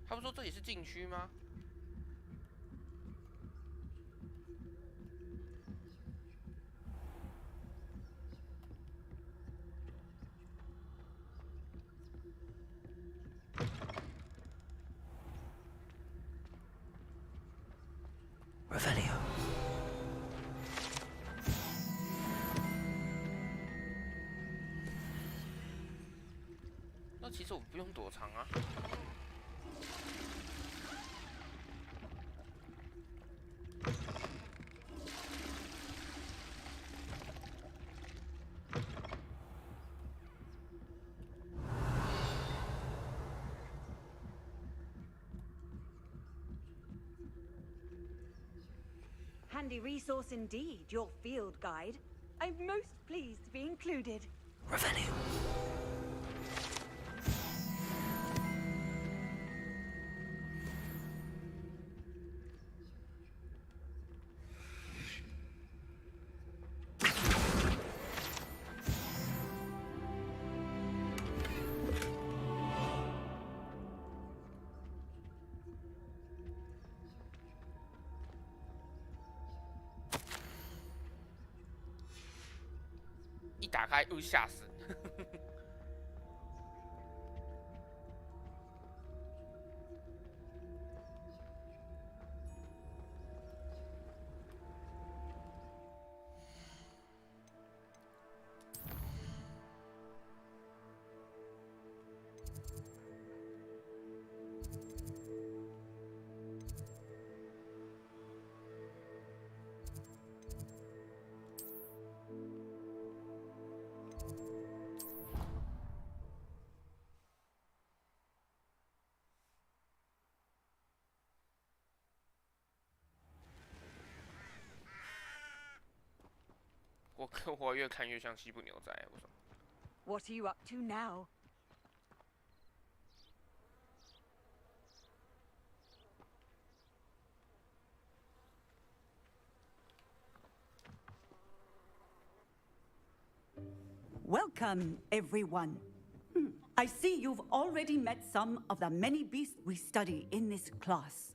他们说这里是禁区吗？那其实我不用躲藏啊。Handy resource indeed, your field guide. I'm most pleased to be included. Revelio.一打开又吓死。我越看越像西部牛仔，为什么 What are you up to now? Welcome, everyone. I see you've already met some of the many beasts we study in this class.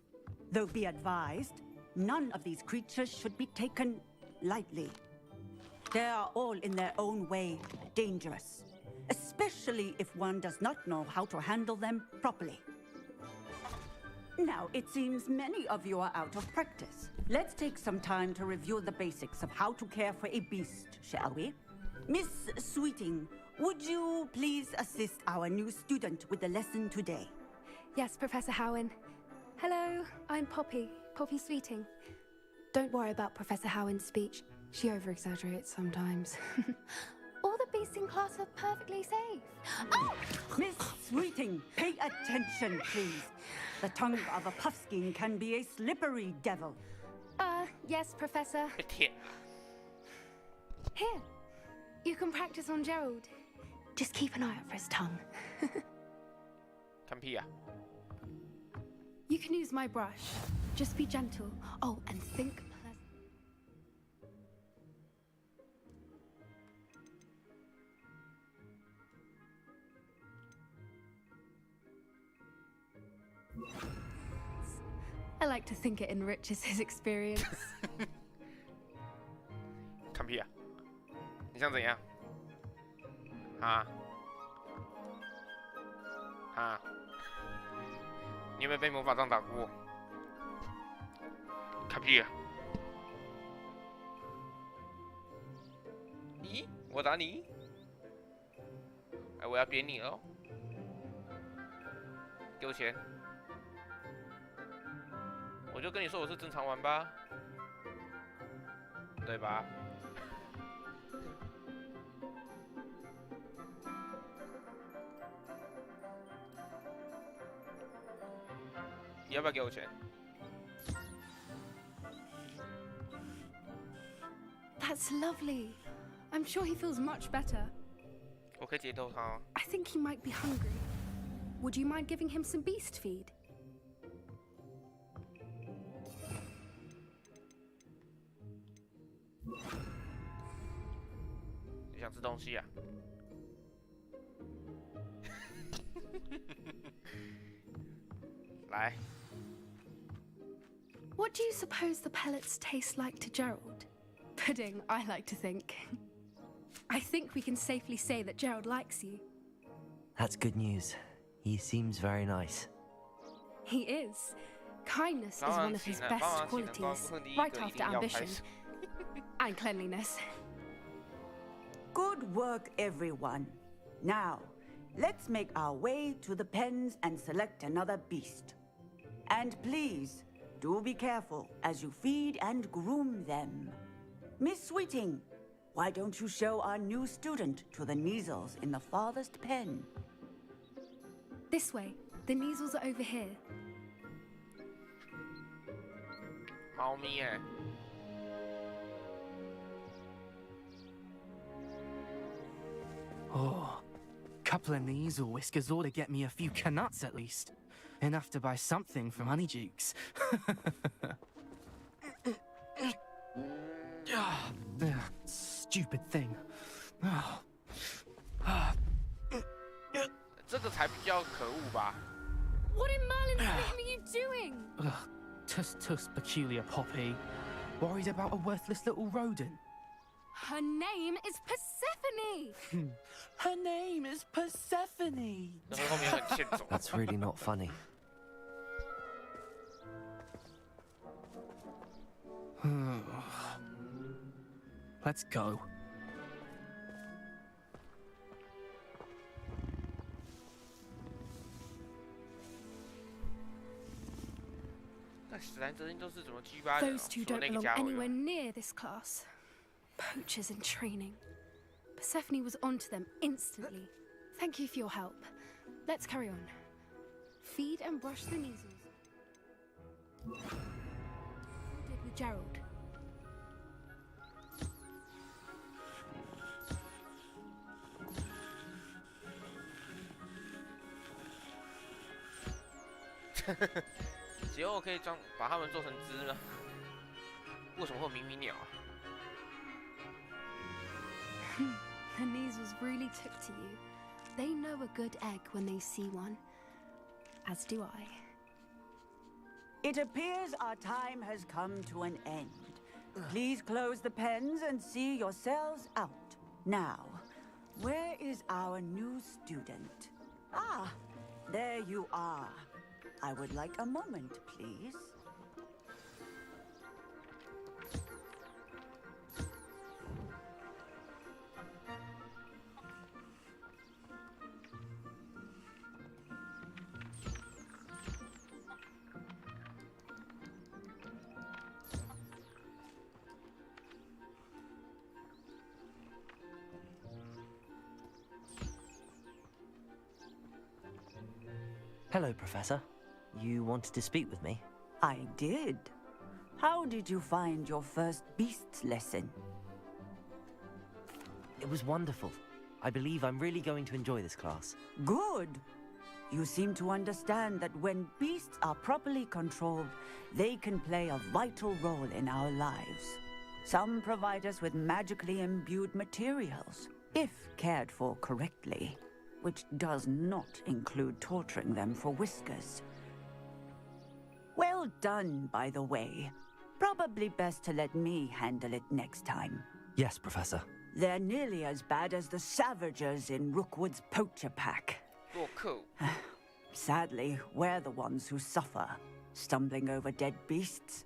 Though be advised, none of these creatures should be taken lightly. They are all in their own way dangerous, especially if one does not know how to handle them properly. Now, it seems many of you are out of practice. Let's take some time to review the basics of how to care for a beast, shall we? Miss Sweeting, would you please assist our new student with the lesson today? Yes, Professor Howen. Hello, I'm Poppy Sweeting. Don't worry about Professor Howen's speech. She over-exaggerates sometimes. All the beasts in class are perfectly safe. Oh! Miss Sweeting, pay attention, please. The tongue of a puffskein can be a slippery devil. Yes, Professor. Here, you can practice on Gerald. Just keep an eye out for his tongue. Come here. You can use my brush. Just be gentle. Oh, and think pleasant. I like to think it enriches his experience. Come here. 你想怎样？啊？啊？你有没有被魔法杖打过 ？Come here。咦？我打你？哎，我要扁你喽！给我钱！我就跟你说我是正常玩吧，对吧？你要不要给我钱 That's lovely. I'm sure he feels much better. 我可以解透他。I think he might be hungry. Would you mind giving him some beast feed? 你想吃东西啊？来。 What do you suppose the pellets taste like to Gerald? Pudding, I like to think. I think we can safely say that Gerald likes you. That's good news. He seems very nice. He is. Kindness is one of his best qualities, right after ambition and cleanliness. Good work, everyone. Now, let's make our way to the pens and select another beast. And please, do be careful as you feed and groom them. Miss Sweeting, why don't you show our new student to the Neasels in the farthest pen? This way. The Neasels are over here. 猫咪耶。 Oh, couple of Neasel whiskers ought to get me a few canuts at least. Enough to buy something from Honeydukes. Stupid thing. 这个才比较可恶吧 What in Merlin's name are you doing? Tuss, peculiar Poppy. Worried about a worthless little rodent. Her name is Persephone! Her name is Persephone! That's really not funny. Let's go. Those two don't belong anywhere near this class. Poachers in training. Persephone was onto them instantly. Thank you for your help. Let's carry on. Feed and brush the Neasels. You did with Gerald. Hmm. 结果我可以把它们做成汁呢？为什么会有迷你鸟啊？ The Neasels really took to you. They know a good egg when they see one. As do I. It appears our time has come to an end. Please close the pens and see yourselves out. Now, where is our new student? Ah, there you are. I would like a moment, please. Hello, Professor. You wanted to speak with me? I did. How did you find your first beasts lesson? It was wonderful. I believe I'm really going to enjoy this class. Good. You seem to understand that when beasts are properly controlled, they can play a vital role in our lives. Some provide us with magically imbued materials, if cared for correctly, which does not include torturing them for whiskers. Well done, by the way. Probably best to let me handle it next time. Yes, Professor. They're nearly as bad as the Savagers in Rookwood's poacher pack. Oh, cool. Sadly, we're the ones who suffer, stumbling over dead beasts.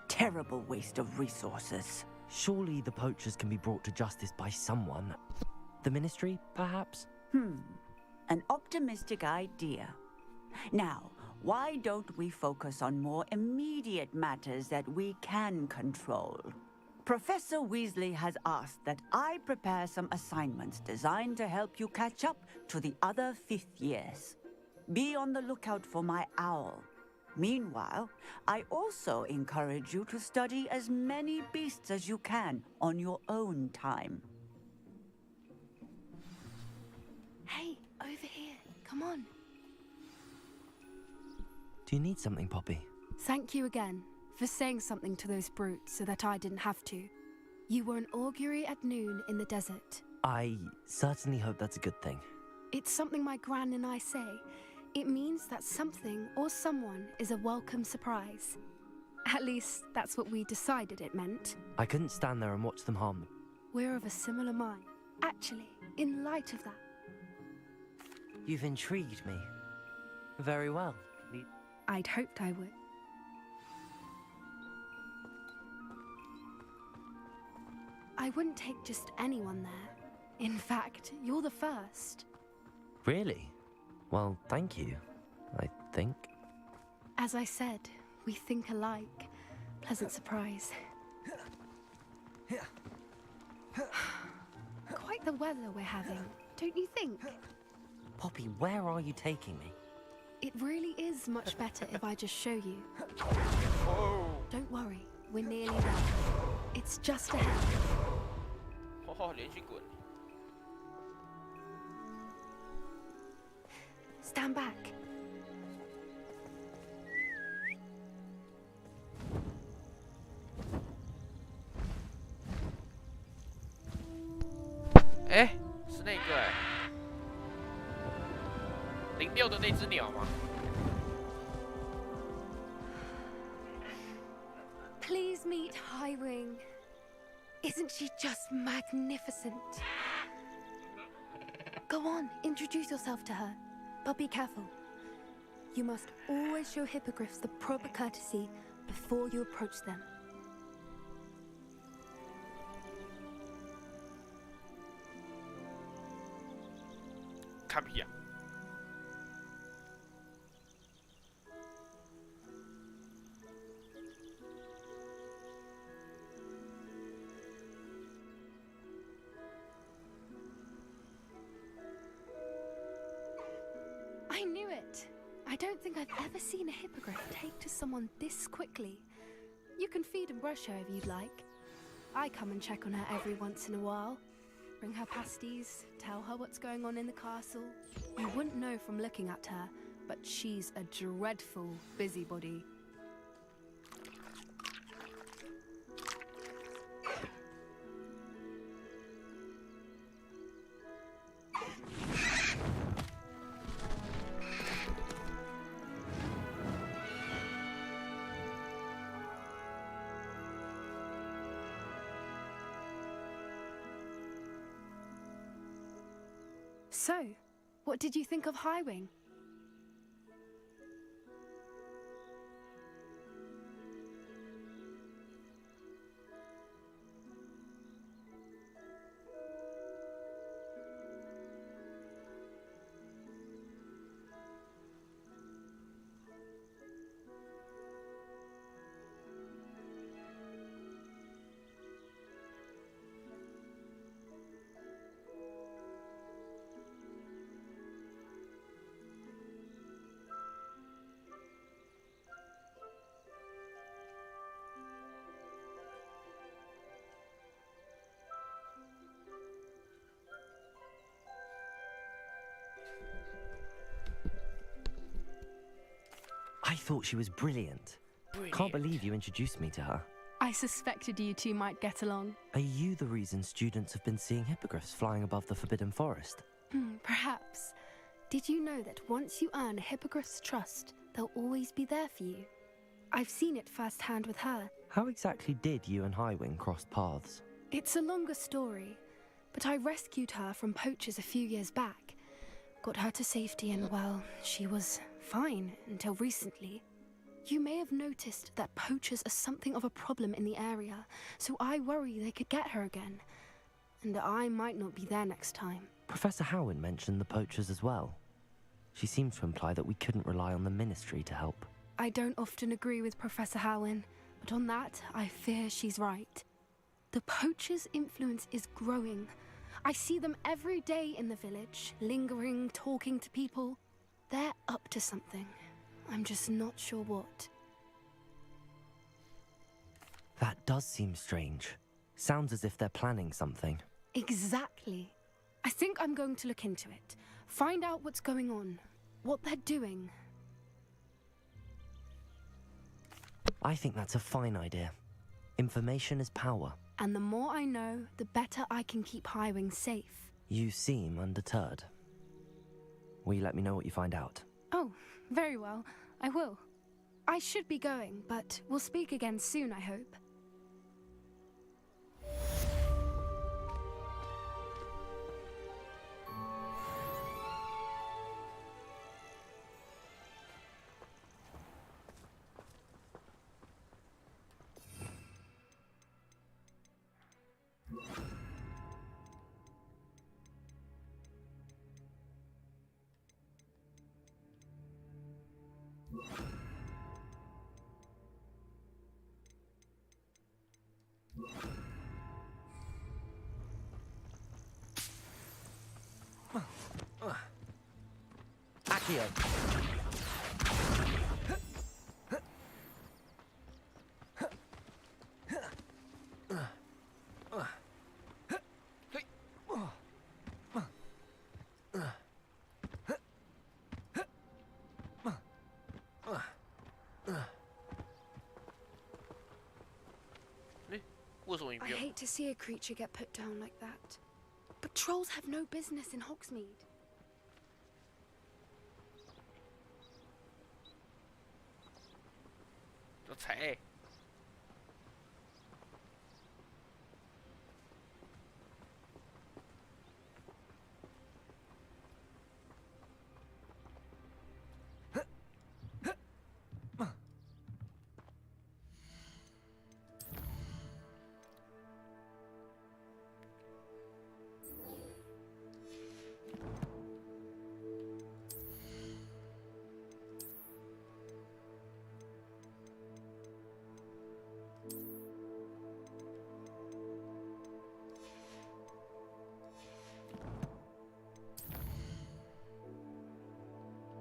Terrible waste of resources. Surely the poachers can be brought to justice by someone. The Ministry, perhaps? An optimistic idea. Now, why don't we focus on more immediate matters that we can control? Professor Weasley has asked that I prepare some assignments designed to help you catch up to the other 5th years. Be on the lookout for my owl. Meanwhile, I also encourage you to study as many beasts as you can on your own time. Hey, over here. Come on. Do you need something, Poppy? Thank you again for saying something to those brutes so that I didn't have to. You were an augury at noon in the desert. I certainly hope that's a good thing. It's something my gran and I say. It means that something or someone is a welcome surprise. At least, that's what we decided it meant. I couldn't stand there and watch them harm them. We're of a similar mind. Actually, in light of that... You've intrigued me. Very well. I'd hoped I would. I wouldn't take just anyone there. In fact, you're the first. Really? Well, thank you, I think. As I said, we think alike. Pleasant surprise. Quite the weather we're having, don't you think? Poppy, where are you taking me? It really is much better if I just show you. Oh. Don't worry, we're nearly there. It's just ahead. Stand back. Eh, 是那个06的那只鸟吗？ Please meet Highwing. Isn't she just magnificent? Go on, introduce yourself to her. But be careful. You must always show hippogriffs the proper courtesy before you approach them. Come here. I knew it. I don't think I've ever seen a hippogriff take to someone this quickly. You can feed and brush her if you'd like. I come and check on her every once in a while. Bring her pasties, tell her what's going on in the castle. You wouldn't know from looking at her, but she's a dreadful busybody. So, what did you think of Highwing? thought she was brilliant. Can't believe you introduced me to her. I suspected you two might get along. Are you the reason students have been seeing hippogriffs flying above the Forbidden Forest? Perhaps. Did you know that once you earn a hippogriff's trust, they'll always be there for you? I've seen it firsthand with her. How exactly did you and Highwing cross paths? It's a longer story, but I rescued her from poachers a few years back. Got her to safety and, well, she was fine until recently. You may have noticed that poachers are something of a problem in the area, so I worry they could get her again. And I might not be there next time. Professor Howin mentioned the poachers as well. She seemed to imply that we couldn't rely on the Ministry to help. I don't often agree with Professor Howin, but on that, I fear she's right. The poachers' influence is growing. I see them every day in the village, lingering, talking to people. They're up to something. I'm just not sure what. That does seem strange. Sounds as if they're planning something. Exactly. I think I'm going to look into it. Find out what's going on, what they're doing. I think that's a fine idea. Information is power. And the more I know, the better I can keep Highwing safe. You seem undeterred. Will you let me know what you find out? Oh, very well. I will. I should be going, but we'll speak again soon, I hope. Accio. I hate to see a creature get put down like that. But trolls have no business in Hogsmeade. Hey.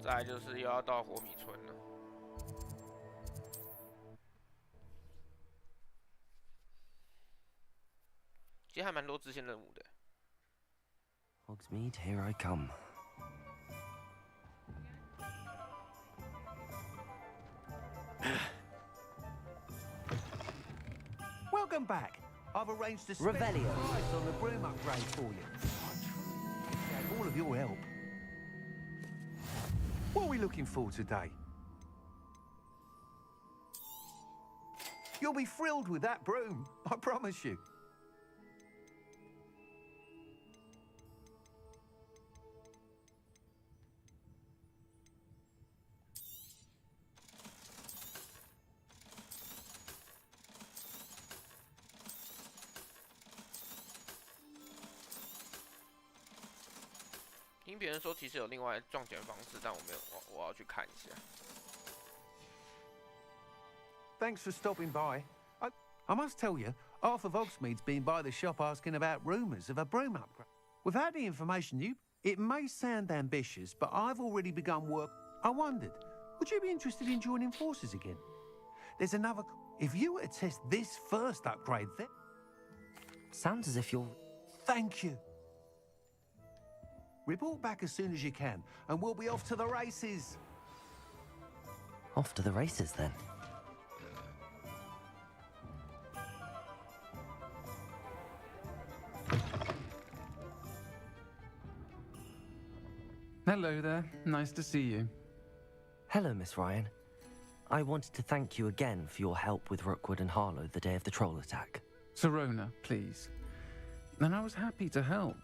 再来就是又要到火米村了。其实还蛮多支线任务的。Hogsmeade, here I come. Welcome back. I've arranged a special price on the broom upgrade for you. I appreciate all of your help. What are we looking for today? You'll be thrilled with that broom, I promise you. 听别人说，其实有另外撞钱方式，但我没有，我要去看一下。Thanks for stopping by. I must tell you, half of Hogsmeade's been by the shop asking about rumours of a broom upgrade. We've had the information it may sound ambitious, but I've already begun work. I wondered, would you be interested in joining forces again? There's another... If you were to test this first upgrade, then... Sounds as if you're... Thank you. Report back as soon as you can, and we'll be off to the races. Off to the races then. Hello there. Nice to see you. Hello, Miss Ryan. I wanted to thank you again for your help with Rookwood and Harlow the day of the troll attack. Sirona, please. And I was happy to help.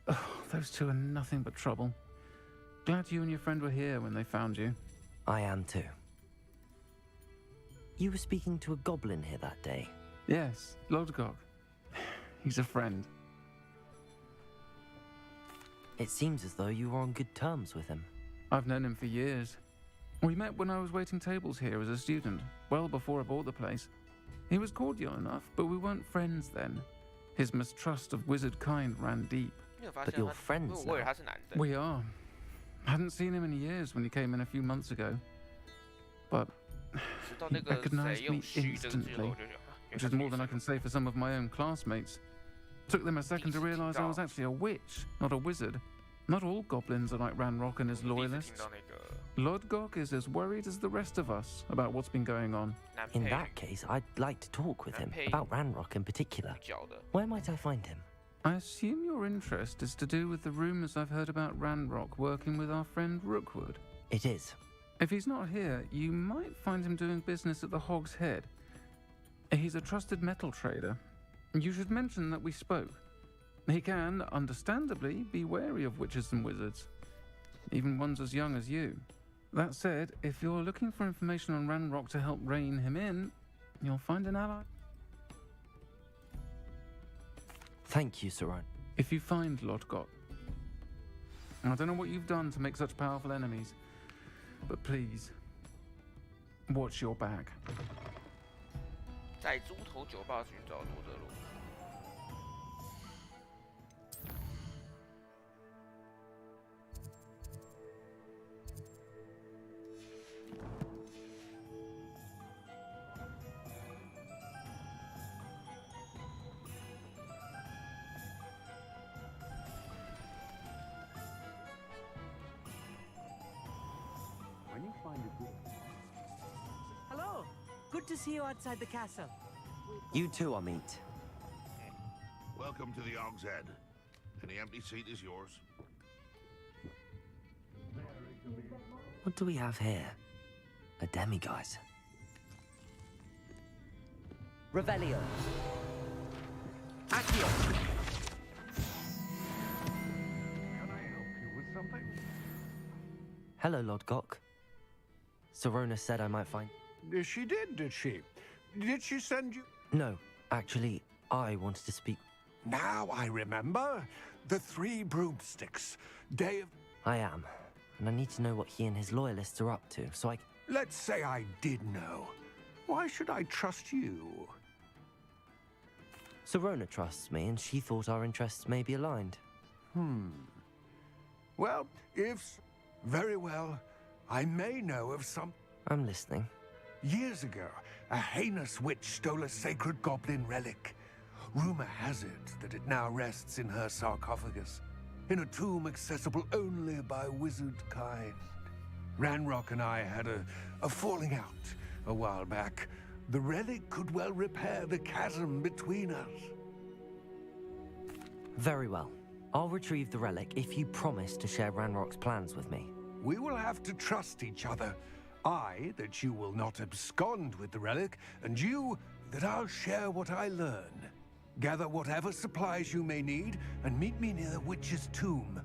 Oh, those two are nothing but trouble. Glad you and your friend were here when they found you. I am too. You were speaking to a goblin here that day? Yes, Lodgok. He's a friend. It seems as though you were on good terms with him. I've known him for years. We met when I was waiting tables here as a student, well before I bought the place. He was cordial enough, but we weren't friends then. His mistrust of wizard kind ran deep. But you're friends now. We are. Hadn't seen him in years when he came in a few months ago. But he recognized me instantly, which is more than I can say for some of my own classmates. Took them a second to realize I was actually a witch, not a wizard. Not all goblins are like Ranrock and his loyalists. Lodgok is as worried as the rest of us about what's been going on. In that case, I'd like to talk with him, about Ranrock in particular. Where might I find him? I assume your interest is to do with the rumors I've heard about Ranrock working with our friend Rookwood. It is. If he's not here, you might find him doing business at the Hog's Head. He's a trusted metal trader. You should mention that we spoke. He can, understandably, be wary of witches and wizards, even ones as young as you. That said, if you're looking for information on Ranrock to help rein him in, you'll find an ally. Thank you, Saran. If you find Lodgok, I don't know what you've done to make such powerful enemies, but please, watch your back. 在猪头酒吧寻找罗德罗。Hello. Good to see you outside the castle. You too, Amit. Welcome to the Hog's Head. Any empty seat is yours. What do we have here? A demiguise. Revelio. Accio. Can I help you with something? Hello, Lodgok. Sirona said I might find... She did she? Did she send you? No, actually, I wanted to speak... Now I remember. The 3 broomsticks. Day of... I am. And I need to know what he and his loyalists are up to, so I... Let's say I did know. Why should I trust you? Sirona trusts me, and she thought our interests may be aligned. Well, if... Very well. I may know of some... I'm listening. Years ago, a heinous witch stole a sacred goblin relic. Rumor has it that it now rests in her sarcophagus, in a tomb accessible only by wizard kind. Ranrock and I had a falling out a while back. The relic could well repair the chasm between us. Very well. I'll retrieve the relic if you promise to share Ranrock's plans with me. We will have to trust each other. I, that you will not abscond with the relic, and you, that I'll share what I learn. Gather whatever supplies you may need, and meet me near the witch's tomb.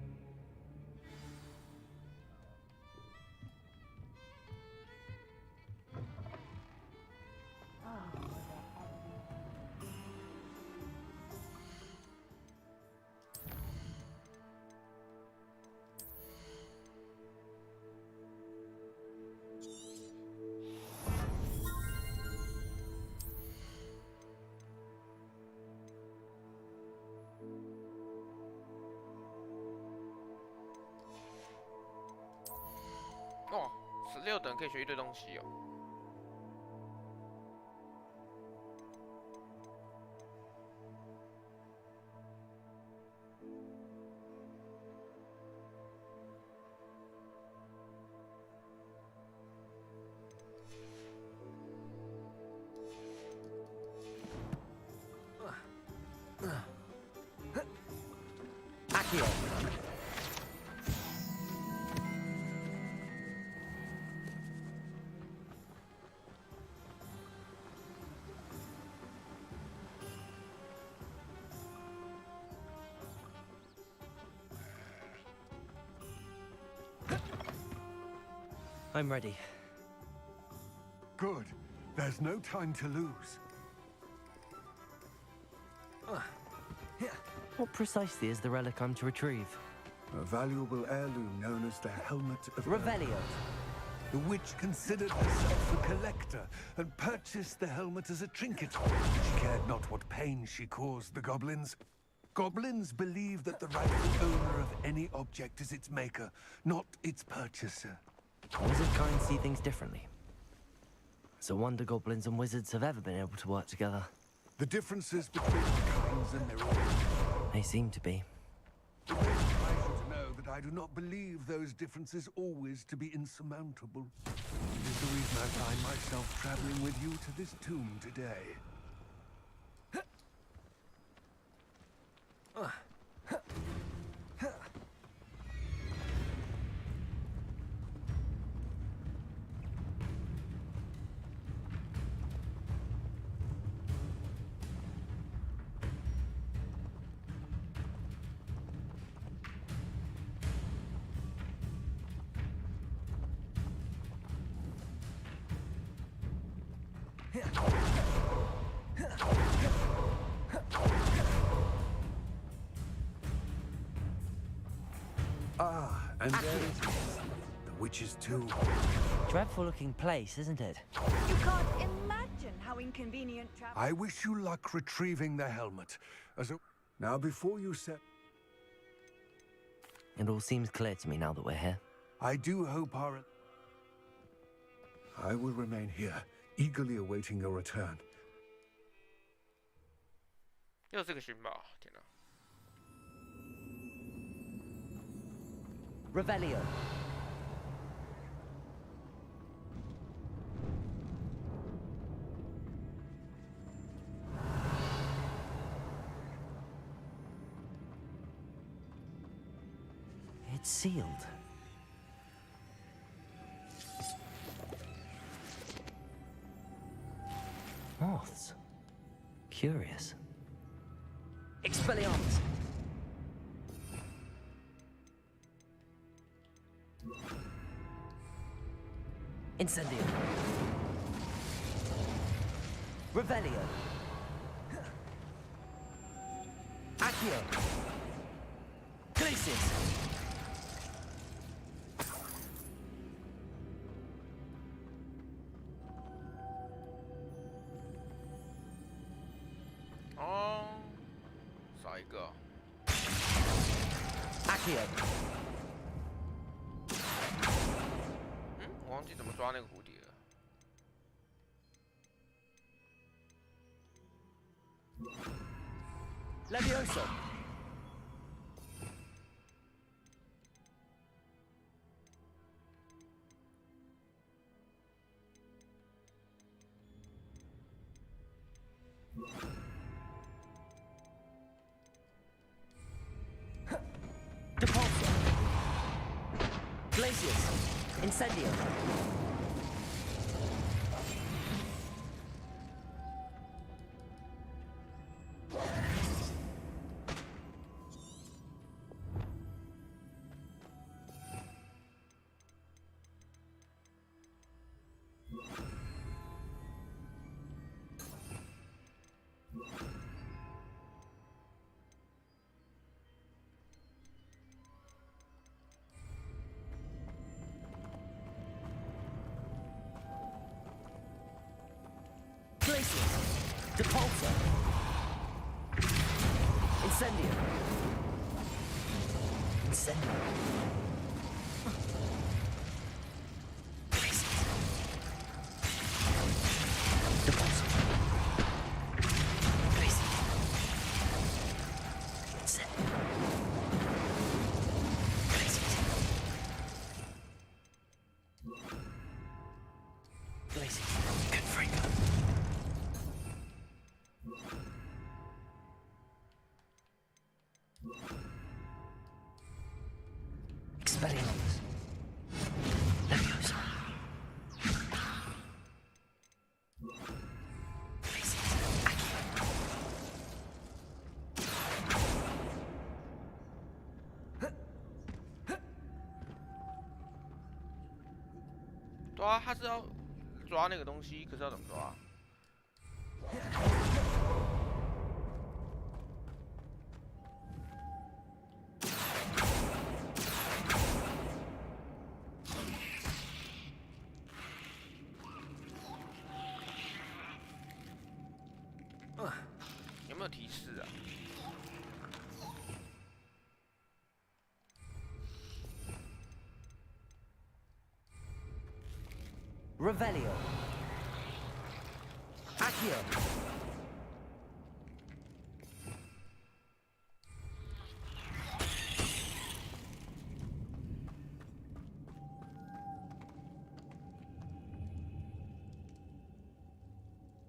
哦，16等可以学一堆东西哦。I'm ready. Good. There's no time to lose. What precisely is the relic I'm to retrieve? A valuable heirloom known as the Helmet of Revelio. The witch considered herself a collector and purchased the helmet as a trinket. She cared not what pain she caused the goblins. Goblins believe that the rightful owner of any object is its maker, not its purchaser. Wizard kind see things differently. It's a wonder goblins and wizards have ever been able to work together. The differences between the kinds and their own. They seem to be. It may surprise you to know that I do not believe those differences always to be insurmountable. It is the reason I find myself traveling with you to this tomb today. Ah, and there it is. The witch's tomb. Dreadful looking place, isn't it? You can't imagine how inconvenient travel. I wish you luck retrieving the helmet. Now, before you set... It all seems clear to me now that we're here. I do hope our... I will remain here, eagerly awaiting your return. 又是个寻宝，天哪！ Revelio. It's sealed. Moths. Curious. Expelliarmus. Incendio. Revelio. Accio. Glacius.哦，少一个。Accio. 我忘记怎么抓那个蝴蝶了。Levioso. Depulso. Glacius. Incendio. Glacius. Depulso. Incendio. Incendio. Glacius. Depulso. Glacius. Incendio. Glacius. Glacius. Confringo. Expelliarmus. Levioso. Glacius. Accio. 对啊，他是要抓那个东西，可是要怎么抓？有没有提示啊？ Revelio. Accio.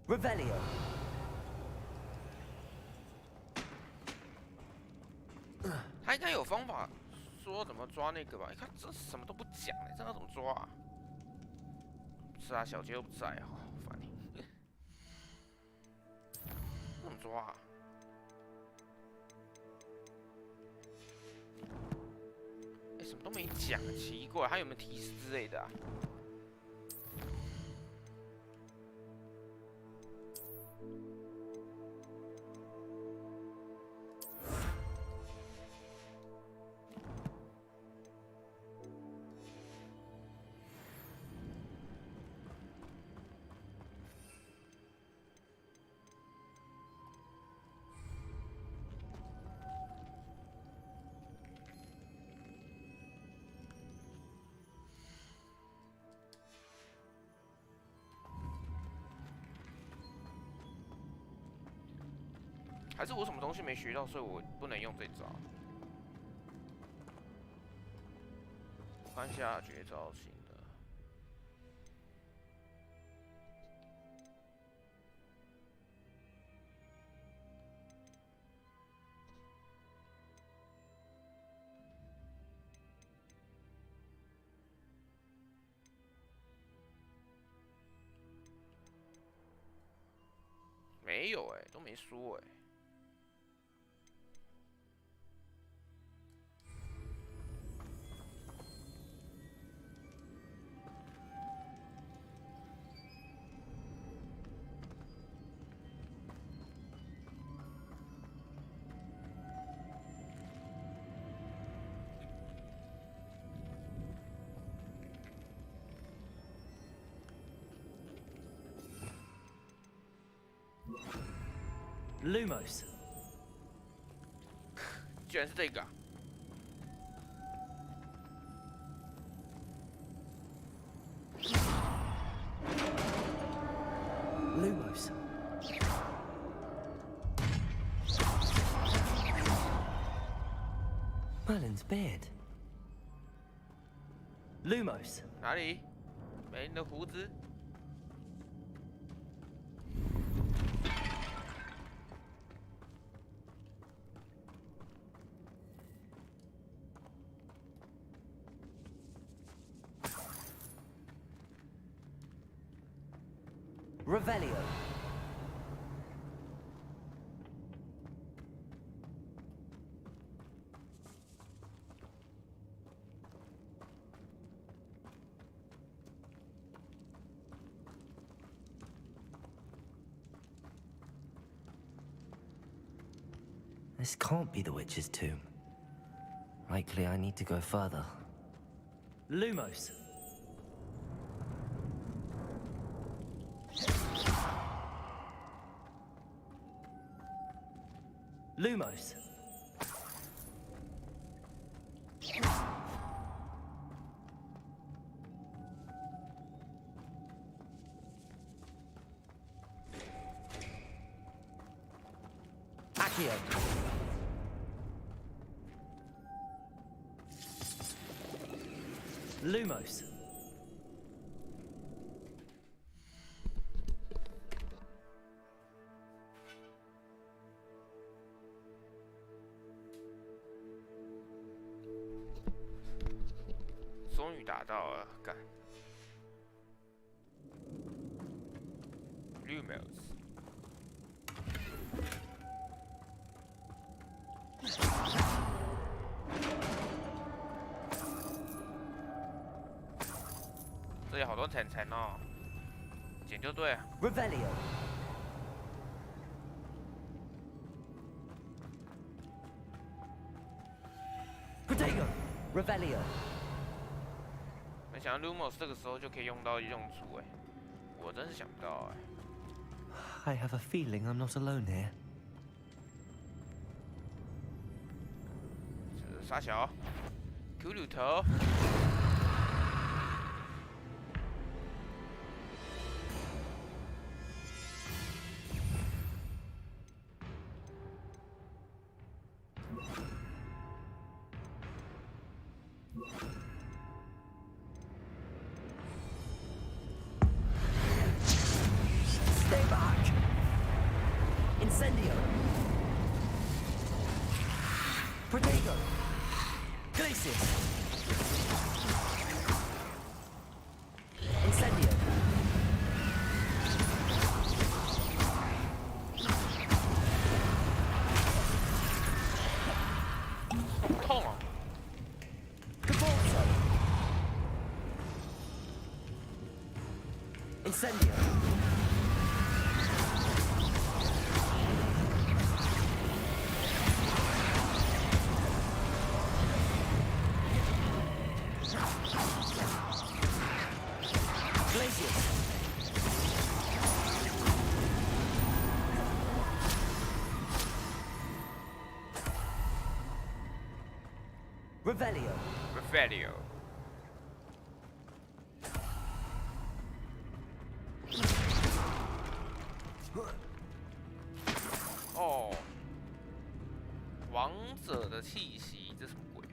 Revelio. 他应该有方法说怎么抓那个吧？你看这什么都不讲，这要怎么抓啊？ 是啊，小杰又不在啊，好烦你。怎么抓啊？哎，什么都没讲，奇怪，还有没有提示之类的啊？还是我什么东西没学到，所以我不能用这招。我看一下绝招型的。没有哎、都没说哎、Lumos. 居然是这个、啊。 Lumos. Merlin's beard. Lumos. 哪里？没你的胡子。 Revelio. This can't be the witch's tomb. Likely I need to go further. Lumos. Lumos. Accio. Lumos.终于打到了，干 ！Lumos。这也好多层层哦，捡就对了。Revelio. Protego. Revelio. 没想到 Lumos 这个时候就可以用到用处哎，我真是想不到哎。I have a feeling I'm not alone here. 这傻小，骷髅头。Stay back! Incendio! Protego! Glacis! Incendio! Cabalzo! Incendio! Revelio. Revelio.哦，王者的气息，这什么鬼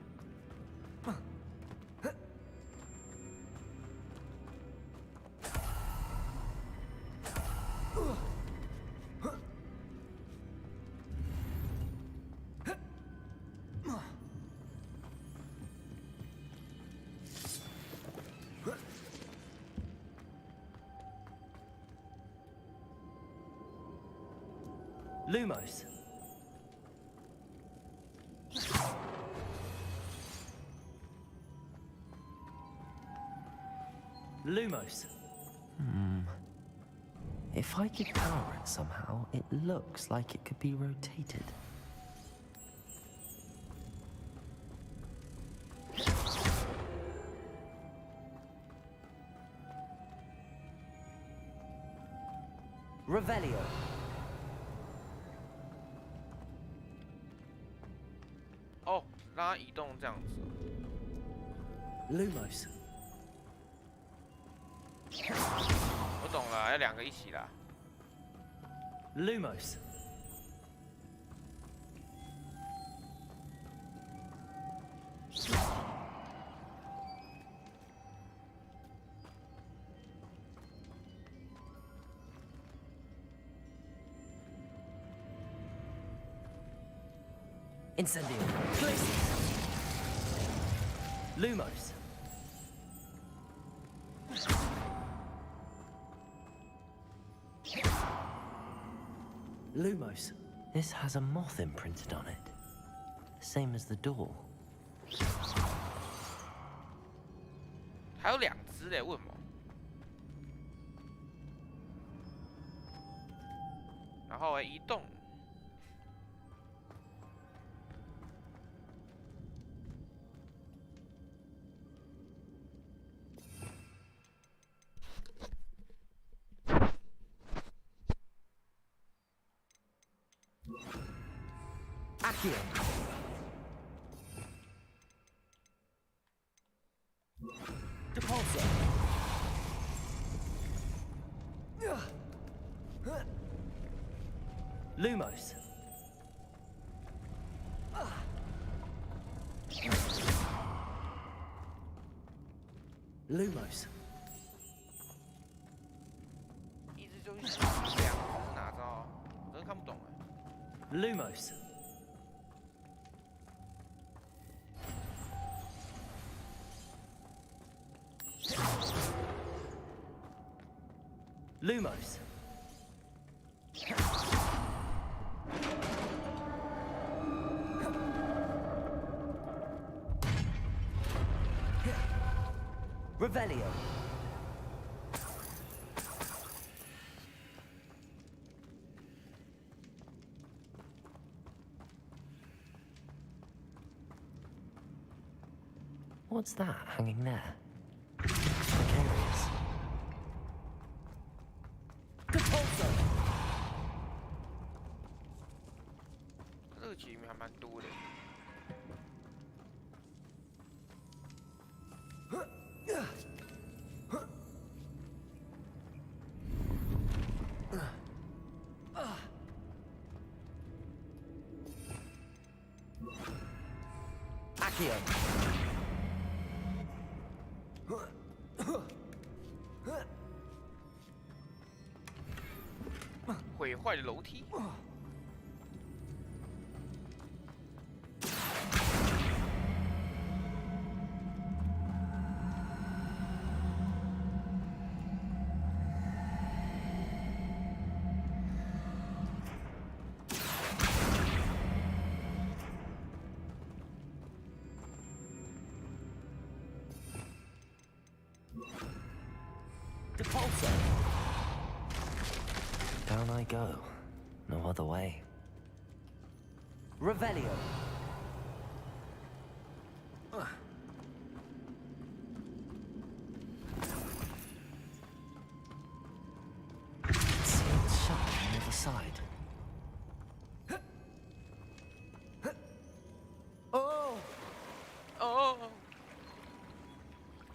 ？Lumos. Lumos. If I could power it somehow, it looks like it could be rotated. Revelio. Oh, 让它移动这样子。Lumos. 我懂了，要两个一起啦。Lumos. Incendio. Glacis. Lumos. Lumos. This has a moth imprinted on it. Same as the door. 还有两只嘞，为什么？然后移动。Accio. Depulso. Lumos. Lumos. 一只就是两只是哪招？我真看不懂哎。Lumos. Lumos. Revelio. What's that hanging there? Precarious. Depulso! 这个局里面还蛮多的。Accio. 毁坏的楼梯。Depulso. Down I go. No other way. Revelio. Sealed shut on the other side. Oh! Oh!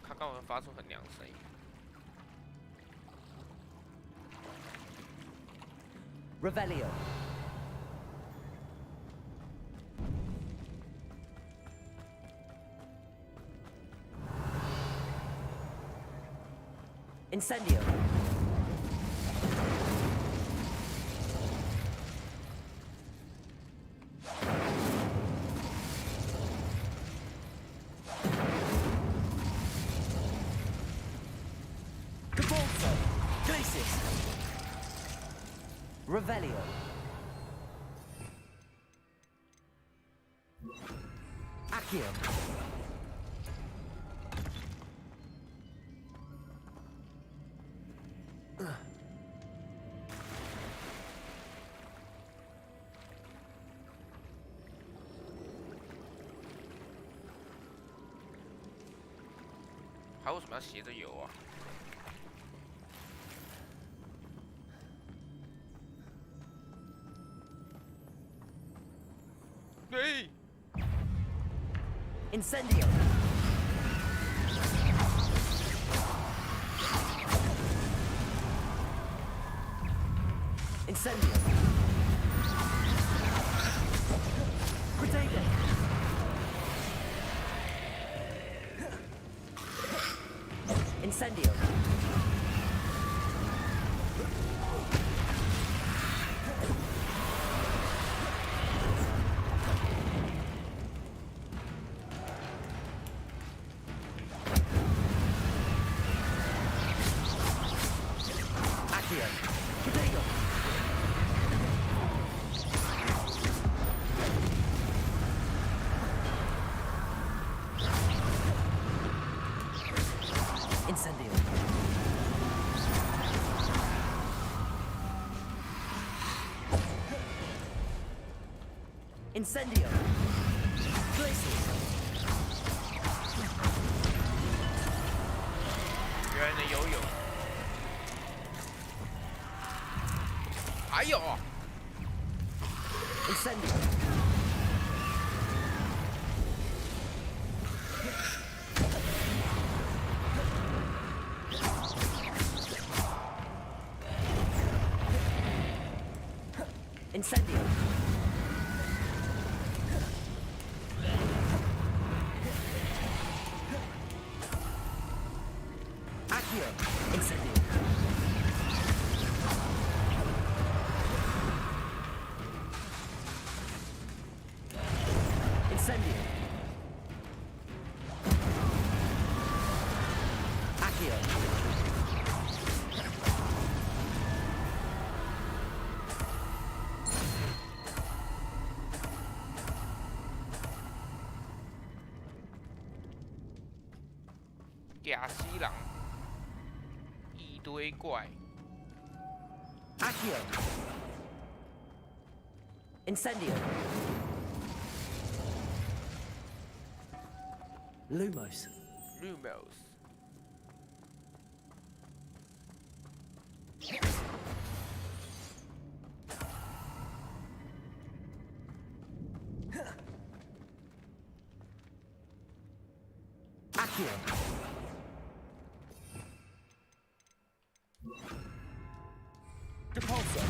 看看我们发出很亮的声音。Revelio. Incendio. Depulso. Glacis. Revelio. Accio.还为什么要斜着游啊？对。Incendio. Incendio. Protego. Incendio. Accio. Protego. Incendio. Incendio. Glacis. 原来能游泳。还有。Incendio. Incendio. Accio. Incendio. Incendio. Accio.亚西郎，一堆怪。Accio. Incendio. Lumos. Lumos. Accio. Depulso.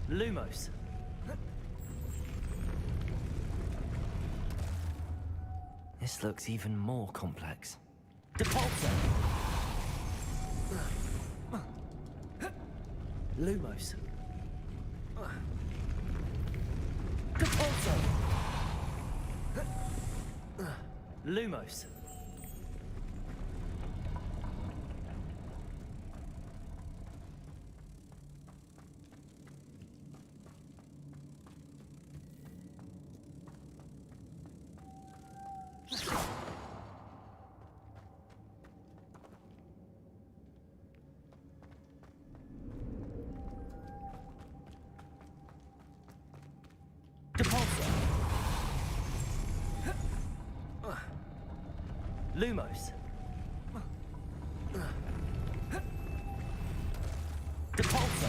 Lumos. This looks even more complex. Depulso. Lumos. Depulso. Lumos. Lumos. Depulso.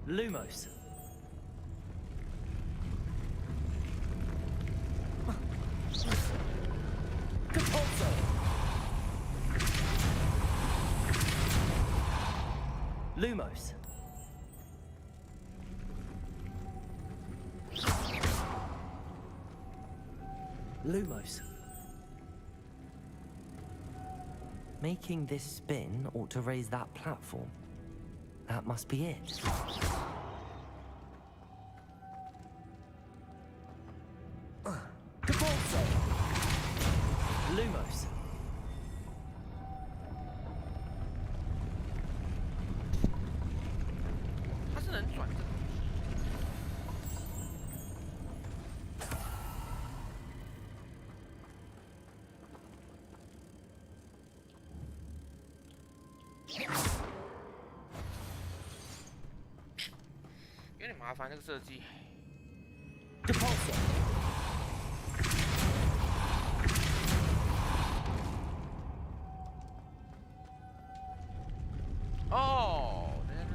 Lumos. Depulso. Lumos. Lumos. Making this spin ought to raise that platform. That must be it. Depulso. Lumos.它是能转的。有点麻烦这个设计。Depulso.哦，等一下。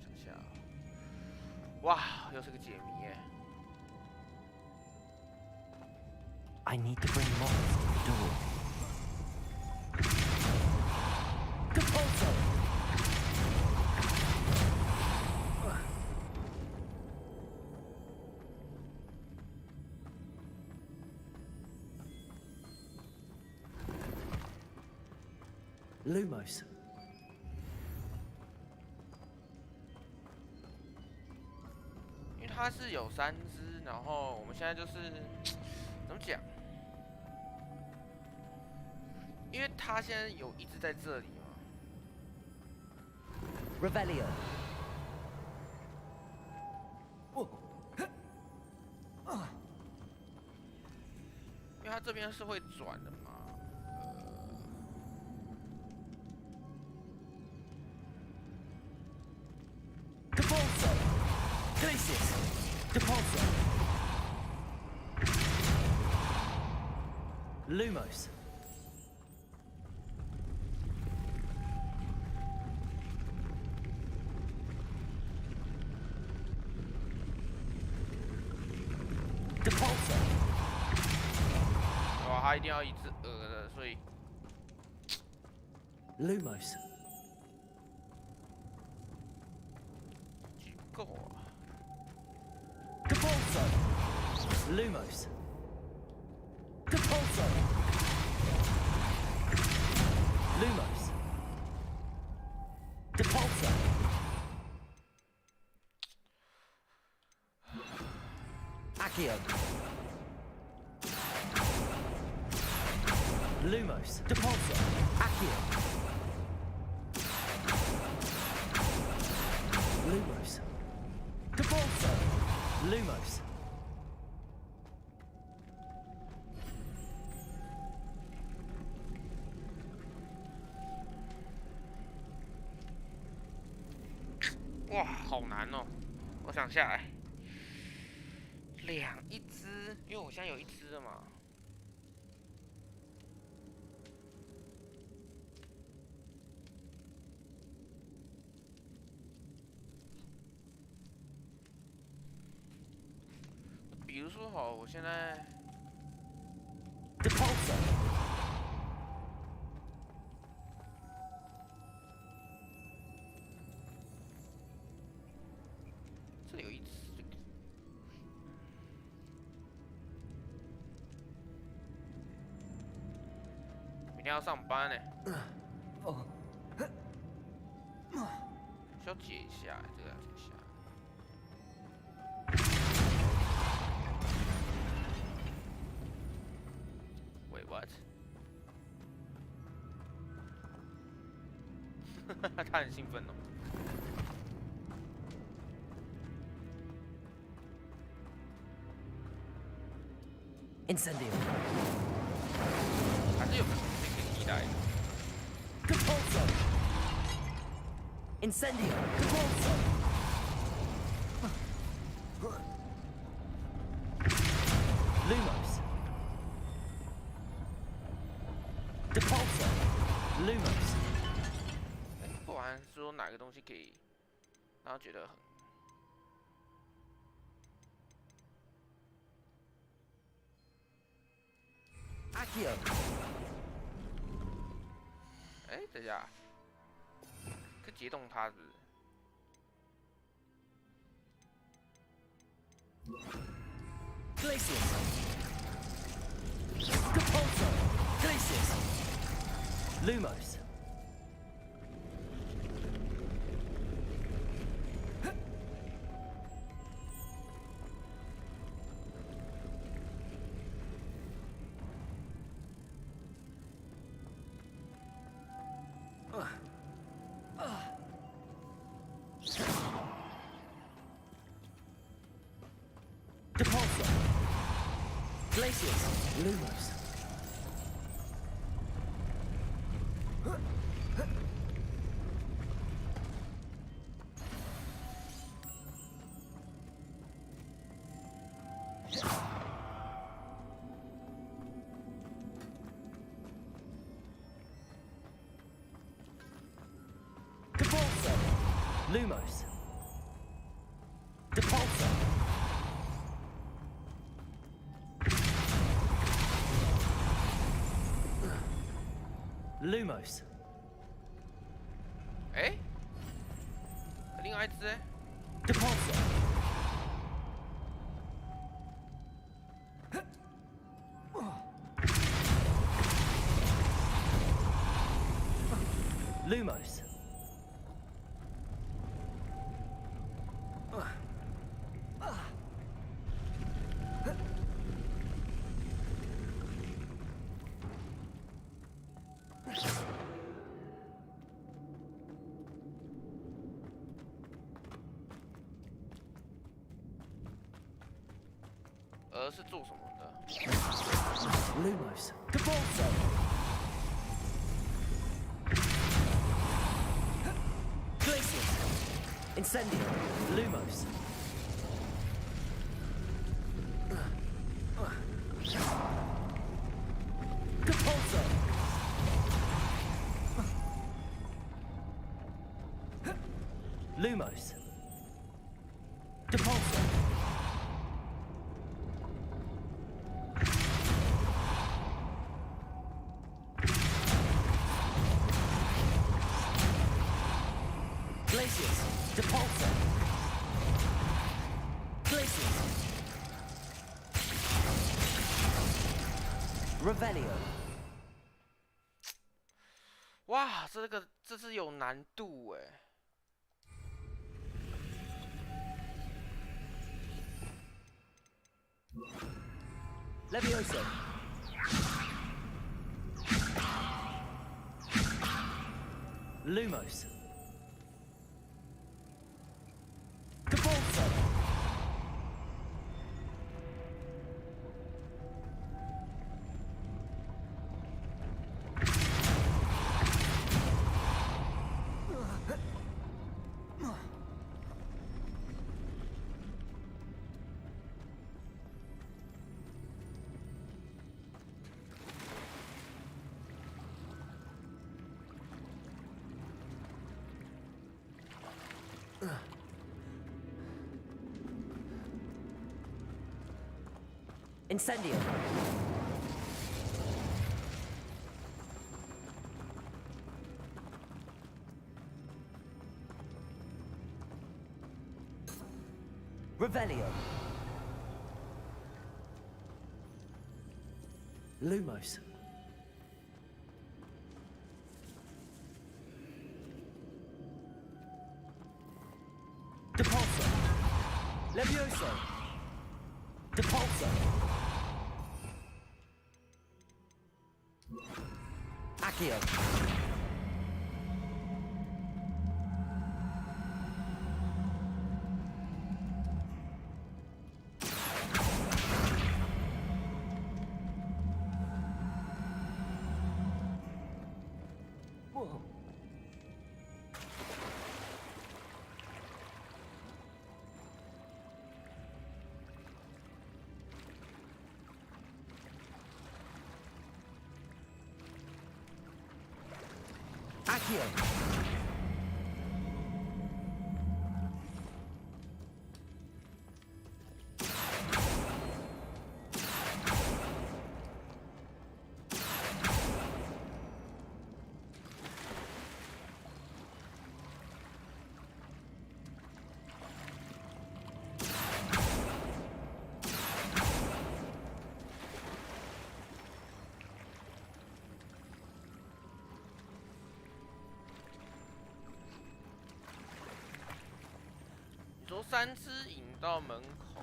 想一下，哇，又是个解谜耶。I need to bring Moss to the door. Depulso. Lumos. 因为它是有3只，然后我们现在就是怎么讲？因为他现在有一只在这里嘛。Revelio. 因为他这边是会转的嘛。Depulso. Glacius. Depulso. Lumos. Depulso. 哇，他一定要一只鹅的，所以。Lumos. 举够啊。Depulso. Lumos. Depulso. Lumos. Depulso. Accio. Lumos. Depulso. Accio. Lumos. Wow, 好难哦！我想下来，一只，因为我现在有一只了嘛。比如说好，我现在。这里有一只，明天要上班呢。哦。需要解一下，这个要解一下。Wait, what? 他很兴奋哦。Incendio. 还是有可以替代的。Capulso. Incendio. Capulso. Lumos. Capulso. Lumos. 不然说哪个东西可以让他觉得很。Accio。哎，等一下，可以解冻它是不是 ？Glacius。Capulso. Glacius. Lumos. Capulso. Glacius. Lumos. Capulso. Lumos. Capulso. Lumos. 哎，另外一只哎。Capulso. Lumos. 是做什么的 ？Lumos. Capulso. Glacius. Incendio. Lumos. Capulso. Lumos. Capulso. Glacius. Depulso. Glacius. Revelio. 哇，这是有难度哎。Levioso. Lumos. Capulso. Incendio. Revelio. Lumos. Depulso. Levioso. Depulso. Accio. Accio.说3只引到门口。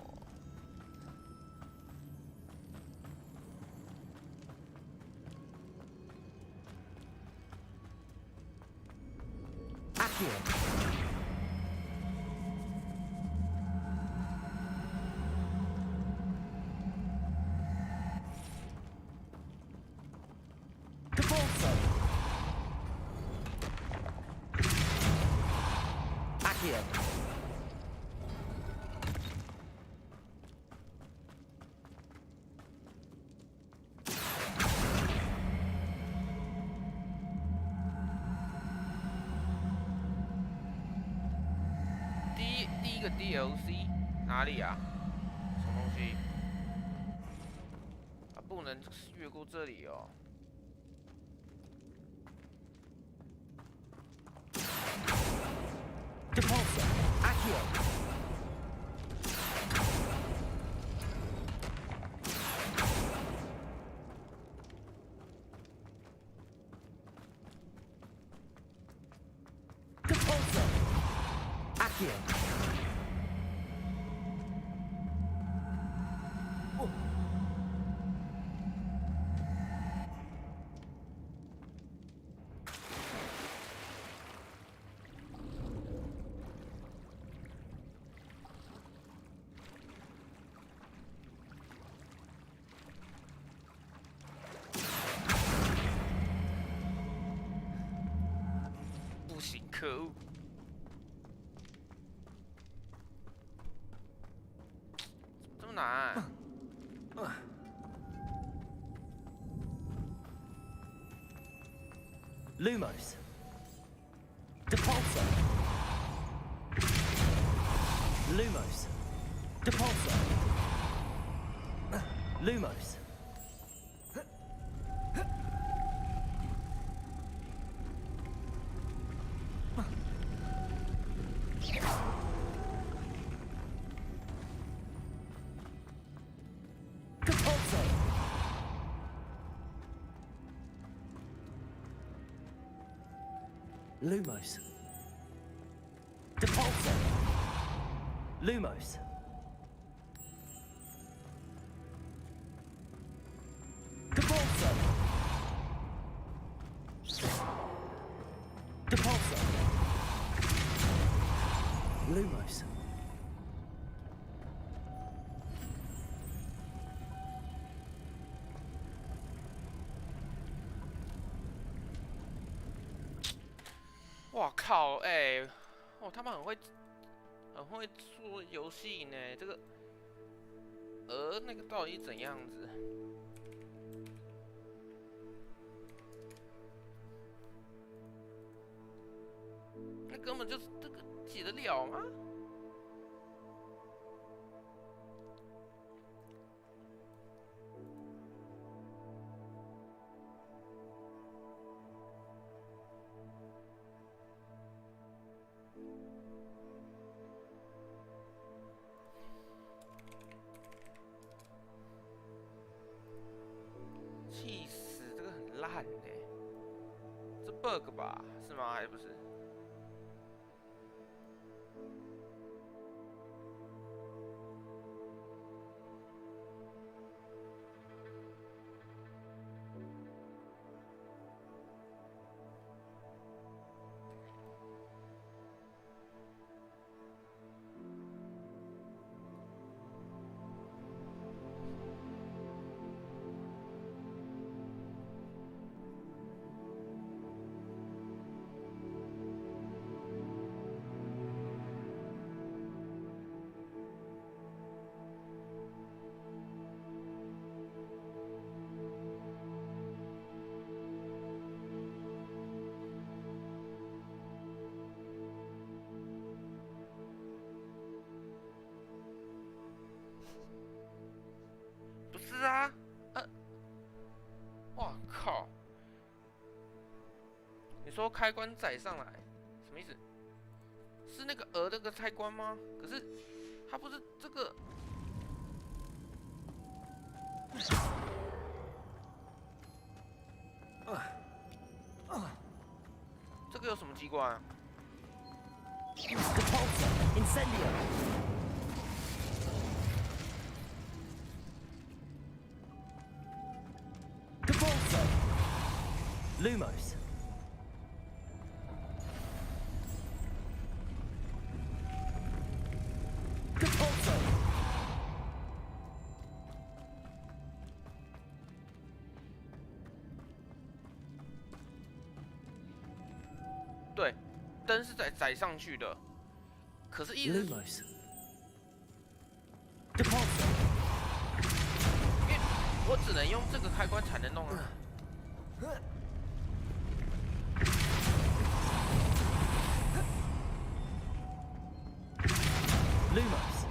第一个 DLC 哪里啊？什么东西？啊，不能越过这里哦。Depulso. Accio. Depulso. Accio.不行，可恶！怎么这么难？Lumos. Depulso. Lumos. Depulso. Lumos. Depulso. Lumos. Depulso. Lumos. Depulso. Depulso. Lumos. “哇靠！哎、哦，他们很会做游戏呢。这个那个到底是怎样子？那根本就是这个解得了吗？”烂呢、这 bug 吧？是吗？还是不是？是啊，哇靠！你说开关载上来，什么意思？是那个那个开关吗？可是它不是这个。这个有什么机关啊？ Lumos. Depulso. 对，灯是载上去的，可是一直。Lumos. Depulso. 因为我只能用这个开关才能弄啊。 Lumos.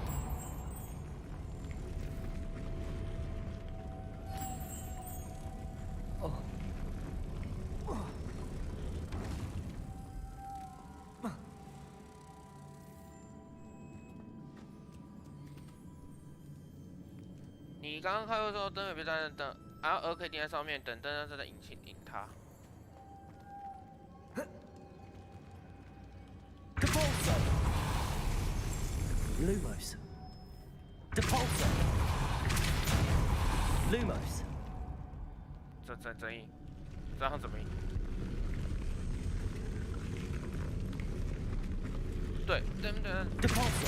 Oh.你刚刚开的时候，灯也别在灯，然后可以停在上面，等灯在引擎引它。 Lumos. Depulso. Lumos. 怎赢？这样怎么赢？对，等。Depulso.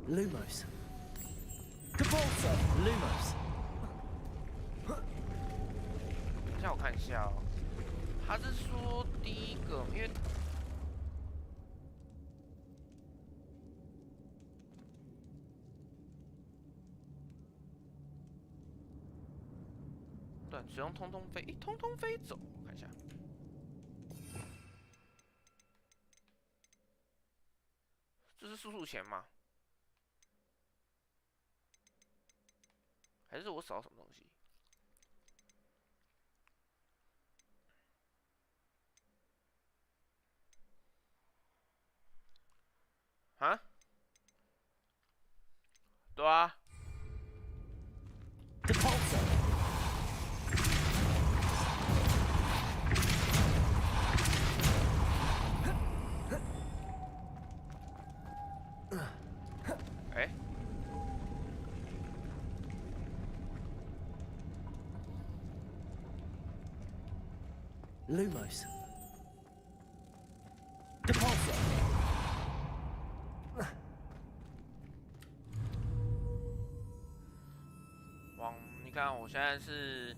Lumos. Depulso. Lumos. 等一下，我看一下哦。 他是说第一个，因为对，使用通通飞，通通飞走，我看一下，这是速前吗？还是我少什么东西？ 啊？对啊。Depulso. Lumos. Depulso. 你看，我现在是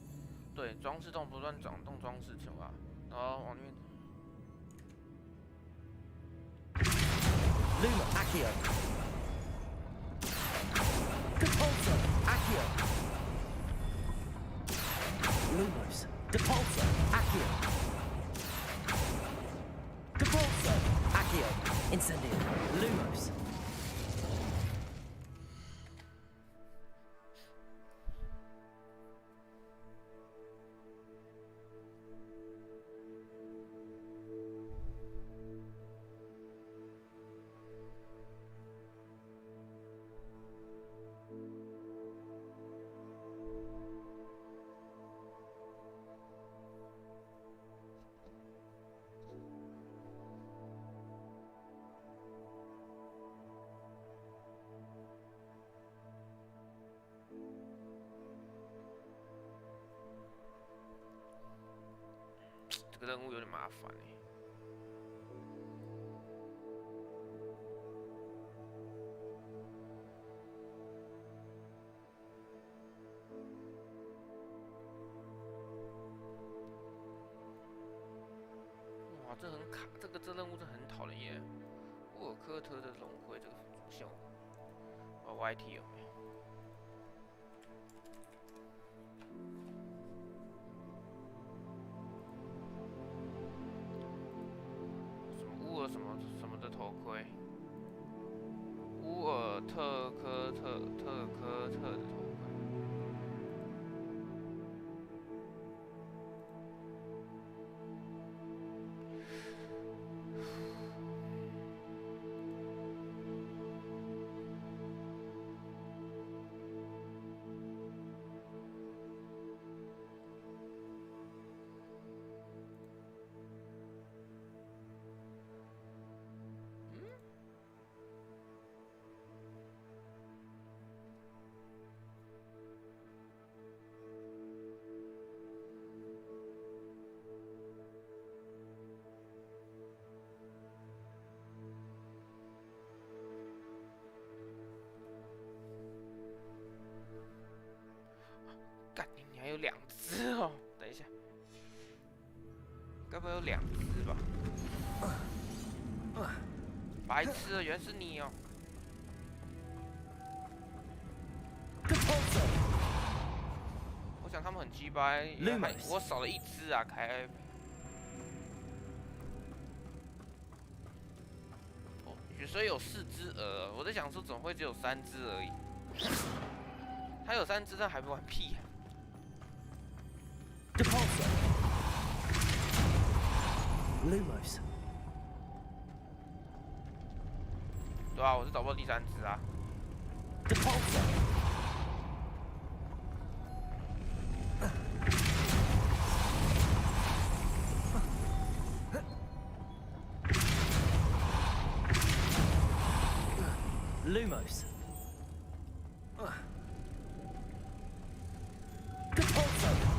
对装饰动不断转动装饰球啊，然后往里面。Luma Accio. Depulso Accio. Lumos. Depulso Accio. Depulso Accio. Incendio. Lumos. 个任务有点麻烦哎。哇，这很卡，这任务真的很讨人厌。沃尔科特的融会这个主线，YT 有没有？乌尔什么的头盔，乌尔特科特的头盔。干，你还有2只哦！等一下，该不会有2只吧？白痴啊，原来是你哦！我想他们很鸡掰，我少了1只啊，凯。哦，所以有4只鹅，我在想说怎么会只有3只而已？他有3只，但还不完屁啊！ Lumos。对啊，我是找不到第3只啊。Lumos。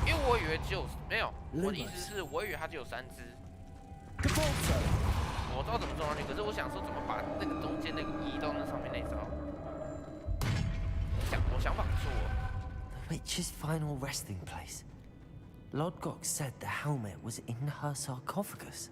因为我以为只有没有，我的意思是，我以为它只有3只。我知道怎么装上去，可是我想说怎么把那个中间那个移到那上面那招。我想法错。The witch's final resting place. Lodgok said the helmet was in her sarcophagus.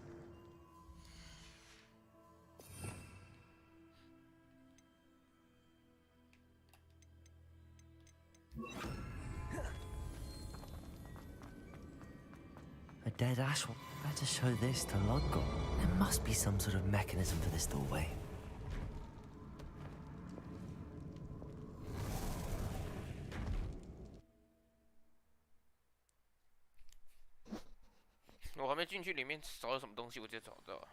A dead ash one. Better show this to Lodgok. There must be some sort of mechanism for this doorway. 我还没进去里面找有什么东西，我直接找到。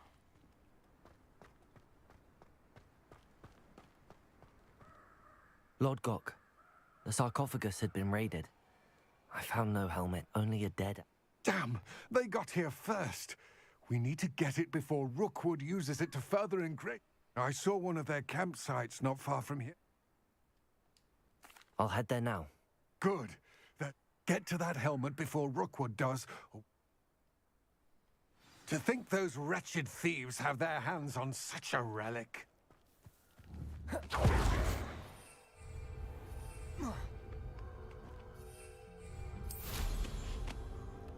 Lodgok, the sarcophagus had been raided. I found no helmet, only a dead. Damn! They got here first. We need to get it before Rookwood uses it to further engrave. I saw one of their campsites not far from here. I'll head there now. Good. Get to that helmet before Rookwood does. To think those wretched thieves have their hands on such a relic.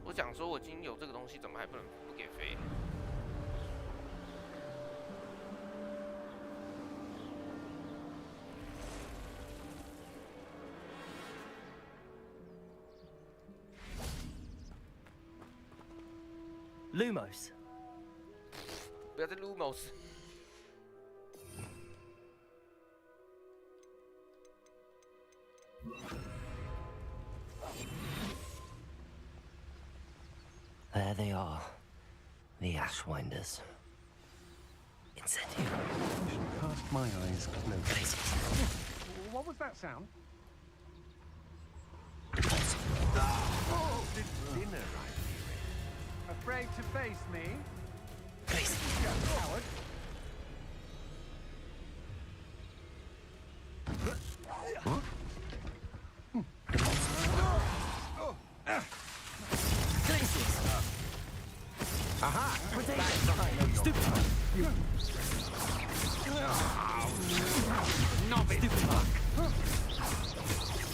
我想说，我已经有这个东西，怎么还不给飞？ Lumos。不要再 Lumos。There they are, the Ashwinders. Incendio. I should cast my eyes close. What was that sound? Oh, it's dinner, I fear. Afraid to face me? Please. You coward. What? Stupid fuck! Stupid fuck!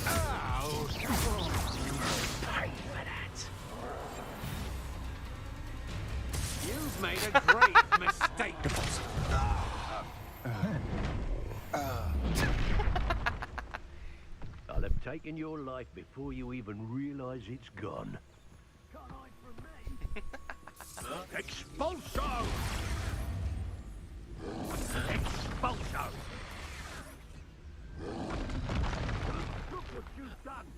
Ow! Pay for that. You've made a great mistake. I'll have taken your life before you even realize it's gone. Can't hide from me. Expulso! Expulso! Look what you've done!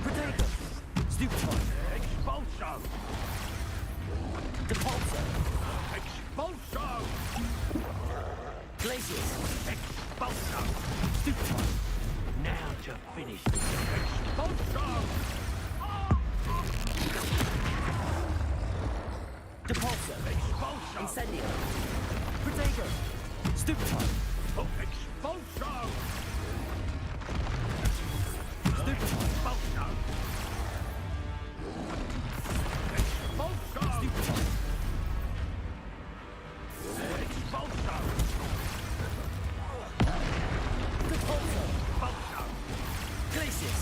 Protego! Stupid fuck! Expulso! Depulso! Expulso! Glacius! Expulso! Stupid fuck! Now to finish this. Expulso! Depulso! Expulso! Incendio! Protego! Stupid fuck! Expulso! Stupid fuck! Expulso! Expulso! Stupid fuck! Expulso! Depulso! Expulso! Glacius!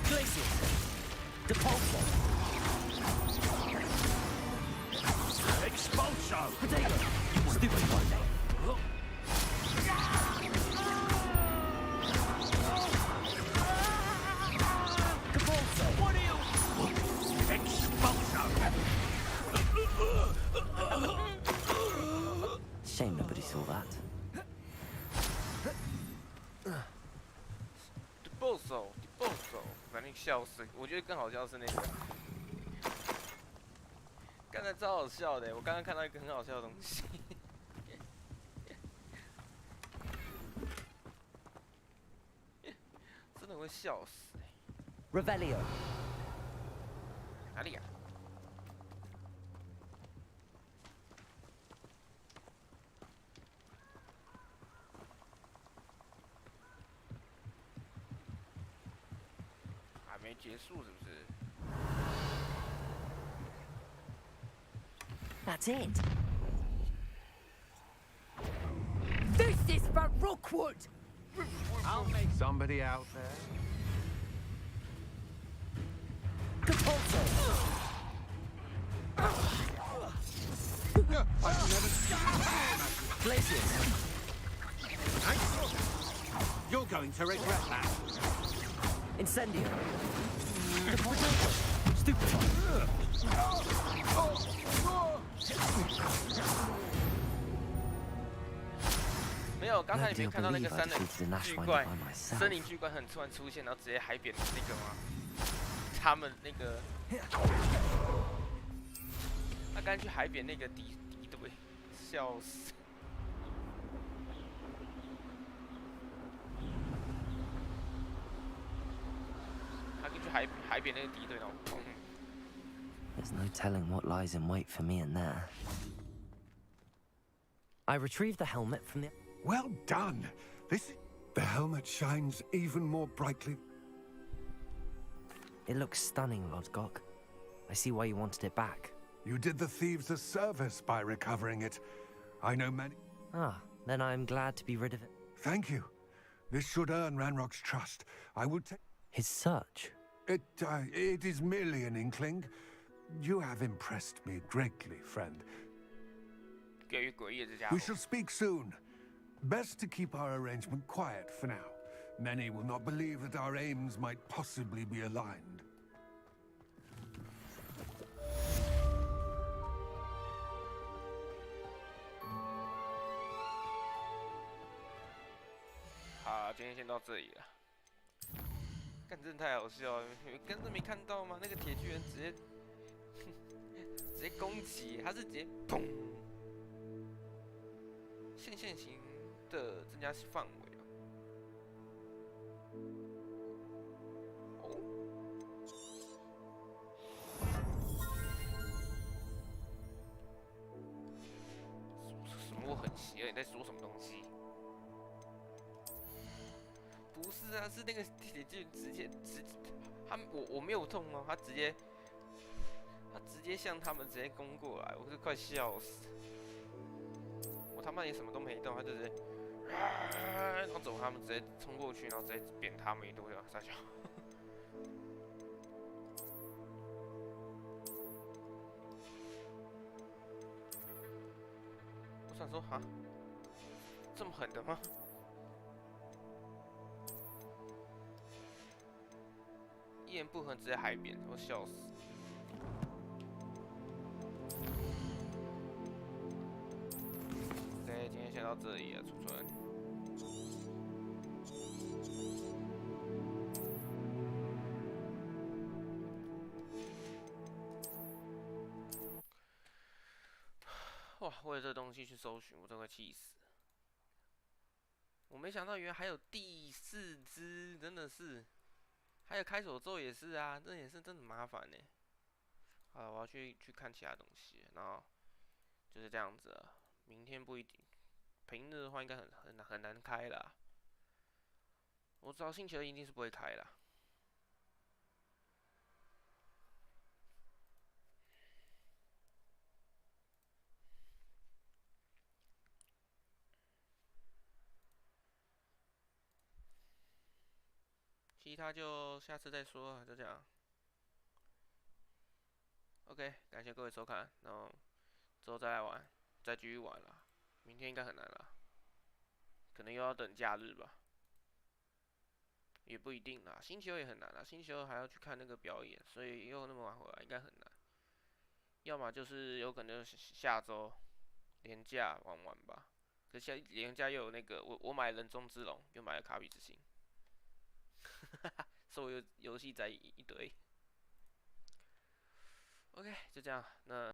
Glacius! Depulso! Expulso! Protego! Stupid fuck! Depulso! What are you? Expulso! Shame nobody saw that. Depulso， 反正笑死。我觉得更好笑是那个，刚才超好笑的。我刚刚看到一个很好笑的东西，真的会笑死。Revelio. 哪里啊？还没结束是不是？ That's it. This is for Rookwood! I'll make somebody out there. Depulso! I've never seen Glacius! You're going to regret that. Incendio! Depulso! Stupid fuck! 没有，刚才你没看到那个山的巨怪，森林巨怪很突然出现，然后直接海扁那个吗？他们那个，他刚去海扁那个敌对，笑死。他跟去海扁那个敌对，然后砰。 There's no telling what lies in wait for me in there. I retrieved the helmet from the... Well done! The helmet shines even more brightly. It looks stunning, Lodgok. I see why you wanted it back. You did the thieves a service by recovering it. I know many... Ah, then I'm glad to be rid of it. Thank you. This should earn Ranrock's trust. I would take... His search? It is merely an inkling. You have impressed me greatly, friend. We shall speak soon. Best to keep our arrangement quiet for now. Many will not believe that our aims might possibly be aligned. Ah, 今天先到这里了。干，真的太好笑了！你们刚才没看到吗？那个铁巨人直接攻击，他是直接砰，线型的增加范围哦。很邪恶，你在说什么东西？不是啊，是那个铁剑直接，我没有痛哦，他直接向他们直接攻过来，我是快笑死。我他妈也什么都没动，他就直接，然后走，他们直接冲过去，然后直接扁他们一顿，傻笑。我想说，哈，这么狠的吗？一言不合直接海扁，我笑死。OK， 今天先到这里了，储存。哇，为了这东西去搜寻，我真快气死了！我没想到原来还有第4只，真的是。还有开锁咒也是啊，这也是真的麻烦呢。好了，我要去看其他东西，然后就是这样子了。明天不一定，平日的话应该很难开啦。我知道星期二一定是不会开啦。其他就下次再说了，就这样。OK， 感谢各位收看，然后之后再来玩，再继续玩啦。明天应该很难啦，可能又要等假日吧，也不一定啦。星期二也很难啦，星期二还要去看那个表演，所以又那么晚回来，应该很难。要么就是有可能下周连假玩吧，可是连假又有那个我买人中之龙，又买了卡比之心。所有游戏宅一堆。OK， 就这样，那。